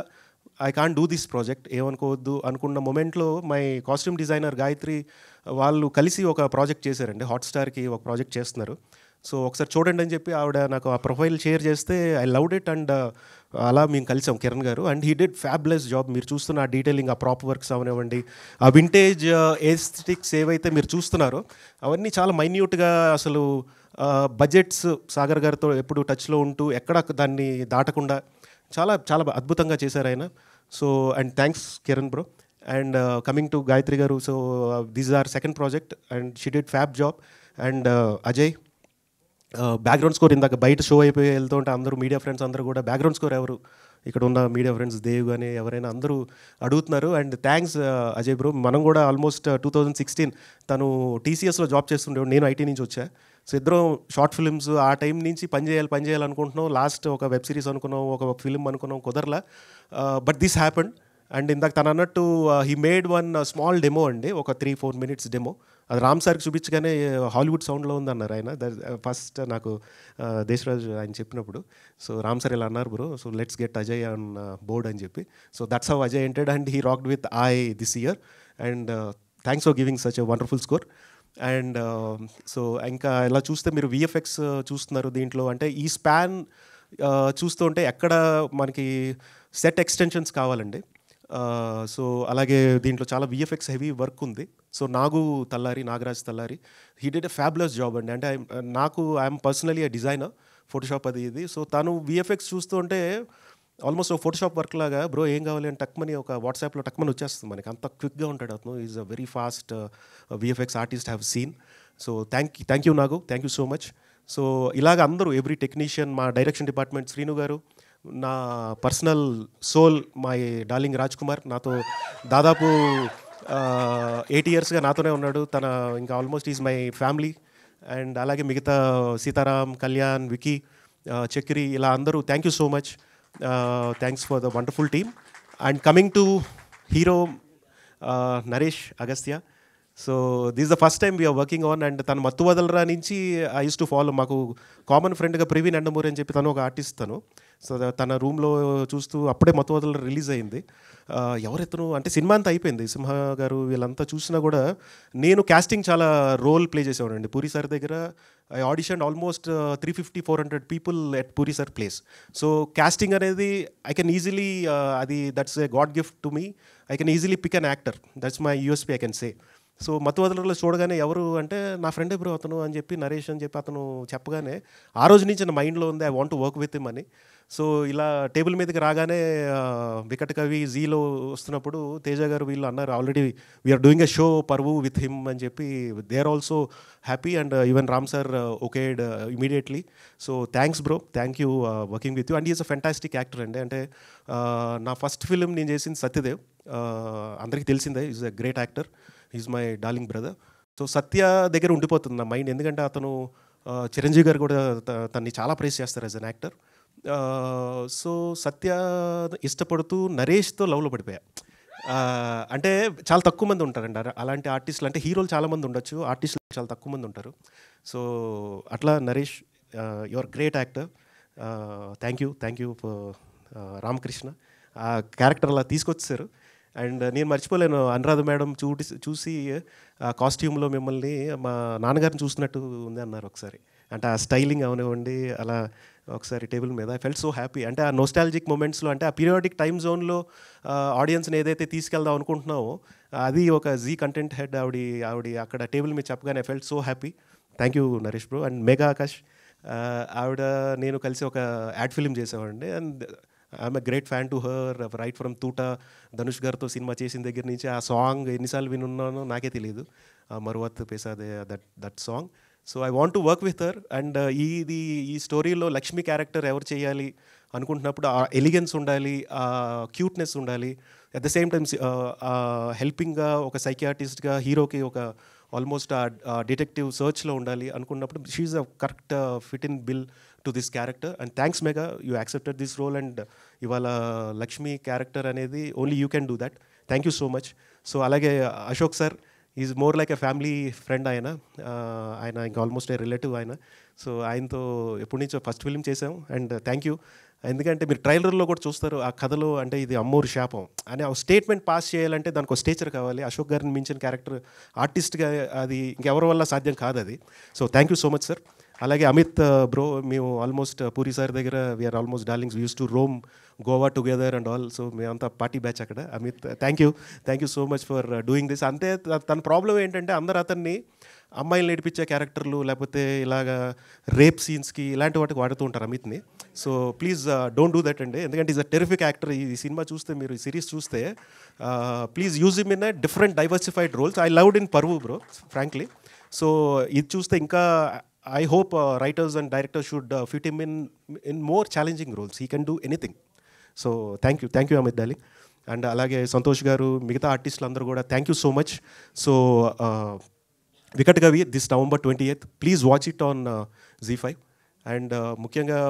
I can't do this project, ఏమనుకోవద్దు అనుకున్న మొమెంట్లో మై కాస్ట్యూమ్ డిజైనర్ గాయత్రి వాళ్ళు కలిసి ఒక ప్రాజెక్ట్ చేశారండి, హాట్స్టార్కి ఒక ప్రాజెక్ట్ చేస్తున్నారు. సో ఒకసారి చూడండి అని చెప్పి ఆవిడ నాకు ఆ ప్రొఫైల్ షేర్ చేస్తే ఐ లవ్డ్ ఇట్. అండ్ అలా మేము కలిసాం కిరణ్ గారు, and he did fables job. మీరు చూస్తున్న ఆ డీటెయిలింగ్, ఆ ప్రాప్ వర్క్స్ అవనివ్వండి, ఆ వింటేజ్ ఎస్థెటిక్స్ ఏవైతే మీరు చూస్తున్నారో అవన్నీ చాలా మైన్యూట్గా, అసలు బడ్జెట్స్ సాగర్ గారితో ఎప్పుడు టచ్లో ఉంటూ ఎక్కడ దాన్ని దాటకుండా చాలా చాలా అద్భుతంగా చేశారు ఆయన. So and thanks Kiran bro. And coming to Gayatri garu, so this our second project and she did fab job. And Ajay background score, ఇందాక బయట షో అయిపోయి వెళ్తుంటే అందరూ మీడియా ఫ్రెండ్స్ అందరూ కూడా బ్యాక్గ్రౌండ్ స్కోర్ ఎవరు, ఇక్కడ ఉన్న మీడియా ఫ్రెండ్స్ దేవ్ కానీ ఎవరైనా అందరూ అడుగుతున్నారు. And thanks Ajay bro. మనం కూడా ఆల్మోస్ట్ 2016 తను TCSలో జాబ్ చేస్తుండేవాడు, నేను IT నుంచి వచ్చా. సో ఇద్దరం షార్ట్ ఫిల్మ్స్ ఆ టైం నుంచి పని చేయాలనుకుంటున్నాం. లాస్ట్ ఒక వెబ్ సిరీస్ అనుకున్నాం, ఒక ఫిల్మ్ అనుకున్నాం, కుదరలా. But this happened. అండ్ ఇందాక తను అన్నట్టు he made one small demo అండి, ఒక 3-4 minutes డెమో. అది రామ్ సార్కి చూపించగానే హాలీవుడ్ సౌండ్లో ఉందన్నారు ఆయన. ఫస్ట్ నాకు దేశరాజ్ ఆయన చెప్పినప్పుడు, సో రామ్ సార్ ఇలా అన్నారు bro, so let's get Ajay on board అని చెప్పి. So that's how Ajay ఎంటెడ్ and he rocked with I this year. And thanks for giving such a wonderful score. And so ఇంకా ఇలా చూస్తే మీరు విఎఫ్ఎక్స్ చూస్తున్నారు దీంట్లో. అంటే ఈ స్పాన్ చూస్తూ ఉంటే ఎక్కడ మనకి సెట్ ఎక్స్టెన్షన్స్ కావాలండి. సో అలాగే దీంట్లో చాలా విఎఫ్ఎక్స్ హెవీ వర్క్ ఉంది. So Nagaraj Tallari he did a fabulous job అండి. అంటే I'm personally a designer, Photoshop అది ఇది. సో తను విఎఫ్ఎక్స్ చూస్తూ ఉంటే ఆల్మోస్ట్ ఒక ఫోటోషాప్ వర్క్ లాగా, బ్రో ఏం కావాలి అని టక్మని ఒక వాట్సాప్లో టక్మని వచ్చేస్తుంది మనకి, అంత క్విక్గా ఉంటాడు అతను. Is a very fast VFX artist have seen. So thank you Nagu, thank you so much. So ఇలాగ అందరూ ఎవ్రీ టెక్నీషియన్, మా డైరెక్షన్ డిపార్ట్మెంట్ శ్రీను గారు, నా personal soul my darling Raj Kumar, నాతో దాదాపు 8 yearsగా నాతోనే ఉన్నాడు. తన ఇంకా almost is my family. And అలాగే మిగతా సీతారాం, కళ్యాణ్, వికీ, చక్రి, ఇలా అందరూ thank you so much. Thanks for the wonderful team. And coming to hero Naresh Agastya. So this the first time we're working on. And తను మత్తు వదలరా నుంచి ఐ యూస్ టు ఫాలో, మాకు కామన్ ఫ్రెండ్గా ప్రవీణ్ ఎండమూరి అని చెప్పి తను ఒక ఆర్టిస్ట్ తను. సో తన రూమ్లో చూస్తూ అప్పుడే మత్తు వదలరా రిలీజ్ అయింది. ఎవరెత్తను అంటే సినిమా అంతా అయిపోయింది, సింహ గారు వీళ్ళంతా చూసినా కూడా నేను క్యాస్టింగ్ చాలా రోల్ ప్లే చేసేవాడండి పూరి సార్ దగ్గర. I audition almost 350-400 people at Puri sir place. So casting అనేది ఐ కెన్ ఈజీలీ, అది that's a god gift to me. I can easily pick an actor, that's my USP I can say. So మత్తు వదలర్లో చూడగానే ఎవరు అంటే నా ఫ్రెండ్ బ్రో అతను అని చెప్పి, నరేష్ అని చెప్పి అతను చెప్పగానే ఆ రోజు నుంచి నా మైండ్లో ఉంది I want to work with him అని. సో ఇలా టేబుల్ మీదకి రాగానే వికట్ కవి జీలో వస్తున్నప్పుడు తేజ గారు వీళ్ళు అన్నారు, already we're doing a show Parvu with him అని చెప్పి. They are also happy. And even Ram sir okayed immediately. So thanks bro, thank you working with you. And is a fantastic actor అండి. అంటే నా ఫస్ట్ ఫిలిం నేను చేసింది సత్యదేవ్, అందరికీ తెలిసిందే. Is a great actor, is my darling brother. So Satya దగ్గర ఉండిపోతుంది నా మైండ్, ఎందుకంటే అతను చిరంజీవి గారు కూడా తన్ని చాలా ప్రైజ్ చేస్తారు యాజ్ అన్ యాక్టర్. సో సత్య ఇష్టపడుతూ నరేష్తో లవ్లో పడిపోయా. అంటే చాలా తక్కువ మంది ఉంటారండి అలాంటి ఆర్టిస్టులు. అంటే హీరోలు చాలామంది ఉండొచ్చు, ఆర్టిస్టులు చాలా తక్కువ మంది ఉంటారు. సో అట్లా Naresh, your great actor. Thank you for Ramakrishna. ఆ క్యారెక్టర్ అలా తీసుకొచ్చారు. అండ్ నేను మర్చిపోలేను, అనురాధ మేడం చూసి కాస్ట్యూమ్లో మిమ్మల్ని మా నాన్నగారిని చూసినట్టు ఉంది అన్నారు ఒకసారి. అంటే ఆ స్టైలింగ్ అవనివ్వండి, అలా ఒకసారి టేబుల్ మీద ఐ ఫెల్ట్ సో హ్యాపీ. అంటే ఆ నోస్టాలజిక్ మూమెంట్స్లో, అంటే ఆ పీరియాడిక్ టైమ్ జోన్లో ఆడియన్స్ని ఏదైతే తీసుకెళ్దాం అనుకుంటున్నామో అది ఒక జీ కంటెంట్ హెడ్ ఆవిడ అక్కడ టేబుల్ మీద చెప్పగానే I felt so happy. Thank you Naresh bro. And Megha Akash, ఆవిడ నేను కలిసి ఒక యాడ్ ఫిలిం చేసామండి. And I'm a great fan to her. Right from Thoota, Dhanush గారితో సినిమా చేసిన దగ్గర నుంచి ఆ సాంగ్ ఎన్నిసార్లు వినున్నానో నాకే తెలియదు, మరువత్ పేసాదే that song. So I want to work with her. And ఈ స్టోరీలో లక్ష్మి క్యారెక్టర్ ఎవరు చేయాలి అనుకుంటున్నప్పుడు ఆ ఎలిగెన్స్ ఉండాలి, ఆ క్యూట్నెస్ ఉండాలి, అట్ ద సేమ్ టైమ్ హెల్పింగ్గా ఒక సైకియాట్రిస్ట్గా హీరోకి ఒక ఆల్మోస్ట్ ఆ డిటెక్టివ్ సర్చ్లో ఉండాలి అనుకున్నప్పుడు she's a correct fit in bill to this character. And thanks Megha, you accepted this role. అండ్ ఇవాళ లక్ష్మి క్యారెక్టర్ అనేది only you can do that. Thank you so much. So అలాగే Ashok sir is more like a family friend. ఆయన ఇంకా ఆల్మోస్ట్ ఏ రిలేటివ్ ఆయన. సో ఆయనతో ఎప్పటి నుంచో ఫస్ట్ ఫిల్మ్ చేసాం. And thank you. ఎందుకంటే మీరు ట్రైలర్లో కూడా చూస్తారు ఆ కథలో, అంటే ఇది అమ్మోరు శాపం అని ఆ స్టేట్మెంట్ పాస్ చేయాలంటే దానికి ఒక స్టేచర్ కావాలి. అశోక్ గారిని మించిన క్యారెక్టర్ ఆర్టిస్ట్గా అది ఇంకెవరి వల్ల సాధ్యం కాదు అది. So thank you so much sir. అలాగే అమిత్ బ్రో, మేము ఆల్మోస్ట్ పూరి సార్ దగ్గర we are almost darlings, we use to roam Goa together and all. So మేమంతా పార్టీ బ్యాచ్ అక్కడ. Amit thank you so much for doing this. అంతే తన ప్రాబ్లం ఏంటంటే అందరూ అతన్ని అమ్మాయిలు నేర్పించే క్యారెక్టర్లు లేకపోతే ఇలాగా రేప్ సీన్స్కి ఇలాంటి వాటికి వాడుతూ ఉంటారు అమిత్ని. So please don't do that అండి, ఎందుకంటే ఈజ్ అ టెరిఫిక్ యాక్టర్. ఈ సినిమా చూస్తే, మీరు ఈ సిరీస్ చూస్తే please use him in a different diversified roles. I loved in Parvu bro frankly. So ఇది చూస్తే ఇంకా I hope writers and directors should fit him in more challenging roles. He can do anything. So thank you Amit darling. And alage Santosh garu, migitha artists landaru kuda thank you so much. So Vikatakavi this November 28th. Please watch it on ZEE5. And ముఖ్యంగా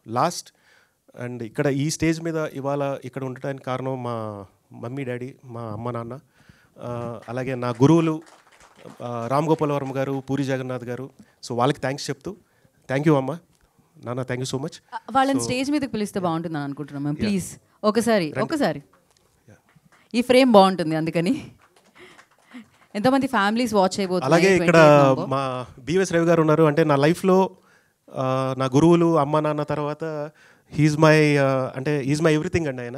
లాస్ట్ అండ్ ఇక్కడ ఈ స్టేజ్ మీద ఇవాళ ఇక్కడ ఉండటానికి కారణం మా మమ్మీ డాడీ, మా అమ్మ నాన్న, అలాగే నా గురువులు రామ్ గోపాల్ వర్మ గారు, పూరి జగన్నాథ్ గారు. సో వాళ్ళకి థ్యాంక్స్ చెప్తూ, థ్యాంక్ యూ అమ్మ, నాన్న, థ్యాంక్ యూ సో మచ్. వాళ్ళని స్టేజ్ మీదకి పిలిస్తే బాగుంటుందని అనుకుంటున్నాం మ్యామ్. ప్లీజ్ ఒకసారి ఈ ఫ్రేమ్ బాగుంటుంది, అందుకని. ఎంతమంది ఫ్యామిలీస్ వాచ్ చేయబోతున్నారు? అలాగే ఇక్కడ మా బిఎస్ రవి గారు ఉన్నారు. అంటే నా లైఫ్లో నా గురువులు, అమ్మ నాన్న తర్వాత హీజ్ మై ఎవ్రీథింగ్ అండి ఆయన.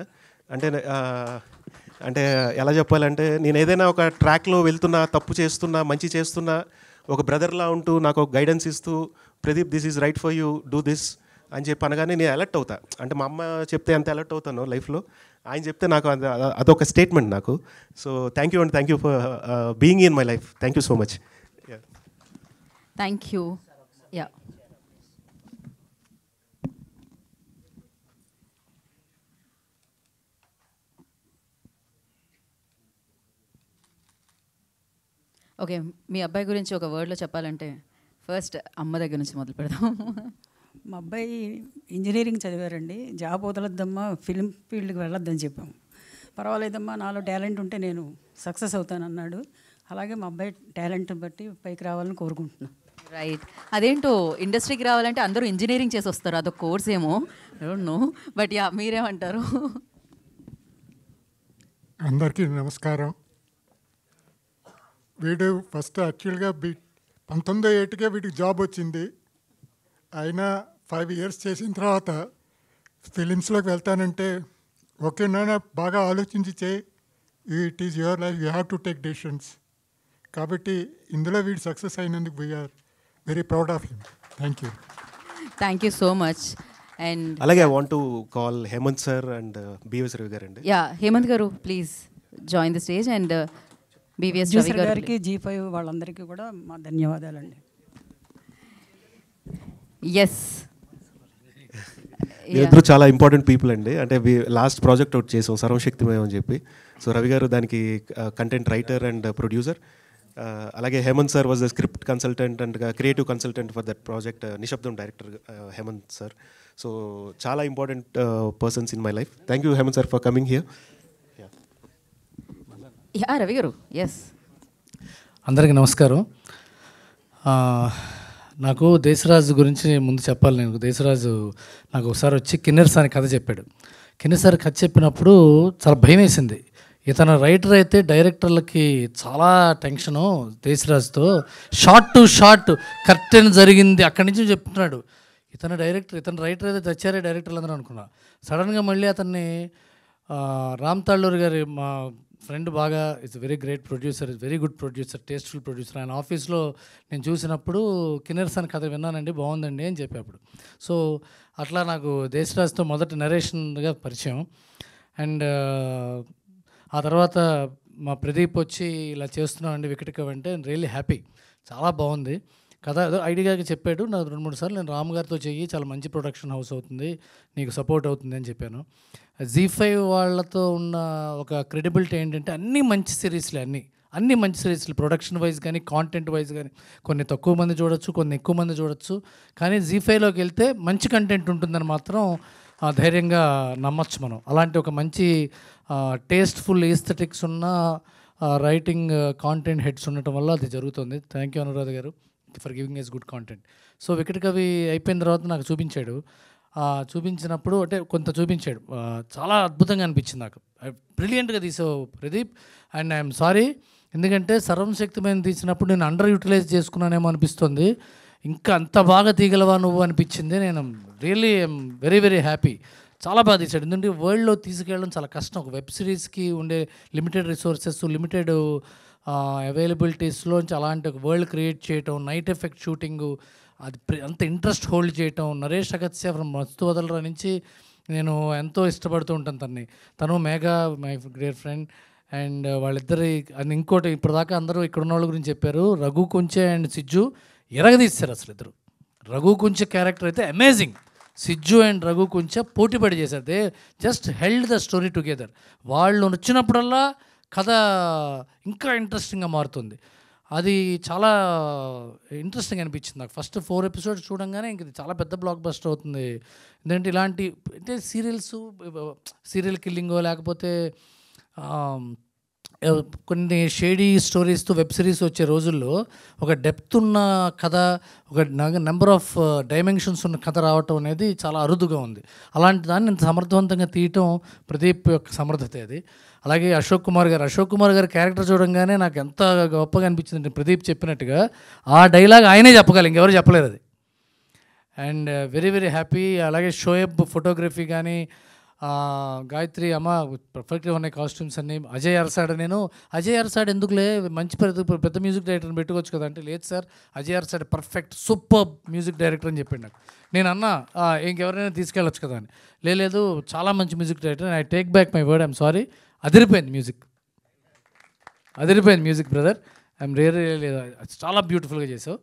అంటే ఎలా చెప్పాలంటే, నేను ఏదైనా ఒక ట్రాక్లో వెళ్తున్నా, తప్పు చేస్తున్నా, మంచి చేస్తున్నా, ఒక బ్రదర్లా ఉంటూ నాకు ఒక గైడెన్స్ ఇస్తూ, Pradeep this is right for you, do this అని చెప్పి అనగానే నేను అలర్ట్ అవుతా. అంటే మా అమ్మ చెప్తే ఎంత అలర్ట్ అవుతాను లైఫ్లో, ఆయన చెప్తే నాకు అదొక స్టేట్మెంట్ నాకు. So thank you and thank you for being in my life. Thank you so much. Thank you. Yeah, okay. మీ అబ్బాయి గురించి ఒక వర్డ్లో చెప్పాలంటే ఫస్ట్ అమ్మ దగ్గర నుంచి మొదలు పెడదాం. మా అబ్బాయి ఇంజనీరింగ్ చదివారండి. జాబ్ వదలొద్దమ్మా, ఫిల్మ్ ఫీల్డ్కి వెళ్ళొద్దని చెప్పాము. పర్వాలేదమ్మా, నాలో టాలెంట్ ఉంటే నేను సక్సెస్ అవుతానన్నాడు. అలాగే మా అబ్బాయి టాలెంట్ బట్టి పైకి రావాలని కోరుకుంటున్నాను. రైట్. అదేంటో ఇండస్ట్రీకి రావాలంటే అందరూ ఇంజనీరింగ్ చేసి వస్తారు, అదొక కోర్స్ ఏమో, I don't know. But yeah, మీరేమంటారు? అందరికీ నమస్కారం. వీడు ఫస్ట్ యాక్చువల్గా 19 వీడికి జాబ్ వచ్చింది. అయినా 5 years చేసిన తర్వాత ఫిలిమ్స్లోకి వెళ్తానంటే, ఓకే నాన్న బాగా ఆలోచించి చేయి, it is your life, you have to take decisions. కాబట్టి ఇందులో వీడు సక్సెస్ అయినందుకు we're very proud of him. Thank you. Thank you so much. And అలాగే I want to call Hemanth sir and BS Ravi garu అండి. Yeah, Hemanth garu please join the stage. And BVS Ravi గారికి, ZEE5 వాళ్ళందరికీ కూడా మా ధన్యవాదాలండి. ఎస్, ఇద్దరు చాలా ఇంపార్టెంట్ పీపుల్ అండి. అంటే లాస్ట్ ప్రాజెక్ట్ ఒకటి చేసాం, సర్వశక్తిమయం అని చెప్పి. సో రవి గారు దానికి కంటెంట్ రైటర్ అండ్ ప్రొడ్యూసర్. అలాగే Hemanth sir was the script consultant and creative consultant for that project. Nishabdham director Hemanth sir. So చాలా important persons in my life. Thank you Hemanth sir for coming here. Yeah, Ravi garu. Yes, అందరికీ నమస్కారం. నాకు దేశరాజు గురించి ముందు చెప్పాలి. నేను దేశరాజు నాకు ఒకసారి వచ్చి కిన్నెర్స్ అని కథ చెప్పాడు. కిన్నెర్స్ కథ చెప్పినప్పుడు చాలా భయం వేసింది. ఇతను రైటర్ అయితే డైరెక్టర్లకి చాలా టెన్షను. దేశరాజుతో షార్ట్ టు షార్ట్ కర్టెన్ జరిగింది అక్కడి నుంచి చెప్తున్నాడు. ఇతను రైటర్ అయితే తెచ్చారే డైరెక్టర్లు అందరూ అనుకున్నా. సడన్గా మళ్ళీ అతన్ని రామ్ తాళ్ళూరి గారి మా ఫ్రెండ్ బాగా it's very great producer, it's very good producer, tasteful producer. ఆయన ఆఫీస్లో నేను చూసినప్పుడు కిన్నెర్స్ అని కథ విన్నానండి, బాగుందండి అని చెప్పేప్పుడు. సో అట్లా నాకు దేశరాజ్తో మొదటి నరేషన్గా పరిచయం. అండ్ ఆ తర్వాత మా ప్రదీప్ వచ్చి ఇలా చేస్తున్నామండి వికటకవి అంటే రియల్లీ హ్యాపీ, చాలా బాగుంది కథ. ఐడియాగా చెప్పాడు నాకు 2-3 సార్లు. నేను రామ్ గారితో చెయ్యి, చాలా మంచి ప్రొడక్షన్ హౌస్ అవుతుంది, నీకు సపోర్ట్ అవుతుంది అని చెప్పాను. ZEE5 వాళ్ళతో ఉన్న ఒక క్రెడిబిలిటీ ఏంటంటే అన్నీ మంచి సిరీస్లే, అన్నీ మంచి సిరీస్లు, ప్రొడక్షన్ వైజ్ కానీ కాంటెంట్ వైజ్ కానీ. కొన్ని తక్కువ మంది చూడొచ్చు, కొన్ని ఎక్కువ మంది చూడొచ్చు, కానీ ZEE5లోకి వెళ్తే మంచి కంటెంట్ ఉంటుందని మాత్రం ధైర్యంగా నమ్మచ్చు మనం. అలాంటి ఒక మంచి టేస్ట్ఫుల్ ఈస్థెటిక్స్ ఉన్న రైటింగ్ కాంటెంట్ హెడ్స్ ఉండటం వల్ల అది జరుగుతుంది. థ్యాంక్ యూ అనురాధ గారు for giving us good content. So Vikatakavi అయిపోయిన తర్వాత నాకు చూపించాడు. చూపించినప్పుడు అంటే కొంత చూపించాడు, చాలా అద్భుతంగా అనిపించింది నాకు. బ్రిలియంట్గా తీసావు ప్రదీప్. అండ్ ఐఎమ్ సారీ, ఎందుకంటే సర్వశక్తిమైన తీసినప్పుడు నేను అండర్ యూటిలైజ్ చేసుకున్నానేమో అనిపిస్తుంది. ఇంకా అంత బాగా తీగలవా నువ్వు అనిపించింది. నేను really I'm very very happy. చాలా బాగా తీసాడు. ఎందుకంటే వరల్డ్లో తీసుకెళ్ళడం చాలా కష్టం. ఒక వెబ్ సిరీస్కి ఉండే లిమిటెడ్ రిసోర్సెస్, లిమిటెడ్ అవైలబిలిటీస్లోంచి అలాంటి ఒక వరల్డ్ క్రియేట్ చేయటం, నైట్ ఎఫెక్ట్ షూటింగు, అది అంత ఇంట్రెస్ట్ హోల్డ్ చేయటం. నరేష్ అగత్య ఫ్రమ్ మస్తు వదలరా నుంచి నేను ఎంతో ఇష్టపడుతూ ఉంటాను తను Megha my great friend. And వాళ్ళిద్దరి అది ఇంకోటి ఇప్పటిదాకా అందరూ ఇక్కడ ఉన్న వాళ్ళ గురించి చెప్పారు. రఘు కుంచె అండ్ సిజ్జు ఎరగదీస్తారు అసలు ఇద్దరు. రఘు కుంచె క్యారెక్టర్ అయితే అమేజింగ్. సిజ్జు అండ్ రఘు కుంచె పోటీపడి చేశారు. They just held the story together. వాళ్ళు వచ్చినప్పుడల్లా కథ ఇంకా ఇంట్రెస్టింగ్గా మారుతుంది. అది చాలా ఇంట్రెస్టింగ్ అనిపించింది నాకు. ఫస్ట్ 4 ఎపిసోడ్స్ చూడంగానే ఇంక ఇది చాలా పెద్ద బ్లాక్ బస్టర్ అవుతుంది. ఎందుకంటే ఇలాంటి అంటే సీరియల్ కిల్లింగో లేకపోతే కొన్ని షేడీ స్టోరీస్తో వెబ్ సిరీస్ వచ్చే రోజుల్లో ఒక డెప్త్ ఉన్న కథ, ఒక నెంబర్ ఆఫ్ డైమెన్షన్స్ ఉన్న కథ రావటం అనేది చాలా అరుదుగా ఉంది. అలాంటి దాన్ని ఇంత సమర్థవంతంగా తీయటం ప్రదీప్ యొక్క సమర్థత అది. అలాగే అశోక్ కుమార్ గారి క్యారెక్టర్ చూడంగానే నాకు ఎంత గొప్పగా అనిపించింది. ప్రదీప్ చెప్పినట్టుగా ఆ డైలాగ్ ఆయనే చెప్పగలరు, ఇంకెవరు చెప్పలేరు అది. And very very happy. అలాగే షోయబ్ ఫోటోగ్రఫీ కానీ, గాయత్రి అమ్మ పర్ఫెక్ట్గా ఉన్నాయి కాస్ట్యూమ్స్ అన్నీ. అజయ్ అర్సాడ్ ఎందుకులే మంచి పెద్ద మ్యూజిక్ డైరెక్టర్ని పెట్టుకోవచ్చు కదా అంటే, లేదు sir Ajay Arasada perfect super music director అని చెప్పాడు నాకు. నేను అన్నా ఇంకెవరైనా తీసుకెళ్ళొచ్చు కదా అని. లేదు చాలా మంచి music director, I take back my word, I'm sorry. అదిరిపోయింది మ్యూజిక్ బ్రదర్, ఐఎమ్ రియల్లీ చాలా బ్యూటిఫుల్గా చేసావు.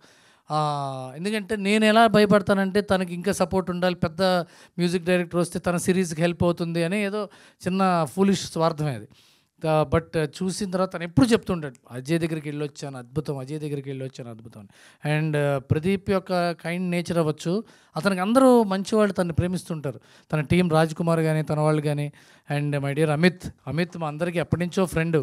ఎందుకంటే నేను ఎలా భయపడతానంటే తనకి ఇంకా సపోర్ట్ ఉండాలి, పెద్ద మ్యూజిక్ డైరెక్టర్ వస్తే తన సిరీస్కి హెల్ప్ అవుతుంది అని ఏదో చిన్న ఫూలిష్ స్వార్థమే అది. బట్ చూసిన తర్వాత తను ఎప్పుడు చెప్తుంటాడు అజయ్ దగ్గరికి వెళ్ళొచ్చాను అద్భుతం. అండ్ ప్రదీప్ యొక్క కైండ్ నేచర్ అవ్వచ్చు, అతనికి అందరూ మంచి వాళ్ళు తనని ప్రేమిస్తుంటారు. తన టీం రాజ్ కుమార్ కానీ తన వాళ్ళు కానీ. అండ్ మై డియర్ అమిత్ మా అందరికీ ఎప్పటి నుంచో ఫ్రెండ్.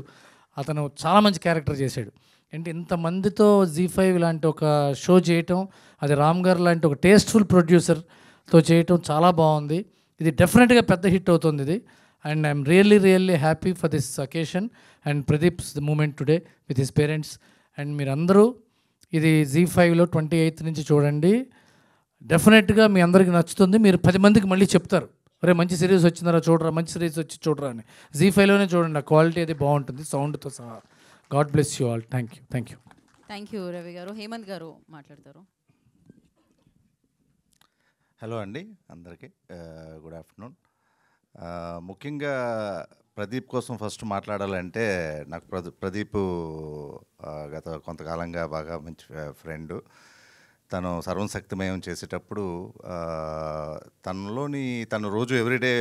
అతను చాలా మంచి క్యారెక్టర్ చేశాడు. అంటే ఇంతమందితో Z5 లాంటి ఒక షో చేయటం, అది రామ్ గారు లాంటి ఒక టేస్ట్ఫుల్ ప్రొడ్యూసర్తో చేయటం చాలా బాగుంది. ఇది డెఫినెట్గా పెద్ద హిట్ అవుతుంది ఇది. And I'm really happy for this occasion and Pradeep's moment today with his parents. And మీరందరూ ఇది Z5లో 28th నుంచి చూడండి. డెఫినెట్గా మీ అందరికీ నచ్చుతుంది. మీరు 10 మందికి మళ్ళీ చెప్తారు, ఒరే మంచి సిరీస్ వచ్చిందరా చూడరా, మంచి సిరీస్ వచ్చి చూడరా అని. Z5లోనే చూడండి, ఆ క్వాలిటీ అది బాగుంటుంది సౌండ్తో సహా. God bless you all. Thank you Ravi గారు. హేమంత్ గారు మాట్లాడతారు. హలో అండి అందరికీ, గుడ్ ఆఫ్టర్నూన్. ముఖ్యంగా ప్రదీప్ కోసం ఫస్ట్ మాట్లాడాలంటే, నాకు ప్రదీప్ గత కొంతకాలంగా బాగా మంచి ఫ్రెండు. తను సర్వశక్తిమయం చేసేటప్పుడు తను రోజు everyday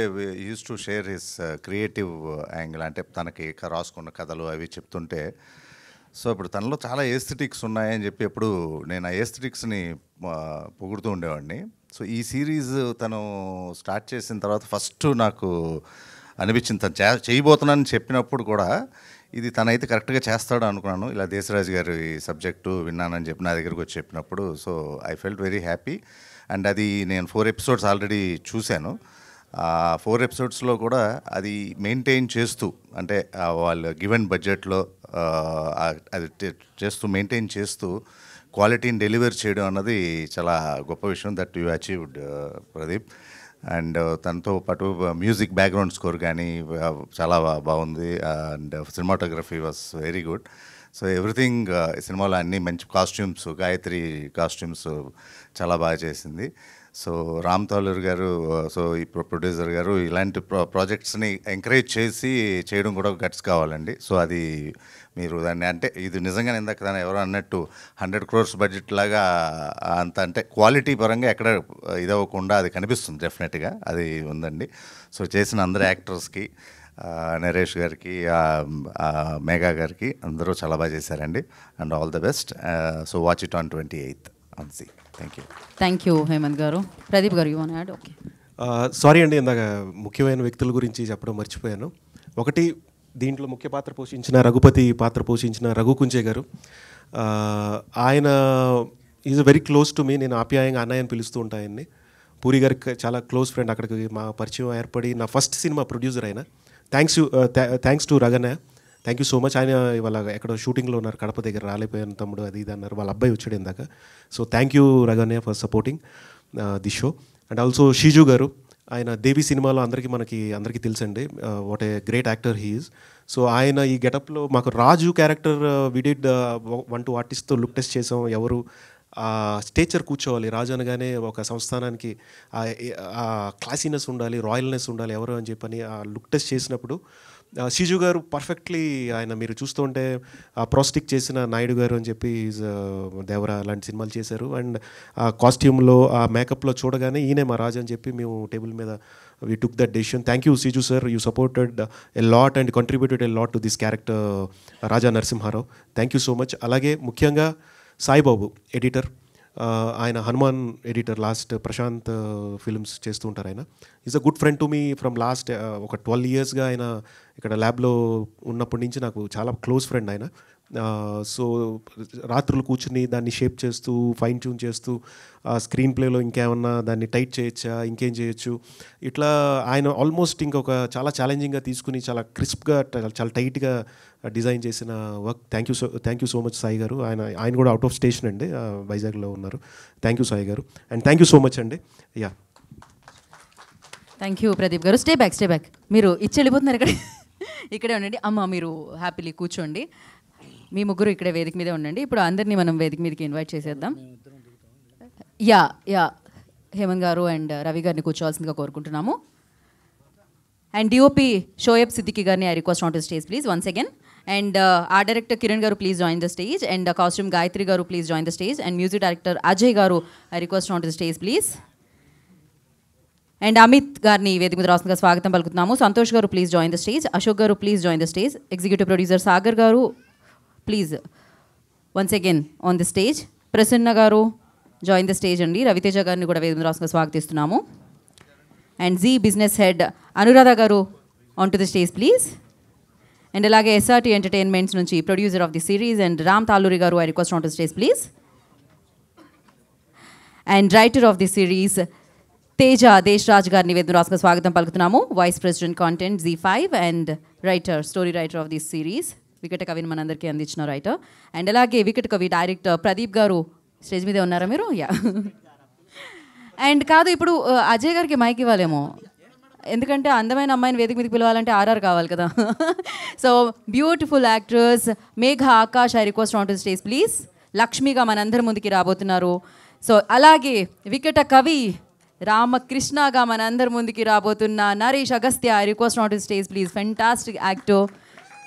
use to share his creative angle, అంటే తనకి రాసుకున్న కథలు అవి చెప్తుంటే, సో ఇప్పుడు తనలో చాలా ఏస్థెటిక్స్ ఉన్నాయని చెప్పి ఎప్పుడు నేను ఆ ఏస్థెటిక్స్ని పొగుడుతూ ఉండేవాడిని. సో ఈ సిరీస్ తను స్టార్ట్ చేసిన తర్వాత ఫస్ట్ నాకు అనిపించింది, తను చేయబోతున్నానని చెప్పినప్పుడు కూడా ఇది తనైతే కరెక్ట్గా చేస్తాడు అనుకున్నాను. ఇలా దేశరాజు గారి సబ్జెక్టు విన్నానని చెప్పి నా దగ్గరికి వచ్చి చెప్పినప్పుడు, so I felt very happy. And అది నేను 4 ఎపిసోడ్స్ ఆల్రెడీ చూశాను. 4 ఎపిసోడ్స్లో కూడా అది మెయింటైన్ చేస్తూ, అంటే వాళ్ళు గివెన్ బడ్జెట్లో అది మెయింటైన్ చేస్తూ క్వాలిటీని డెలివర్ చేయడం అన్నది చాలా గొప్ప విషయం. That you achieved Pradeep. And తనతో పాటు మ్యూజిక్ బ్యాక్గ్రౌండ్ స్కోర్ కానీ చాలా బాగుంది. And cinematography was very good. So everything సినిమాలో అన్నీ మంచి కాస్ట్యూమ్స్, గాయత్రి కాస్ట్యూమ్స్ చాలా బాగా చేసింది. సో రామ్ తాలూర్ గారు, సో ఈ ప్రొడ్యూసర్ గారు ఇలాంటి ప్రాజెక్ట్స్ని ఎంకరేజ్ చేసి చేయడం కూడా గట్స్ కావాలండి. సో అది మీరు దాన్ని అంటే ఇది నిజంగా ఇందాక దాన్ని ఎవరో అన్నట్టు 100 crores బడ్జెట్ లాగా అంత అంటే క్వాలిటీ పరంగా ఎక్కడ ఇదవ్వకుండా అది కనిపిస్తుంది. డెఫినెట్గా అది ఉందండి. సో చేసిన అందరు యాక్టర్స్కి, నరేష్ గారికి, మేఘా గారికి అందరూ చాలా బాగా చేశారండి. And all the best. So watch it on 28th on Zee. Thank you Hemanth గారు. ప్రదీప్ గారు you want add? Okay, sorry అండి, ఇందాక ముఖ్యమైన వ్యక్తుల గురించి చెప్పడం మర్చిపోయాను. ఒకటి, దీంట్లో ముఖ్య పాత్ర పోషించిన రఘుపతి పాత్ర పోషించిన రఘు కుంచే గారు. ఆయన is very close to me. నేను ఆప్యాయంగా అన్నయ్య అని పిలుస్తూ ఉంటాను ఆయన్ని. పూరి గారికి చాలా క్లోజ్ ఫ్రెండ్. అక్కడికి మా పరిచయం ఏర్పడి నా ఫస్ట్ సినిమా ప్రొడ్యూసర్ అయినా. Thanks to Raganna. Thank you so much. ఆయన ఇవాళ ఎక్కడో షూటింగ్లో ఉన్నారు, కడప దగ్గర, రాలేపోయాను తమ్ముడు అది ఇది అన్నారు. వాళ్ళ అబ్బాయి వచ్చాడు ఇందాక. సో థ్యాంక్ యూ రగన్నయ్య for supporting the show. And also Shiju garu, ఆయన దేవి సినిమాలో అందరికీ తెలుసండి. What a great actor he is. So ఆయన ఈ గెటప్లో మాకు రాజు క్యారెక్టర్ విడిడ్ 1-2 ఆర్టిస్ట్తో లుక్ టెస్ట్ చేసాం. ఎవరు స్టేచర్ కూర్చోవాలి, రాజు అనగానే ఒక సంస్థానానికి క్లాసీనెస్ ఉండాలి, రాయల్నెస్ ఉండాలి ఎవరు అని చెప్పని ఆ లుక్ టెస్ట్ చేసినప్పుడు సిజు గారు పర్ఫెక్ట్లీ ఆయన మీరు చూస్తుంటే ఆ ప్రోస్టిక్ చేసిన నాయుడు గారు అని చెప్పి దేవరా అలాంటి సినిమాలు చేశారు. అండ్ ఆ కాస్ట్యూమ్లో ఆ మేకప్లో చూడగానే ఈయనే మా రాజు అని చెప్పి మేము టేబుల్ మీద we took that decision. Thank you, Siju sir. You supported a lot and contributed a lot to this character, Raja Narsimha Rao. Thank you so much. Alage ముఖ్యంగా సాయి బాబు ఎడిటర్, ఆయన Hanuman editor, last Prashanth films చేస్తూ ఉంటారు. ఆయన is a good friend to me from last ఒక 12 yearsగా ఆయన ఇక్కడ ల్యాబ్లో ఉన్నప్పటి నుంచి నాకు చాలా క్లోజ్ ఫ్రెండ్ ఆయన. సో రాత్రులు కూర్చుని దాన్ని షేప్ చేస్తూ ఫైన్ ట్యూన్ చేస్తూ స్క్రీన్ ప్లేలో ఇంకేమన్నా దాన్ని టైట్ చేయొచ్చా, ఇంకేం చేయొచ్చు, ఇట్లా ఆయన ఆల్మోస్ట్ ఇంకొక చాలా ఛాలెంజింగ్గా తీసుకుని చాలా క్రిస్ప్గా చాలా టైట్గా డిజైన్ చేసిన work. Thank you so much Sai గారు. ఆయన కూడా అవుట్ ఆఫ్ స్టేషన్ అండి, వైజాగ్లో ఉన్నారు. థ్యాంక్ యూ సాయి గారు and thank you so much అండి. యా, థ్యాంక్ యూ ప్రదీప్ గారు. Stay back. మీరు ఇచ్చి వెళ్ళిపోతున్నారు ఇక్కడే ఉండండి. అమ్మ మీరు హ్యాపీలీ కూర్చోండి. మీ ముగ్గురు ఇక్కడే వేదిక మీదే ఉండండి. ఇప్పుడు అందరినీ మనం వేదిక మీదకి ఇన్వైట్ చేసేద్దాం. యా హేమంత్ గారు అండ్ రవి గారిని కూర్చోవాల్సిందిగా కోరుకుంటున్నాము. అండ్ డిఓపి షోయబ్ సిద్దికి గారిని I request on to stage please once again. And art director Kiran garu please join the stage. And costume Gayatri garu please join the stage. And music director Ajay garu I request on to stage please. And Amit గారిని వేదిక మీద రాస్తుందిగా స్వాగతం పలుకుతున్నాము. Santosh garu please join the stage. Ashok garu please join the stage. Executive producer Sagar garu please once again on the stage. Prasanna garu join the stage అండి. రవితేజ గారిని కూడా వేదిక రాసుగా స్వాగతిస్తున్నాము. And Zee business head Anuradha garu on to the stage please. And అలాగే ఎస్ఆర్టీ ఎంటర్టైన్మెంట్స్ నుంచి producer of the series and Ram Taluri garu I request on to stage please. And writer of the series Teja Deshraj గారిని వేదిక రాసుగా స్వాగతం పలుకుతున్నాము. Vice president content Z5 and story writer of this series Vikata కవిని మనందరికీ అందించిన రైటర్. అండ్ అలాగే వికట కవి డైరెక్టర్ ప్రదీప్ గారు స్టేజ్ మీదే ఉన్నారా మీరు? యా. అండ్ కాదు ఇప్పుడు అజయ్ గారికి మైక్ ఇవ్వాలేమో, ఎందుకంటే అందమైన అమ్మాయిని వేదిక మీదకి పిలవాలంటే ఆర్ఆర్ కావాలి కదా. So beautiful actress Megha Akash I request on to stage please. లక్ష్మిగా మనందరి ముందుకి రాబోతున్నారు. సో అలాగే వికట కవి రామకృష్ణగా మనందరి ముందుకి రాబోతున్న Naresh Agastya I request on to stage please. Fantastic actor,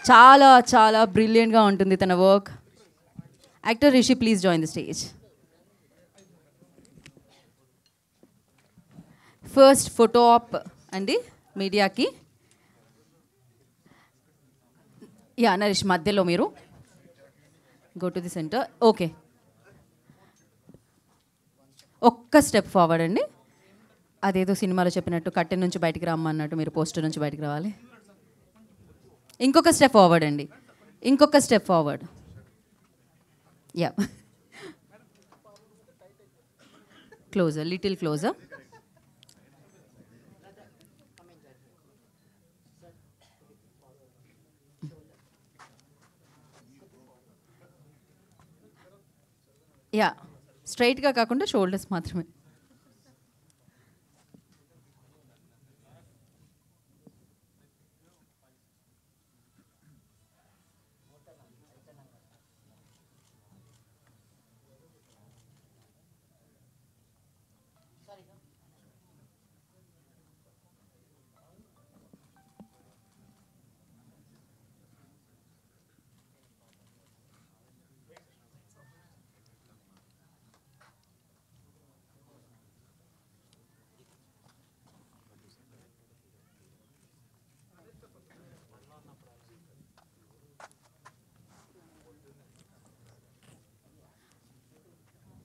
చాలా బ్రిలియంట్గా ఉంటుంది తన work. Actor Rishi please join the stage. First photo op అండి మీడియాకి. యా నరేష్ మధ్యలో మీరు go to the centre. Okay, ఒక్క స్టెప్ ఫార్వర్డ్ అండి. అదేదో సినిమాలో చెప్పినట్టు కట్టె నుంచి బయటికి రమ్మన్నట్టు మీరు పోస్టర్ నుంచి బయటికి రావాలి. ఇంకొక స్టెప్ ఫార్వర్డ్ అండి, ఇంకొక step forward. Yeah, closer, little closer. Yeah, స్ట్రైట్గా కాకుండా షోల్డర్స్ మాత్రమే.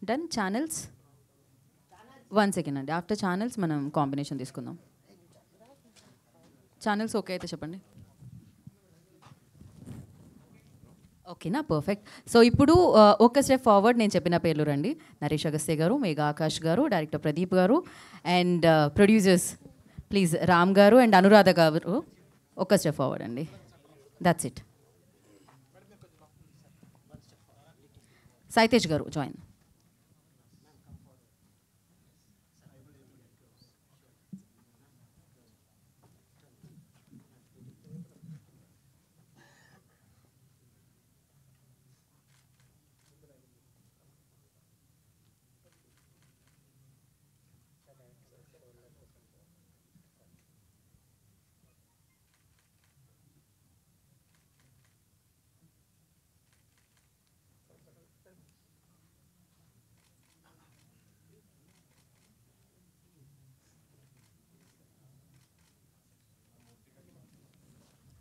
డన్. ఛానల్స్ 1 సెకండ్ అండి. ఆఫ్టర్ ఛానల్స్ మనం కాంబినేషన్ తీసుకుందాం. ఛానల్స్ ఓకే అయితే చెప్పండి. ఓకేనా, పర్ఫెక్ట్. సో ఇప్పుడు ఒక స్టెప్ ఫార్వర్డ్ నేను చెప్పిన పేర్లు రండి. నరేష్ అగస్త్య గారు, మేఘా ఆకాష్ గారు, డైరెక్టర్ ప్రదీప్ గారు అండ్ ప్రొడ్యూసర్స్ ప్లీజ్ రామ్ గారు అండ్ అనురాధ గారు. ఒక స్టెప్ ఫార్వర్డ్ అండి. That's it. సాయితేజ్ గారు join.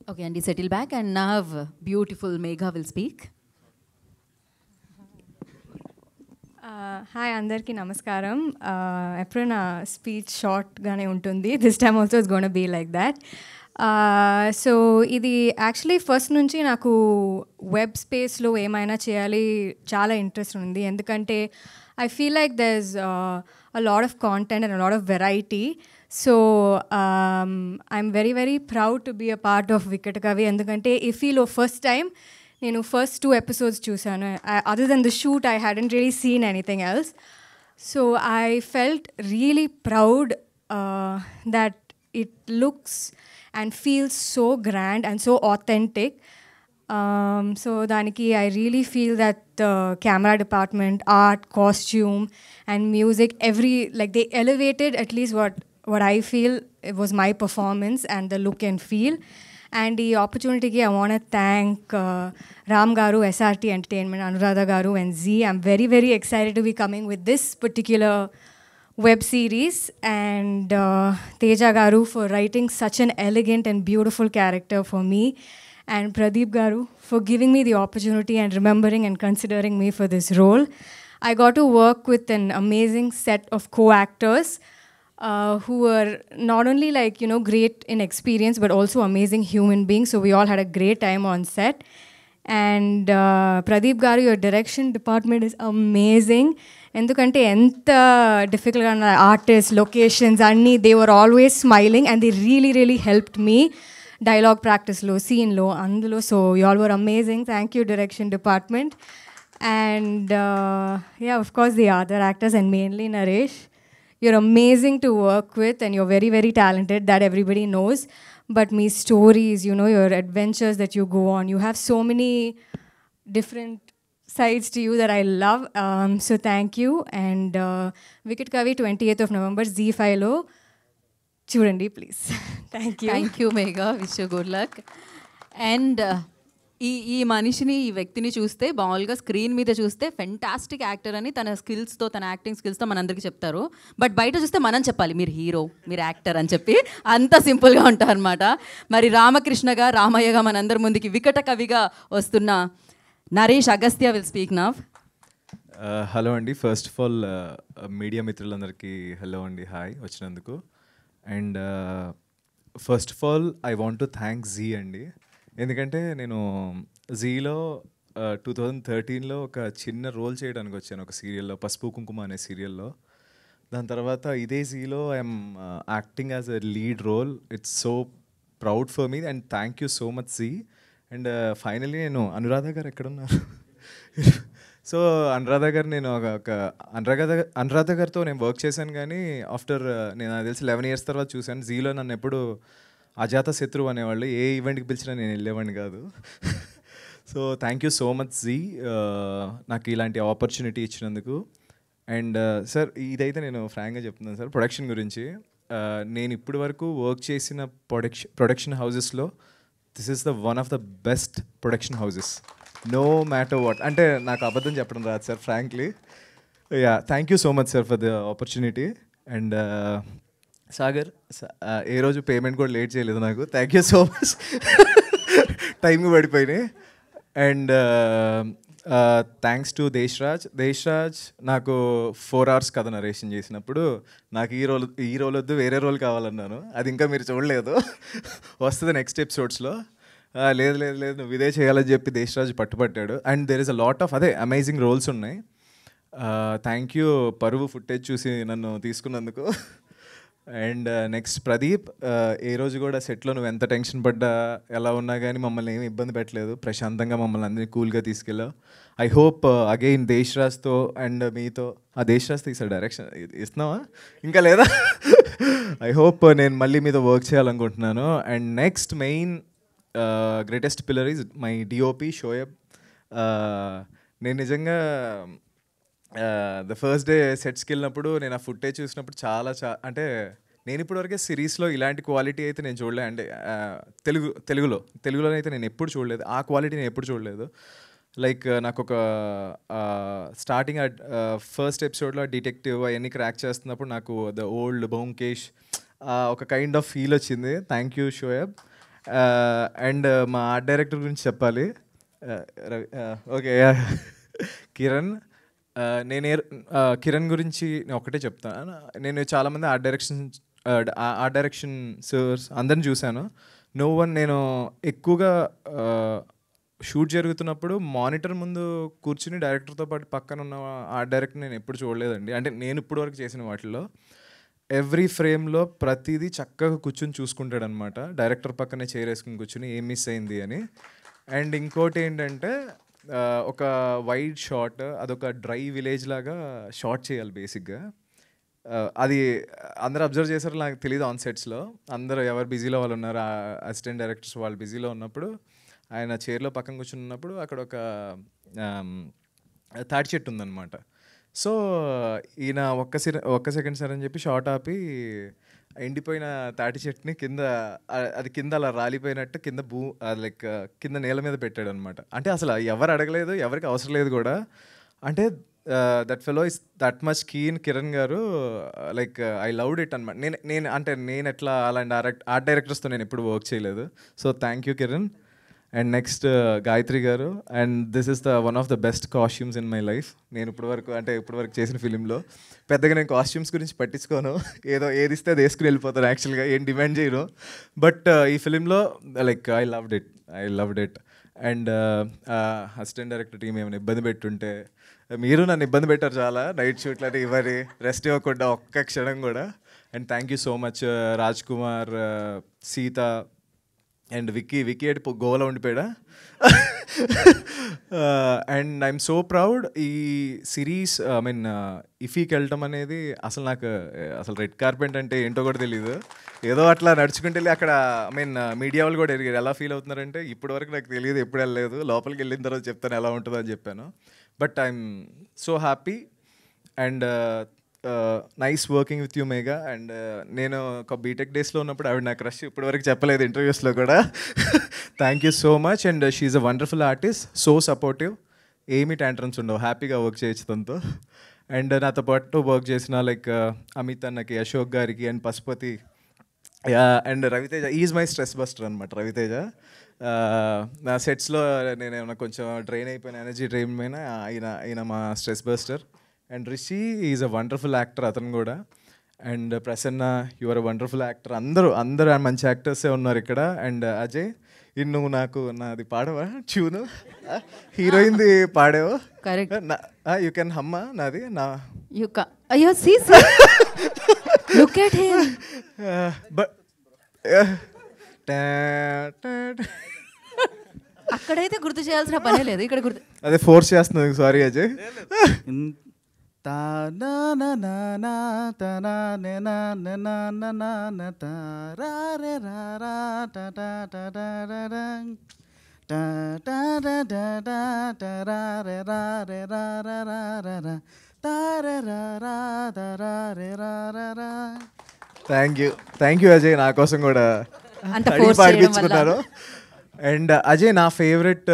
Okay, Andy, settle back, and now beautiful Megha will speak. Hi అందరికీ నమస్కారం. ఎప్పుడు నా స్పీచ్ షార్ట్గానే ఉంటుంది. This time also it's gonna be like that. So ఇది యాక్చువల్లీ ఫస్ట్ నుంచి నాకు వెబ్ స్పేస్లో ఏమైనా చేయాలి చాలా ఇంట్రెస్ట్ ఉంది. ఎందుకంటే I feel like there is a lot of content and a lot of variety. So I'm very very proud to be a part of Vikata Kavi. ఎందుకంటే ఇఫీలో ఫస్ట్ టైం నేను ఫస్ట్ 2 episodes చూసాను. Other than the shoot I hadn't really seen anything else. So I felt really proud that it looks and feels so grand and so authentic. So daniki I really feel that the camera department, art, costume and music, like they elevated at least what I feel it was my performance and the look and feel. And the opportunity I want to thank Ram Garu, SRT Entertainment, Anuradha Garu and Z. I'm very very excited to be coming with this particular web series, and Teja Garu for writing such an elegant and beautiful character for me, and Pradeep Garu for giving me the opportunity and remembering and considering me for this role. I got to work with an amazing set of co-actors who were not only like, you know, great in experience but also amazing human beings. So we all had a great time on set. And Pradeep Garu, your direction department is amazing. ఎందుకంటే ఎంత డిఫికల్ట్గా ఉన్న ఆర్టిస్ట్, లొకేషన్స్ అన్నీ they were always smiling and they really really helped me dialogue ప్రాక్టీస్లో, సీన్లో, అందులో. So you all were amazing. Thank you direction department. And yeah, of course the other actors and mainly Naresh. You're amazing to work with and you're very very talented, that everybody knows. But me stories, you know, your adventures that you go on, you have so many different sides to you that I love. So thank you. And Wicket Kavi 28th of November Z5 lo chudandi please. Thank you. Thank you Megha, wish you good luck. And ఈ మనిషిని, ఈ వ్యక్తిని చూస్తే మామూలుగా స్క్రీన్ మీద చూస్తే ఫెంటాస్టిక్ యాక్టర్ అని తన స్కిల్స్తో, తన యాక్టింగ్ స్కిల్స్తో మనందరికీ చెప్తారు. బట్ బయట చూస్తే మనం చెప్పాలి మీరు హీరో, మీరు యాక్టర్ అని చెప్పి అంత సింపుల్గా ఉంటారనమాట. మరి రామకృష్ణగా, రామయ్యగా మనందరి ముందుకి వికట కవిగా వస్తున్న Naresh Agastya will speak now. Hello అండి, ఫస్ట్ ఆఫ్ ఆల్ మీడియా మిత్రులందరికీ హలో అండి, హాయ్ వచ్చినందుకు. And first of all I want to thank Zee అండి. ఎందుకంటే నేను జీలో 2013లో ఒక చిన్న రోల్ చేయడానికి వచ్చాను, ఒక సీరియల్లో, పసుపు కుంకుమ అనే సీరియల్లో. దాని తర్వాత ఇదే జీలో I'm acting as a lead role. It's so proud for me and thank you so much Zee. And finally నేను అనురాధ గారు ఎక్కడున్నారు? సో అనురాధ గారు, నేను ఒక అనురాధ గారితో నేను వర్క్ చేశాను, కానీ ఆఫ్టర్ నేను నాకు తెలిసి 11 years తర్వాత చూశాను. జీలో నన్ను ఎప్పుడు అజాత శత్రువు అనేవాళ్ళు, ఏ ఈవెంట్కి పిలిచినా నేను వెళ్ళేవాడిని కాదు. So thank you so much Zee, నాకు ఇలాంటి ఆపర్చునిటీ ఇచ్చినందుకు. అండ్ సార్, ఇదైతే నేను ఫ్రాంక్గా చెప్తున్నాను సార్, ప్రొడక్షన్ గురించి. నేను ఇప్పటి వరకు వర్క్ చేసిన ప్రొడక్షన్ హౌజెస్లో this is the one of the best production houses, no matter what. అంటే నాకు అబద్ధం చెప్పడం రాదు sir, frankly. Yeah, thank you so much sir for the opportunity. And Sagar, ఏ రోజు పేమెంట్ కూడా లేట్ చేయలేదు నాకు, థ్యాంక్ యూ సో మచ్. టైంకి పడిపోయినాయి. అండ్ థ్యాంక్స్ టు దేశ్రాజ్ నాకు 4 hours కథ నరేషన్ చేసినప్పుడు నాకు ఈ రోల్ వద్దు, వేరే రోల్ కావాలన్నాను. అది ఇంకా మీరు చూడలేదు, వస్తుంది నెక్స్ట్ ఎపిసోడ్స్లో. లేదు లేదు లేదు, నువ్వు ఇదే చేయాలని చెప్పి దేశ్రాజ్ పట్టుబట్టాడు. And there is a lot of amazing roles ఉన్నాయి. థ్యాంక్ యూ పరువు ఫుటేజ్ చూసి నన్ను తీసుకున్నందుకు. అండ్ నెక్స్ట్ ప్రదీప్, ఏ రోజు కూడా సెట్లో నువ్వు ఎంత టెన్షన్ పడ్డా, ఎలా ఉన్నా కానీ మమ్మల్ని ఏమి ఇబ్బంది పెట్టలేదు, ప్రశాంతంగా మమ్మల్ని అందరినీ కూల్గా తీసుకెళ్ళావు. ఐ హోప్ అగైన్ దేశ్రాజ్తో అండ్ మీతో, ఆ దేశ్రాజ్తో ఈసారి డైరెక్షన్ ఇస్తున్నావా ఇంకా లేదా? ఐ హోప్ నేను మళ్ళీ మీతో వర్క్ చేయాలనుకుంటున్నాను. And next main greatest pillar is my DOP Shoaib. నేను నిజంగా ద ఫస్ట్ డే సెట్స్కి వెళ్ళినప్పుడు నేను ఆ ఫుటేజ్ చూసినప్పుడు అంటే నేను ఇప్పటివరకే సిరీస్లో ఇలాంటి క్వాలిటీ అయితే నేను చూడలేదు. అంటే తెలుగులో అయితే నేను ఎప్పుడు చూడలేదు, ఆ క్వాలిటీ నేను ఎప్పుడు చూడలేదు. లైక్ నాకు ఒక స్టార్టింగ్ ఫస్ట్ ఎపిసోడ్లో డిటెక్టివ్ అవన్నీ క్రాక్ చేస్తున్నప్పుడు నాకు ద ఓల్డ్ బొంకేష్ ఒక కైండ్ ఆఫ్ ఫీల్ వచ్చింది. Thank you Shoaib. అండ్ మా ఆర్ట్ డైరెక్టర్ గురించి చెప్పాలి. రవి, ఓకే, కిరణ్. కిరణ్ గురించి నేను ఒకటే చెప్తాను. నేను చాలామంది ఆర్ట్ డైరెక్షన్ సర్స్ అందరిని చూశాను. నో వన్, నేను ఎక్కువగా షూట్ జరుగుతున్నప్పుడు మానిటర్ ముందు కూర్చుని డైరెక్టర్తో పాటు పక్కన ఉన్న ఆర్ట్ డైరెక్టర్ నేను ఎప్పుడు చూడలేదండి. అంటే నేను ఇప్పుడు వరకు చేసిన వాటిల్లో ఎవ్రీ ఫ్రేమ్లో ప్రతిదీ చక్కగా కూర్చుని చూసుకుంటాడు అనమాట. డైరెక్టర్ పక్కనే చైర్ వేసుకుని కూర్చుని ఏం మిస్ అయింది అని. అండ్ ఇంకోటి ఏంటంటే ఒక వైడ్ షాట్, అదొక డ్రై విలేజ్ లాగా షాట్ చేయాలి బేసిక్గా. అది అందరూ అబ్జర్వ్ చేశారో నాకు తెలియదు. ఆన్ సెట్స్లో అందరూ ఎవరు బిజీలో వాళ్ళు ఉన్నారు, అసిస్టెంట్ డైరెక్టర్స్ వాళ్ళు బిజీలో ఉన్నప్పుడు ఆయన చైర్లో పక్కన కూర్చున్నప్పుడు అక్కడ ఒక తాటి చెట్టు ఉందన్నమాట. సో ఈయన ఒక్క సెకండ్ సార్ అని చెప్పి షార్ట్ ఆపి ఎండిపోయిన తాటి చెట్టుని కింద, అది కింద అలా రాలిపోయినట్టు కింద లైక్ కింద నేల మీద పెట్టాడు అనమాట. అంటే అసలు ఎవరు అడగలేదు, ఎవరికి అవసరం లేదు కూడా. అంటే that fellow is that much keen Kiran గారు. లైక్ ఐ లవ్డ్ ఇట్ అనమాట. నేను ఎట్లా అలాంటి ఆర్ట్ డైరెక్టర్స్తో నేను ఎప్పుడు వర్క్ చేయలేదు. So thank you Kiran. And next Gayatri గారు. And this is one of the best costumes in my life. నేను ఇప్పటివరకు చేసిన ఫిలింలో పెద్దగా నేను కాస్ట్యూమ్స్ గురించి పట్టించుకోను. ఏది ఇస్తే అది వేసుకుని వెళ్ళిపోతాను యాక్చువల్గా, ఏం డిమాండ్ చేయను. బట్ ఈ ఫిలింలో like I loved it. And assistant director team ఏమైనా ఇబ్బంది పెట్టుంటే, మీరు నన్ను ఇబ్బంది పెట్టారు చాలా. నైట్ షూట్లని ఇవ్వని రెస్ట్ ఇవ్వకుండా ఒక్క క్షణం కూడా. And thank you so much Raj Kumar, Sita and Vicky అటు గోవాలో ఉండిపోయాడా. And I'm so proud. ఈ సిరీస్ ఇఫీకి వెళ్ళటం అనేది నాకు అసలు రెడ్ కార్పెట్ అంటే ఏంటో కూడా తెలియదు. ఏదో అట్లా నడుచుకుంటూ వెళ్ళి అక్కడ మీడియా వాళ్ళు కూడా ఎదిగారు. ఎలా ఫీల్ అవుతున్నారంటే ఇప్పటివరకు నాకు తెలియదు, ఎప్పుడు వెళ్ళలేదు, లోపలికి వెళ్ళిన తర్వాత చెప్తాను ఎలా ఉంటుందో అని చెప్పాను. But I'm so happy and nice working with you Megha. And నేను ఒక బీటెక్ డేస్లో ఉన్నప్పుడు ఆవిడ నాకు క్రష్, ఇప్పటివరకు చెప్పలేదు ఇంటర్వ్యూస్లో కూడా. Thank you so much. And she's a wonderful artist, so supportive, ఏమీ ట్యాంట్రమ్స్ ఉండవు, హ్యాపీగా వర్క్ చేయొచ్చు తనతో. అండ్ నాతో పాటు వర్క్ చేసిన లైక్ అమిత్ అన్నకి, అశోక్ గారికి and Pashupathi, and Raviteja is my stress buster అనమాట. రవితేజ నా సెట్స్లో నేను ఏమైనా కొంచెం డ్రైన్ అయిపోయిన, ఎనర్జీ డ్రైన్ అయినా ఈయన మా stress buster. And Rishi is a wonderful actor, అతను కూడా. And Prasanna, you are a wonderful actor. అందరూ మంచి యాక్టర్సే ఉన్నారు ఇక్కడ. అండ్ అజయ్, నువ్వు నాది పాడవా ట్యూను? హీరోయిన్ది పాడావు. కరెక్ట్. యూ కెన్ హమ్మా నాది నా అయ్యో లుక్ ఎట్ హిమ్. బట్ అక్కడైతే గుర్తు చేయాల్సిన పనే లేదు, ఇక్కడ గుర్తు. అదే ఫోర్స్ చేస్తున్నావు, sorry Ajay. Thank you Ajay, నా కోసం కూడా పాడిపించుకున్నారు. అండ్ అజయ్, నా ఫేవరెట్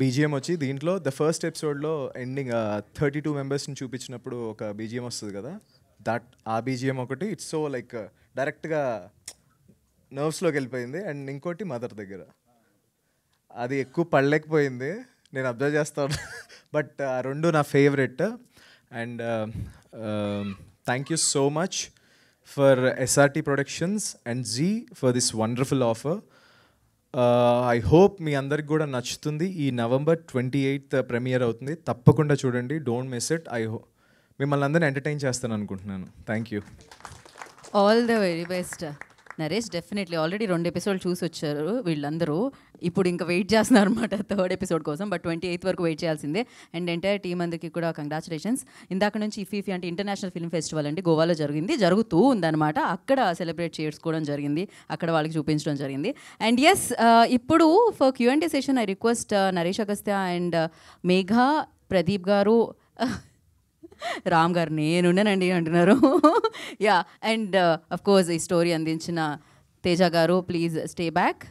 బీజిఎం వచ్చి దీంట్లో ద ఫస్ట్ ఎపిసోడ్లో ఎండింగ్ 32 మెంబర్స్ని చూపించినప్పుడు ఒక బీజిఎం వస్తుంది కదా, ఆ బీజిఎం ఒకటి. ఇట్స్ సో లైక్ డైరెక్ట్గా నర్వ్స్లోకి వెళ్ళిపోయింది. అండ్ ఇంకోటి మదర్ దగ్గర, అది ఎక్కువ పడలేకపోయింది, నేను అబ్జర్వ్ చేస్తాను. బట్ ఆ రెండు నా favourite. And thank you so much for SRT productions and Zee for this wonderful offer. I hope మీ అందరికి కూడా నచ్చుతుంది. ఈ November 28th ప్రీమియర్ అవుతుంది, తప్పకుండా చూడండి, డోంట్ మిస్ ఇట్. మిమ్మల్ని అందరిని ఎంటర్టైన్ చేస్తాను అనుకుంటున్నాను. Thank you. All the very best Naresh. Definitely already 2 ఎపిసోడ్లు చూసి వచ్చారు వీళ్ళందరూ. ఇప్పుడు ఇంకా వెయిట్ చేస్తున్నారు అనమాట 3rd ఎపిసోడ్ కోసం. బట్ 28th వరకు వెయిట్ చేయాల్సిందే. అండ్ ఎంటైర్ టీమ్ అందరికీ కూడా కంగ్రాచులేషన్స్. ఇందాక నుంచి ఇఫీఫీ అంటే ఇంటర్నేషనల్ ఫిల్మ్ ఫెస్టివల్ అండి, గోవాలో జరుగుతూ ఉందన్నమాట. అక్కడ సెలబ్రేట్ చేసుకోవడం జరిగింది, అక్కడ వాళ్ళకి చూపించడం జరిగింది. అండ్ ఎస్, ఇప్పుడు for Q&A session I request Naresh Agastya and Megha, Pradeep గారు, రామ్ గారు నేనున్నానండి అంటున్నారు. యా, అండ్ అఫ్ కోర్స్ ఈ స్టోరీ అందించిన తేజ గారు, ప్లీజ్ స్టే బ్యాక్.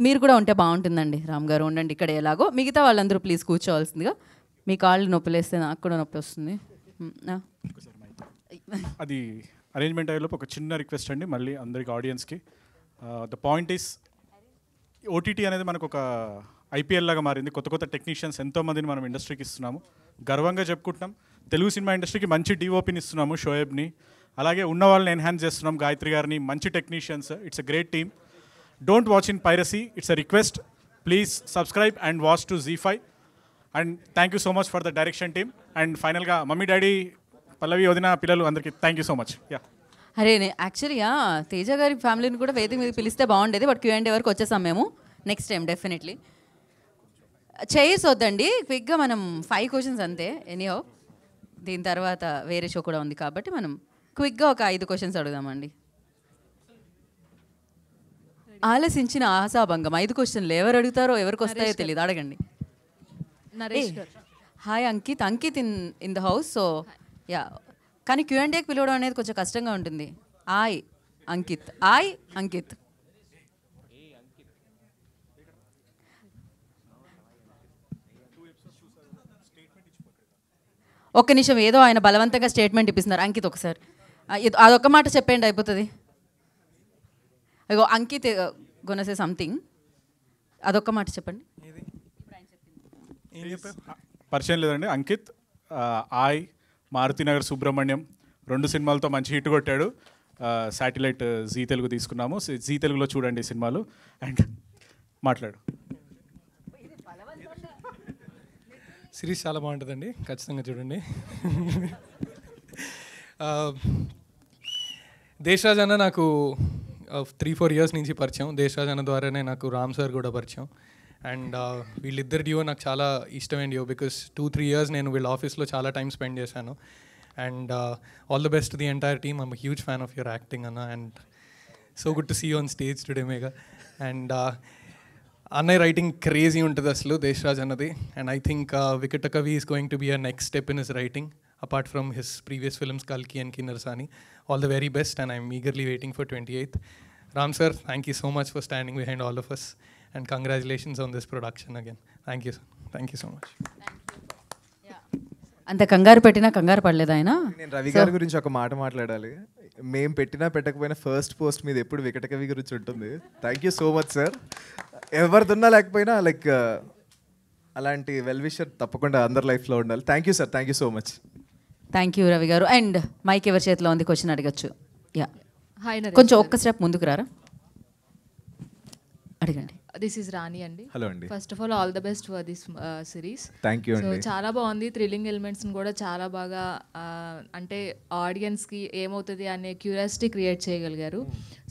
మీరు కూడా ఉంటే బాగుంటుందండి. రామ్ గారు ఉండండి ఇక్కడ, ఎలాగో మిగతా వాళ్ళందరూ ప్లీజ్ కూర్చోవాల్సిందిగా. మీ కాళ్ళు నొప్పిలేస్తే నాకు కూడా నొప్పి వస్తుంది. అది అరేంజ్మెంట్ అయ్యేలోపు ఒక చిన్న రిక్వెస్ట్ అండి, మళ్ళీ అందరికి ఆడియన్స్కి ద పాయింట్ ఈస్ ఓటీటీ అనేది మనకు ఒక ఐపీఎల్ లాగా మారింది. కొత్త కొత్త టెక్నీషియన్స్ ఎంతోమందిని మనం ఇండస్ట్రీకి ఇస్తున్నాము, గర్వంగా చెప్పుకుంటున్నాం. తెలుగు సినిమా ఇండస్ట్రీకి మంచి డిఓపిని ఇస్తున్నాము, షోయబ్ని. అలాగే ఉన్న వాళ్ళని ఎన్హాన్స్ చేస్తున్నాం, గాయత్రి గారిని. మంచి technicians, it's a great team. Don't watch in piracy, it's a request. Please subscribe and watch to Z5. And thank you so much for the direction team. And ఫైనల్గా మమ్మీ డాడీ, పల్లవి, వదిన, పిల్లలు అందరికీ thank you so much. Yeah అరే యాక్చువల్గా తేజ గారి ఫ్యామిలీని కూడా వేదిక మీద పిలిస్తే బాగుండేది, బట్ Q&A వరకు వచ్చేసాం మేము. నెక్స్ట్ టైం డెఫినెట్లీ చైర్స్ వద్దండి, క్విక్గా మనం 5 క్వశ్చన్స్ అంతే. ఎనీహో దీని తర్వాత వేరే షో కూడా ఉంది కాబట్టి మనం క్విక్గా ఒక 5 క్వశ్చన్స్ అడుగుదామండి. ఆలసించిన ఆశాభంగం 5 క్వశ్చన్లు. ఎవరు అడుగుతారో ఎవరికి వస్తాయో తెలియదు, అడగండి. నరేష్ గారు. Hi Ankit. Ankit in the house. So yeah, కానీ Q&Aకి పిలవడం అనేది కొంచెం కష్టంగా ఉంటుంది. అంకిత్. అంకిత్. ఒక్క నిమిషం, ఏదో ఆయన బలవంతంగా స్టేట్మెంట్ ఇప్పిస్తున్నారు. అంకిత్ ఒకసారి అదొక్క మాట చెప్పండి, అయిపోతుంది. అయ్యో అంకిత్ గొనసే సంథింగ్, అదొక్క మాట చెప్పండి. పరిచయం లేదండి. అంకిత్ మారుతినగర్ సుబ్రహ్మణ్యం 2 సినిమాలతో మంచి హిట్ కొట్టాడు. శాటిలైట్ జీ తెలుగు తీసుకున్నాము. జీ తెలుగులో చూడండి సినిమాలు. అండ్ మాట్లాడు. సిరీస్ చాలా బాగుంటుందండి, ఖచ్చితంగా చూడండి. దేశరాజ్ అన్న నాకు 3-4 ఇయర్స్ నుంచి పరిచయం. దేశరాజ్ అన్న ద్వారానే నాకు రామ్ సార్ కూడా పరిచయం. అండ్ వీళ్ళిద్దరు డియో నాకు చాలా ఇష్టమైన డియో, బికాస్ 2-3 ఇయర్స్ నేను వీళ్ళ ఆఫీస్లో చాలా టైం స్పెండ్ చేశాను. And all the best the entire team. I'm huge fan of your acting అన్న, and so good to see you on stage today Megha. And అన్నయ్య రైటింగ్ క్రేజీ ఉంటుంది అసలు, దేశరాజ్ అన్నది. And I think Vikata Kavi is going to be a next step in his writing, apart from his previous films కల్కి and Kinnerasani. All the very best, and I'm eagerly waiting for 28th. Ram sir, thank you so much for standing behind all of us, and congratulations on this production again. Thank you, sir. Thank you so much. అంత కంగారు పెట్టినా కంగారు పడలేదు ఆయన. నేను రవి గారి గురించి ఒక మాట మాట్లాడాలి. మేము పెట్టినా పెట్టకపోయినా ఫస్ట్ పోస్ట్ మీద ఎప్పుడు వికట కవి గురించి ఉంటుంది. Thank you so much sir. ఎవరిదున్నా లేకపోయినా లైక్ అలాంటి వెల్ విషర్ తప్పకుండా అందరి లైఫ్లో ఉండాలి. Thank you sir, thank you so much. Thank you Ravi గారు. అండ్ మైక్ ఎవరి చేతిలో ఉంది, క్వశ్చన్ అడగచ్చు. Yeah, hi Naresh. కొంచెం ఒక్క స్టెప్ ముందుకు రారా, అడగండి. దిస్ ఈజ్ రాణి అండి. హలో అండి. First of all the best for this series. Thank you అండి. సో చాలా బాగుంది. థ్రిల్లింగ్ ఎలిమెంట్స్ని కూడా చాలా బాగా అంటే ఆడియన్స్కి ఏమవుతుంది అనే క్యూరియాసిటీ క్రియేట్ చేయగలిగారు.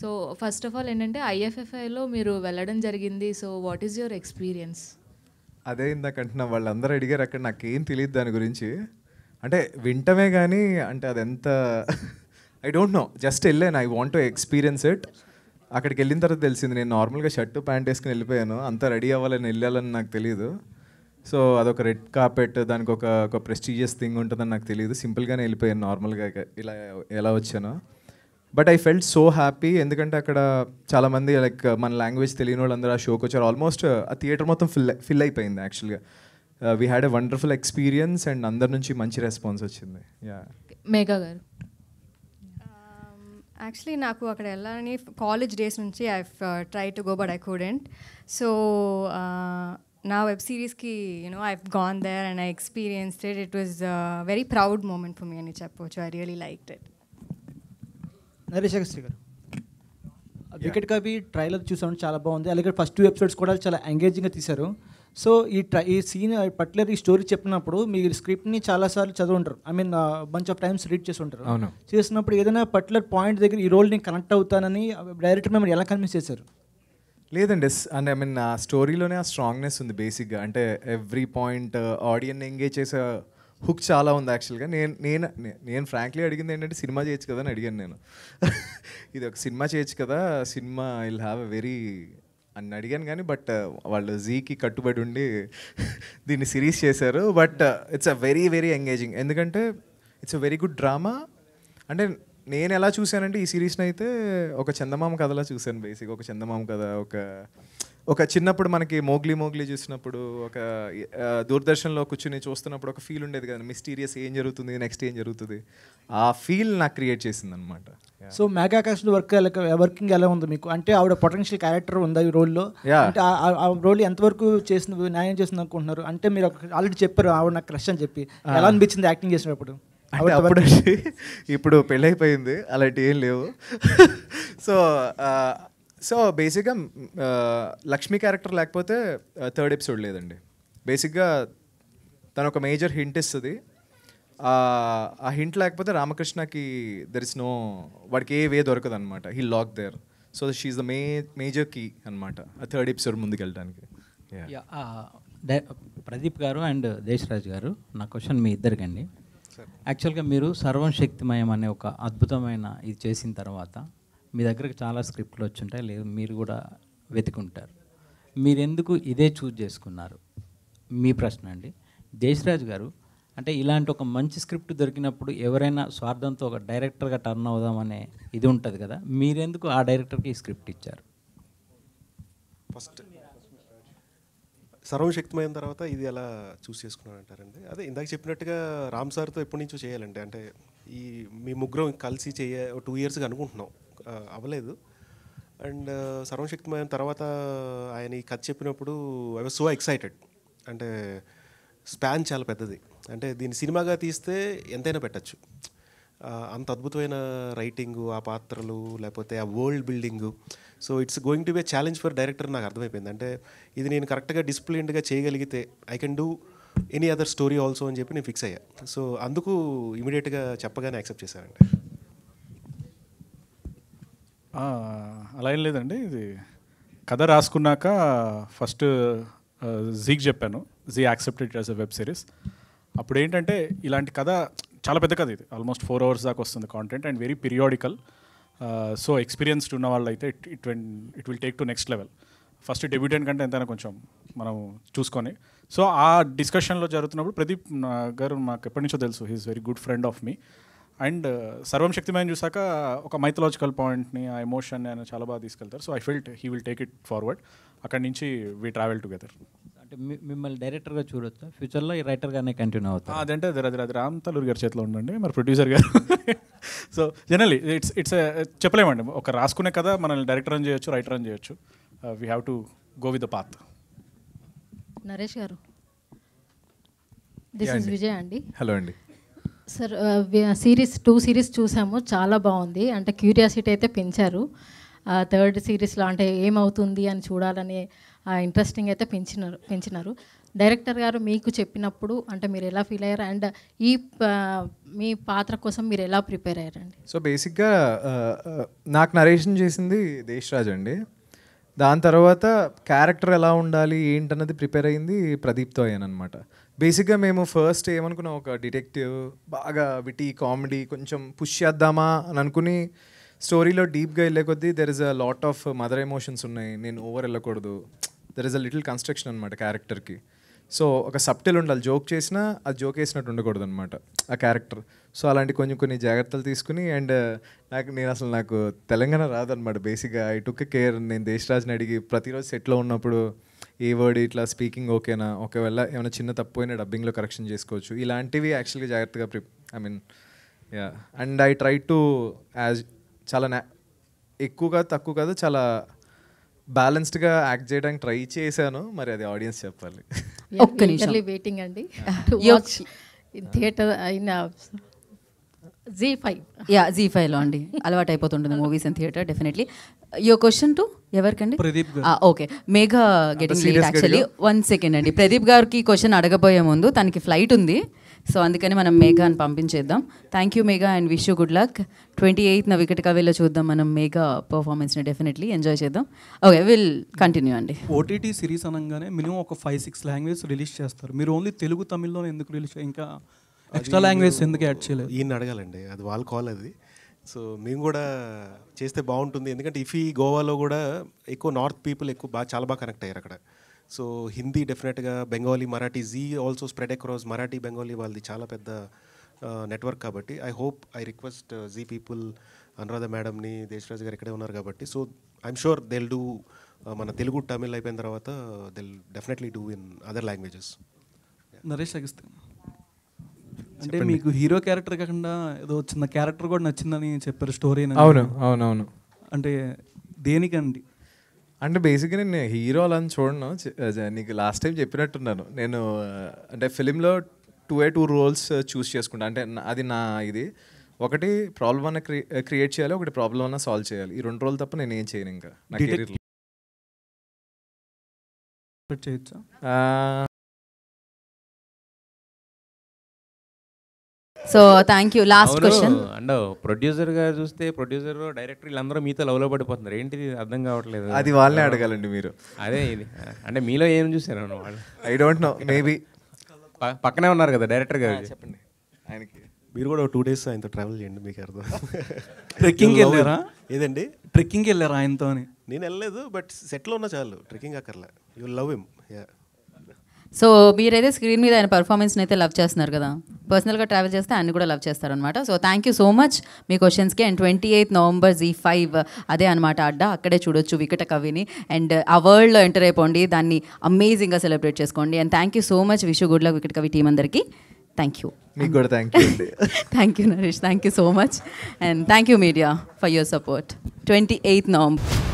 సో ఫస్ట్ ఆఫ్ ఆల్ ఏంటంటే IFFIలో మీరు వెళ్ళడం జరిగింది. So what is your experience? అదే ఇందాకంటున్నా, వాళ్ళందరూ అడిగారు అక్కడ, నాకేం తెలియదు దాని గురించి. అంటే వింటమే కానీ అంటే అదెంత ఐ డోంట్ నో, జస్ట్ వెళ్ళాను. I want to experience it. అక్కడికి వెళ్ళిన తర్వాత తెలిసింది, నేను నార్మల్గా షర్టు ప్యాంట్ వేసుకుని వెళ్ళిపోయాను. అంతా రెడీ అవ్వాలని వెళ్ళాలని నాకు తెలియదు. సో అదొక రెడ్ కార్పెట్, దానికి ఒక ప్రెస్టీజియస్ థింగ్ ఉంటుందని నాకు తెలియదు. సింపుల్గానే వెళ్ళిపోయాను నార్మల్గా ఇలా ఎలా వచ్చానో. But I felt so happy, ఎందుకంటే అక్కడ చాలామంది లైక్ మన లాంగ్వేజ్ తెలియని వాళ్ళందరూ ఆ షోకి వచ్చారు. ఆల్మోస్ట్ ఆ థియేటర్ మొత్తం ఫిల్ అయిపోయింది యాక్చువల్గా. We had a wonderful experience and అందరి నుంచి మంచి రెస్పాన్స్ వచ్చింది. యా, మేఘా గారు. యాక్చువల్లీ నాకు అక్కడ వెళ్ళాలని కాలేజ్ డేస్ నుంచి I try to go but I couldn't. So నా వెబ్ సిరీస్కి I've gone there and I experienced it. It was very proud moment for me అని చెప్పవచ్చు. I really liked it. Naresh Agastya గారు, వికెట్ కవి ట్రైలర్ చూసాను, చాలా బాగుంది. అలాగే ఫస్ట్ 2 ఎపిసోడ్స్ కూడా చాలా ఎంగేజింగ్గా తీశారు. సో ఈ సీన్ పర్టికులర్ ఈ స్టోరీ చెప్పినప్పుడు మీరు స్క్రిప్ట్ని చాలాసార్లు చదువుంటారు, I mean bunch of times read చేసి ఉంటారు. అవును. చేసినప్పుడు ఏదైనా పర్టికులర్ పాయింట్ దగ్గర ఈ రోల్ నేను కనెక్ట్ అవుతానని డైరెక్టర్ మిమ్మల్ని ఎలా కన్విన్స్ చేశారు? లేదండి, అంటే ఐ మీన్ ఆ స్టోరీలోనే ఆ స్ట్రాంగ్నెస్ ఉంది బేసిక్గా. అంటే ఎవ్రీ పాయింట్ ఆడియన్ ఎంగేజ్ చేసే హుక్ చాలా ఉంది యాక్చువల్గా. నేను ఫ్రాంక్లీ అడిగింది ఏంటంటే, సినిమా చేయొచ్చు కదా అని అడిగాను నేను. ఇది ఒక సినిమా చేయొచ్చు కదా, cinema will have a very అని అడిగాను. కానీ బట్ వాళ్ళు జీకి కట్టుబడి ఉండి దీన్ని సిరీస్ చేశారు. But it's a very very engaging, ఎందుకంటే it's a very good drama. అంటే నేను ఎలా చూశానంటే ఈ సిరీస్ని అయితే ఒక చందమామ కథలా చూశాను. బేసిక్ ఒక చందమామ కథ, ఒక చిన్నప్పుడు మనకి మోగ్లీ చూసినప్పుడు ఒక దూరదర్శన్లో కూర్చుని చూస్తున్నప్పుడు ఒక ఫీల్ ఉండేది కదా, మిస్టీరియస్ ఏం జరుగుతుంది, నెక్స్ట్ ఏం జరుగుతుంది, ఆ ఫీల్ నాకు క్రియేట్ చేసింది అనమాట. సో మెగా కాస్ట్ వర్కింగ్ ఎలా ఉంది మీకు? అంటే ఆవిడ పొటెన్షియల్ క్యారెక్టర్ ఉందా ఈ రోల్లో? అంటే ఆ రోల్ ఎంతవరకు చేసింది, న్యాయం చేసింది అనుకుంటున్నారు? అంటే మీరు ఆల్రెడీ చెప్పారు ఆవిడ నాకు క్రష్ అని చెప్పి, ఎలా అనిపించింది యాక్టింగ్ చేసినప్పుడు? అంటే అప్పుడు ఇప్పుడు పెళ్ళైపోయింది, అలాంటి ఏం లేవు. సో బేసిక్గా లక్ష్మి క్యారెక్టర్ లేకపోతే థర్డ్ ఎపిసోడ్ లేదండి. బేసిక్గా తను ఒక మేజర్ హింట్ ఇస్తుంది. ఆ హింట్ లేకపోతే రామకృష్ణకి దెర్ ఇస్ నో, వాడికి ఏ వే దొరకదు అనమాట. He lock there. So she's the major key అనమాట ఆ థర్డ్ ఎపిసోడ్ ముందుకు వెళ్ళడానికి. ప్రదీప్ గారు అండ్ దేశరాజ్ గారు, నా క్వశ్చన్ మీ ఇద్దరికండి. యాక్చువల్గా మీరు సర్వం శక్తిమయం అనే ఒక అద్భుతమైన ఇది చేసిన తర్వాత మీ దగ్గరకు చాలా స్క్రిప్ట్లు వచ్చుంటాయి, లేదు మీరు కూడా వెతుకుంటారు. మీరు ఎందుకు ఇదే చూజ్ చేసుకున్నారు? మీ ప్రశ్న అండి. దేశరాజ్ గారు, అంటే ఇలాంటి ఒక మంచి స్క్రిప్ట్ దొరికినప్పుడు ఎవరైనా స్వార్థంతో ఒక డైరెక్టర్గా టర్న్ అవుదామనే ఇది ఉంటుంది కదా, మీరెందుకు ఆ డైరెక్టర్కి ఈ స్క్రిప్ట్ ఇచ్చారు? ఫస్ట్ సర్వశక్తిమైన తర్వాత ఇది ఎలా చూస్ చేసుకున్నాను అంటారండి. అదే ఇందాక చెప్పినట్టుగా రామ్ సార్తో ఎప్పటి నుంచో చేయాలండి. అంటే ఈ మీ ముగ్గురం కలిసి 2 ఇయర్స్గా అనుకుంటున్నాం, అవ్వలేదు. అండ్ సర్వశక్తిమైన తర్వాత ఆయన ఈ కథ చెప్పినప్పుడు ఐ వాజ్ సో ఎక్సైటెడ్. అంటే స్పాన్ చాలా పెద్దది, అంటే దీన్ని సినిమాగా తీస్తే ఎంతైనా పెట్టచ్చు. అంత అద్భుతమైన రైటింగు, ఆ పాత్రలు, లేకపోతే ఆ world building. So it's going to B challenge for director నాకు అర్థమైపోయింది. అంటే ఇది నేను కరెక్ట్గా డిసిప్లిన్డ్గా చేయగలిగితే I can do any other story also అని చెప్పి నేను ఫిక్స్ అయ్యా. సో అందుకు ఇమీడియట్గా చెప్పగానే యాక్సెప్ట్ చేశానండి. అలా ఏం లేదండి, ఇది కథ రాసుకున్నాక ఫస్ట్ జీకి చెప్పాను. Zee accepted as a web series. అప్పుడు ఏంటంటే ఇలాంటి కథ చాలా పెద్ద కథ, ఇది ఆల్మోస్ట్ 4 hours దాకా వస్తుంది content and very periodical. So experienced ఉన్న వాళ్ళు అయితే it will take to next level. First debutant కంటే ఎంతైనా కొంచెం మనం చూసుకొని. సో ఆ డిస్కషన్లో జరుగుతున్నప్పుడు ప్రదీప్ గారు మాకు ఎప్పటి నుంచో తెలుసు, he's very good friend of me. And Sarvam Shakthimayam చూసాక ఒక మైథలాజికల్ పాయింట్ని, ఆ ఎమోషన్ని ఆయన చాలా బాగా తీసుకెళ్తారు. So I felt he will take it forward. అక్కడి నుంచి వీ ట్రావెల్ టుగెదర్. అంటే మిమ్మల్ని డైరెక్టర్గా చూడొచ్చా ఫ్యూచర్లో, ఈ రైటర్గానే కంటిన్యూ అవుతుంది? అదంటే అది రామ్ తల్లూరి గారి చేతిలో ఉండండి, మరి ప్రొడ్యూసర్ గారు. సో జనరల్లీ ఇట్స్ చెప్పలేమండి, ఒక రాసుకునే కదా మనల్ని డైరెక్టర్ అని చేయొచ్చు, రైటర్ అని చేయొచ్చు. We have to go with the path. Naresh గారు, దిస్ ఇస్ విజయ్ అండి. హలో అండి. సార్, 2 సిరీస్ చూసాము, చాలా బాగుంది. అంటే క్యూరియాసిటీ అయితే పెంచారు. 3rd సిరీస్లో అంటే ఏమవుతుంది అని చూడాలని ఇంట్రెస్టింగ్ అయితే పెంచినారు. డైరెక్టర్ గారు మీకు చెప్పినప్పుడు అంటే మీరు ఎలా ఫీల్ అయ్యారు, అండ్ మీ పాత్ర కోసం మీరు ఎలా ప్రిపేర్ అయ్యారండి? సో బేసిక్గా నాకు నరేషన్ చేసింది దేశరాజ్ అండి. దాని తర్వాత క్యారెక్టర్ ఎలా ఉండాలి ఏంటన్నది ప్రిపేర్ అయింది ప్రదీప్తో అయ్యానమాట. బేసిక్గా మేము ఫస్ట్ ఏమనుకున్నాం, ఒక డిటెక్టివ్, బాగా విటీ కామెడీ, కొంచెం పుష్ చేద్దామా అని అనుకుని స్టోరీలో డీప్గా వెళ్ళే కొద్దీ there is a lot of mother emotions ఉన్నాయి, నేను ఓవర్ వెళ్ళకూడదు, there is a little construction అనమాట క్యారెక్టర్కి. సో ఒక సబ్టిల్ ఉండాలి, జోక్ చేసినా అది జోక్ వేసినట్టు ఉండకూడదు అనమాట ఆ క్యారెక్టర్. సో అలాంటి కొన్ని జాగ్రత్తలు తీసుకుని, అండ్ నాకు తెలంగాణ రాదనమాట బేసిక్గా. I took care. నేను దేశరాజ్ని అడిగి ప్రతిరోజు సెట్లో ఉన్నప్పుడు ఏ వర్డ్ ఇట్లా స్పీకింగ్ ఓకేనా, ఒకవేళ ఏమైనా చిన్న తప్పు అయినా డబ్బింగ్లో కరెక్షన్ చేసుకోవచ్చు, ఇలాంటివి యాక్చువల్గా జాగ్రత్తగా అండ్ ఐ ట్రై టు చాలా ఎక్కువగా తక్కువ కాదు, చాలా బ్యాలెన్స్డ్గా యాక్ట్ చేయడానికి ట్రై చేశాను. మరి అది ఆడియన్స్ చెప్పాలి. ఒక్క నిమిషం వెయిటింగ్ అండి టు వాచ్ ఇన్ థియేటర్ అయిన Z5లో అండి అలవాటు అయిపోతుంటుంది movies in theatre definitely. Your question to ఎవరికండి? ప్రదీప్ గారు. Okay, Megha getting late actually. 1 second అండి, ప్రదీప్ గారికి క్వశ్చన్ అడగబోయే ముందు తనకి ఫ్లైట్ ఉంది, సో అందుకని మనం మేఘాని పంపించేద్దాం. Thank you Megha and wish you good luck. 28th wicket కవేలో చూద్దాం మనం మేఘా పర్ఫార్మెన్స్ని, డెఫినెట్లీ ఎంజాయ్ చేద్దాం. ఓకే, విల్ కంటిన్యూ అండి. ఓటీటీ సిరీస్ అనగానే మినిమం ఒక 5-6 లాంగ్వేజ్ రిలీజ్ చేస్తారు, మీరు ఓన్లీ తెలుగు తమిళ్లో ఎందుకు రిలీజ్, ఇంకా ఎక్స్ట్రా లాంగ్వేజ్ ఎందుకు యాడ్ చేయలేదు? ఈయన అడగాలండి, అది వాళ్ళ కాల్ అది. సో మేము కూడా చేస్తే బాగుంటుంది, ఎందుకంటే ఇఫీ గోవాలో కూడా ఎక్కువ నార్త్ పీపుల్ చాలా బాగా కనెక్ట్ అయ్యారు అక్కడ. సో హిందీ డెఫినెట్గా, Bengali, Marathi, Zee also spread across Marathi, Bengali వాళ్ళది చాలా పెద్ద నెట్వర్క్ కాబట్టి I request Zee people Anuradha మేడంని, దేశరాజ్ గారు ఇక్కడే ఉన్నారు కాబట్టి so I'm sure they'll do మన తెలుగు తమిళ్ అయిపోయిన తర్వాత they'll definitely do in other languages. Naresh Agastya, అంటే మీకు హీరో క్యారెక్టర్ కాకుండా ఏదో చిన్న క్యారెక్టర్ కూడా నచ్చిందని చెప్పారు స్టోరీ. అవును. అంటే దేనికండి? అంటే బేసిక్గా నేను హీరో అలా అని చూడను. నీకు లాస్ట్ టైం చెప్పినట్టున్నాను నేను, అంటే ఫిలింలో 2 రోల్స్ చూస్ చేసుకుంటా. అంటే అది నా ఇది, ఒకటి ప్రాబ్లం అన్న క్రియేట్ చేయాలి, ఒకటి ప్రాబ్లం అన్న సాల్వ్ చేయాలి. ఈ 2 రోల్ తప్ప నేను ఏం చేయను ఇంకా నా కెరీర్లో. So thank you. Last question. అంటే ప్రొడ్యూసర్ గారు చూస్తే ప్రొడ్యూసర్ డైరెక్టర్ వీళ్ళందరూ మీతో లవ్లో పడిపోతున్నారు, ఏంటిది అర్థం కావట్లేదు. అది వాళ్ళనే అడగాలండి మీరు. అదే ఇది అంటే మీలో ఏం చూసారు? ఐ డోంట్ నో, మేబీ పక్కనే ఉన్నారు కదా డైరెక్టర్ గారు, చెప్పండి ఆయనకి. మీరు కూడా 2 days ఆయనతో ట్రావెల్ చేయండి, మీకు అర్థం. ట్రెక్కింగ్కి వెళ్ళారా? ఏదండి? ట్రెక్కింగ్కి వెళ్ళారా ఆయనతో? నేను వెళ్ళలేదు, బట్ సెట్లో ఉన్న చాలు, ట్రెక్కింగ్ అక్కర్లే. You love him. సో మీరైతే స్క్రీన్ మీద ఆయన పర్ఫార్మెన్స్ని అయితే లవ్ చేస్తున్నారు కదా, పర్సనల్గా ట్రావెల్ చేస్తే ఆయన కూడా లవ్ చేస్తారనమాట. So thank you so much మీ క్వశ్చన్స్కి. అండ్ 28th November ZEE5 అదే అనమాట అడ్డా, అక్కడే చూడొచ్చు వికట కవిని. అండ్ ఆ వరల్డ్లో ఎంటర్ అయిపోండి, దాన్ని అమేజింగ్గా సెలబ్రేట్ చేసుకోండి. And thank you so much. Wish good luck Vikata Kavi team అందరికీ. Thank you. మీకు కూడా థ్యాంక్ యూ అండి. Thank you Naresh, thank you so much. And thank you media for your support. 28th November.